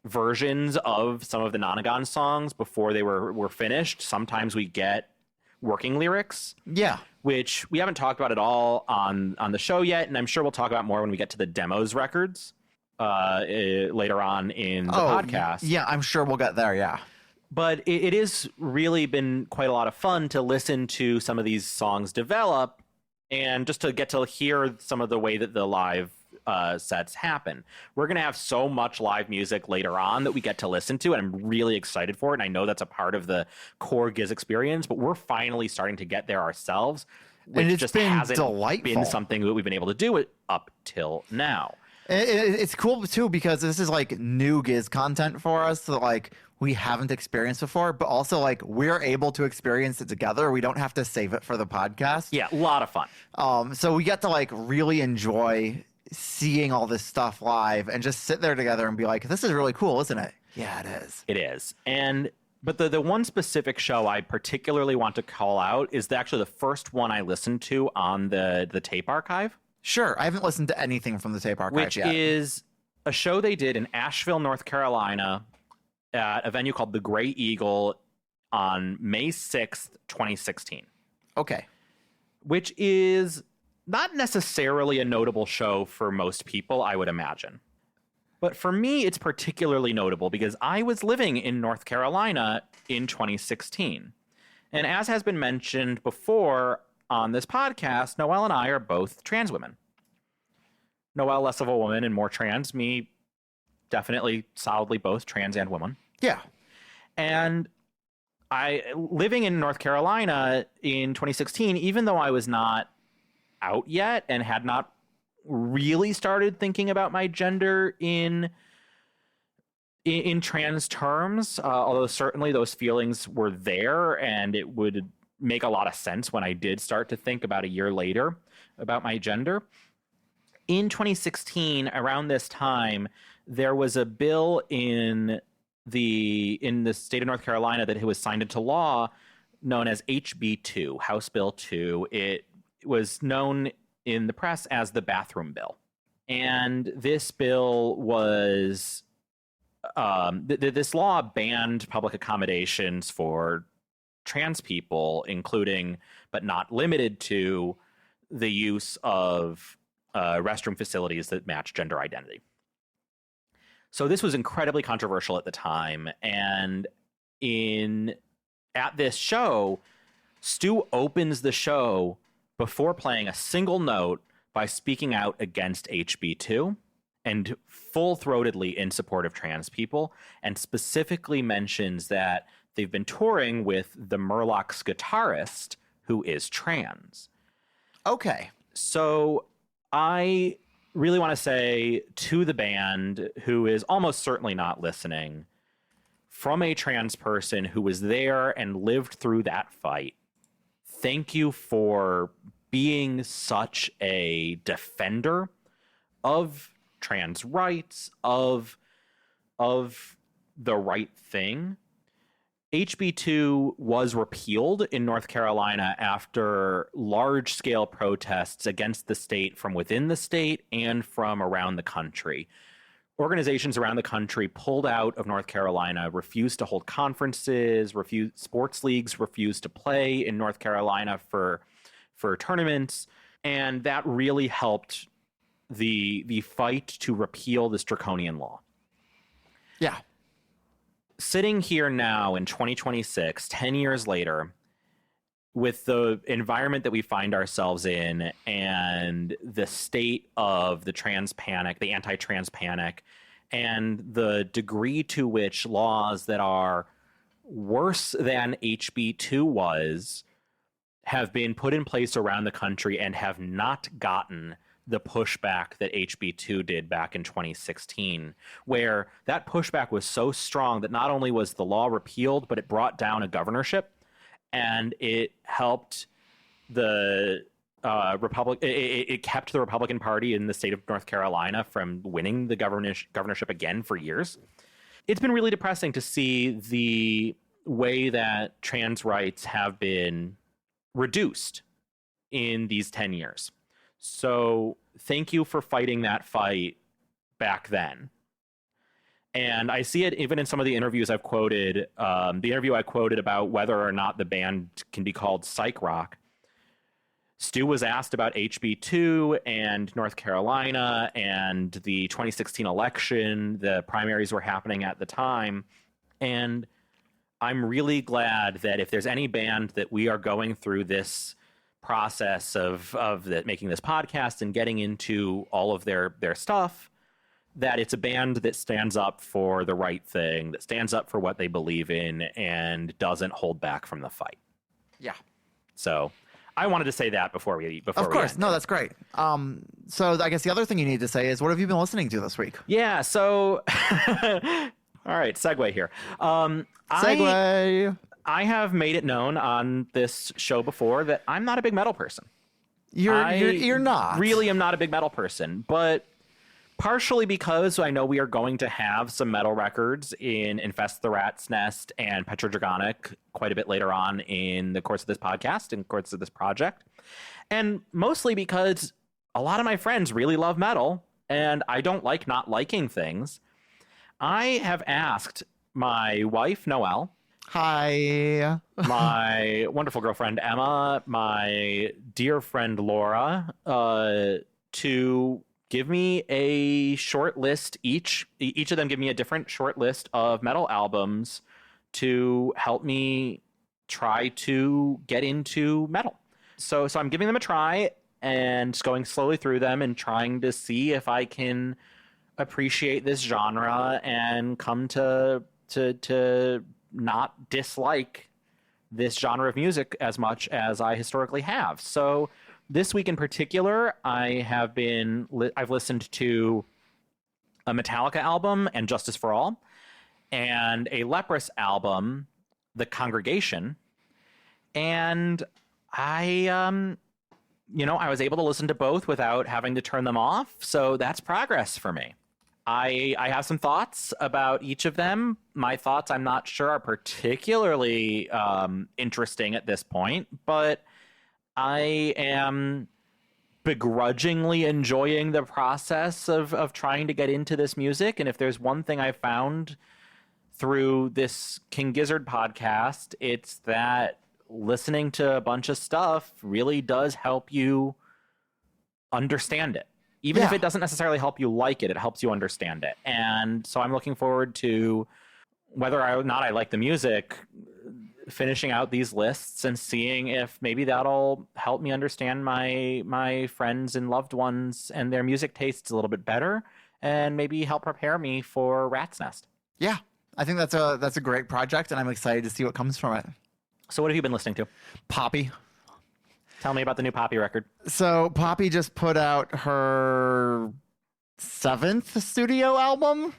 versions of some of the Nonagon songs before they were finished. Sometimes we get working lyrics. Yeah. Which we haven't talked about at all on the show yet, and I'm sure we'll talk about more when we get to the demos records later on in the podcast. Yeah, I'm sure we'll get there, yeah. But it has really been quite a lot of fun to listen to some of these songs develop and just to get to hear some of the way that the live sets happen. We're going to have so much live music later on that we get to listen to, and I'm really excited for it. And I know that's a part of the core Giz experience, but we're finally starting to get there ourselves, which And it's just been hasn't delightful. been something that we've been able to do it up till now. It's cool too because this is like new Giz content for us that like we haven't experienced before, but also like we're able to experience it together. We don't have to save it for the podcast. Yeah, a lot of fun. So we get to like really enjoy seeing all this stuff live and just sit there together and be like, this is really cool, isn't it? Yeah, it is. It is. But the one specific show I particularly want to call out is actually the first one I listened to on the tape archive. Sure. I haven't listened to anything from the tape archive Which yet. is a show they did in Asheville, North Carolina at a venue called the Gray Eagle on May 6th, 2016. Okay. Which is not necessarily a notable show for most people, I would imagine. But for me, it's particularly notable because I was living in North Carolina in 2016. And as has been mentioned before on this podcast, Noelle and I are both trans women. Noelle, less of a woman and more trans. Me, definitely solidly both trans and woman. Yeah. And living in North Carolina in 2016, even though I was not out yet and had not really started thinking about my gender in trans terms, although certainly those feelings were there, and it would make a lot of sense when I did start to think about a year later about my gender. In 2016, around this time, there was a bill in the state of North Carolina that was signed into law known as HB2, House Bill 2. It was known in the press as the bathroom bill. And this bill was, this law banned public accommodations for trans people, including, but not limited to, the use of restroom facilities that match gender identity. So this was incredibly controversial at the time. And at this show, Stu opens the show before playing a single note by speaking out against HB2 and full-throatedly in support of trans people, and specifically mentions that they've been touring with the Murlocs guitarist who is trans. Okay. So I really want to say to the band, who is almost certainly not listening, from a trans person who was there and lived through that fight, thank you for being such a defender of trans rights, of the right thing. HB2 was repealed in North Carolina after large-scale protests against the state from within the state and from around the country. Organizations around the country pulled out of North Carolina, refused to hold conferences, sports leagues refused to play in North Carolina for tournaments, and that really helped the fight to repeal this draconian law. Yeah. Sitting here now in 2026, 10 years later, with the environment that we find ourselves in and the state of the trans panic, the anti-trans panic, and the degree to which laws that are worse than HB2 was have been put in place around the country and have not gotten the pushback that HB2 did back in 2016, where that pushback was so strong that not only was the law repealed, but it brought down a governorship, and it helped the it kept the Republican Party in the state of North Carolina from winning the governorship again for years. It's been really depressing to see the way that trans rights have been reduced in these 10 years. So thank you for fighting that fight back then. And I see it even in some of the interviews I've quoted. The interview I quoted about whether or not the band can be called psych rock. Stu was asked about HB2 and North Carolina and the 2016 election. The primaries were happening at the time. And I'm really glad that if there's any band that we are going through this process of making this podcast and getting into all of their stuff, that it's a band that stands up for the right thing, that stands up for what they believe in, and doesn't hold back from the fight. Yeah. So I wanted to say that before we Of course. No, that's great. So I guess the other thing you need to say is, what have you been listening to this week? Yeah. So all right, segue here. Segue. I have made it known on this show before that I'm not a big metal person. You're not. Really am not a big metal person, but partially because I know we are going to have some metal records in Infest the Rat's Nest and Petrodragonic quite a bit later on in the course of this podcast, in the course of this project. And mostly because a lot of my friends really love metal, and I don't like not liking things. I have asked my wife, Noelle, hi, my wonderful girlfriend, Emma, my dear friend, Laura, to give me a short list each of them give me a different short list of metal albums to help me try to get into metal. So I'm giving them a try and just going slowly through them and trying to see if I can appreciate this genre and come to not dislike this genre of music as much as I historically have. So this week in particular, I've listened to a Metallica album, And Justice for All, and a Leprous album, The Congregation. And I was able to listen to both without having to turn them off. So that's progress for me. I have some thoughts about each of them. My thoughts, I'm not sure, are particularly interesting at this point, but I am begrudgingly enjoying the process of trying to get into this music. And if there's one thing I found through this King Gizzard podcast, it's that listening to a bunch of stuff really does help you understand it. Even if it doesn't necessarily help you like it, it helps you understand it. And so I'm looking forward to, whether or not I like the music, finishing out these lists and seeing if maybe that'll help me understand my friends and loved ones and their music tastes a little bit better, and maybe help prepare me for Rat's Nest. Yeah, I think that's a great project, and I'm excited to see what comes from it. So what have you been listening to? Poppy. Tell me about the new Poppy record. So Poppy just put out her 7th studio album.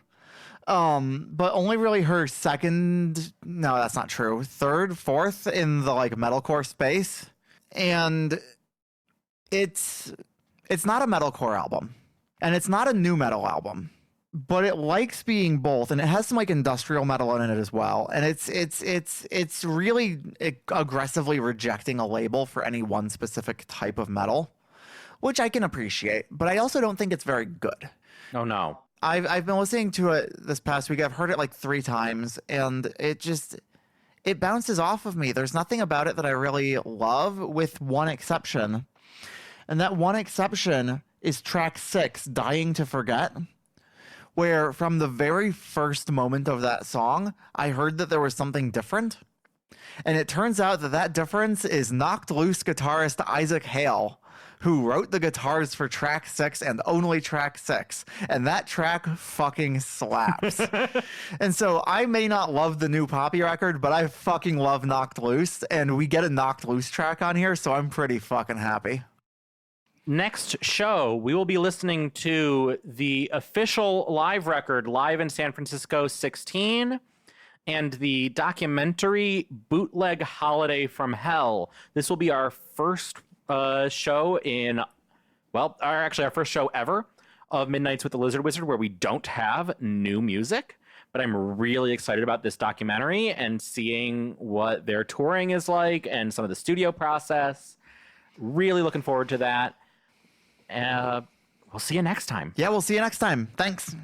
But only really her second, no, that's not true. 3rd, 4th in the like metalcore space. And it's not a metalcore album. And it's not a new metal album. But it likes being both, and it has some like industrial metal in it as well. And it's really aggressively rejecting a label for any one specific type of metal, which I can appreciate, but I also don't think it's very good. Oh no. I've been listening to it this past week. I've heard it like 3 times, and it bounces off of me. There's nothing about it that I really love, with one exception. And that one exception is track 6, Dying to Forget, where from the very first moment of that song, I heard that there was something different. And it turns out that difference is Knocked Loose guitarist Isaac Hale, who wrote the guitars for track 6 and only track 6. And that track fucking slaps. And so I may not love the new Poppy record, but I fucking love Knocked Loose. And we get a Knocked Loose track on here, so I'm pretty fucking happy. Next show, we will be listening to the official live record, Live in San Francisco 16, and the documentary Bootleg Holiday from Hell. This will be our first show our first show ever of Midnights with the Lizard Wizard, where we don't have new music. But I'm really excited about this documentary and seeing what their touring is like and some of the studio process. Really looking forward to that. We'll see you next time. Yeah, we'll see you next time. Thanks.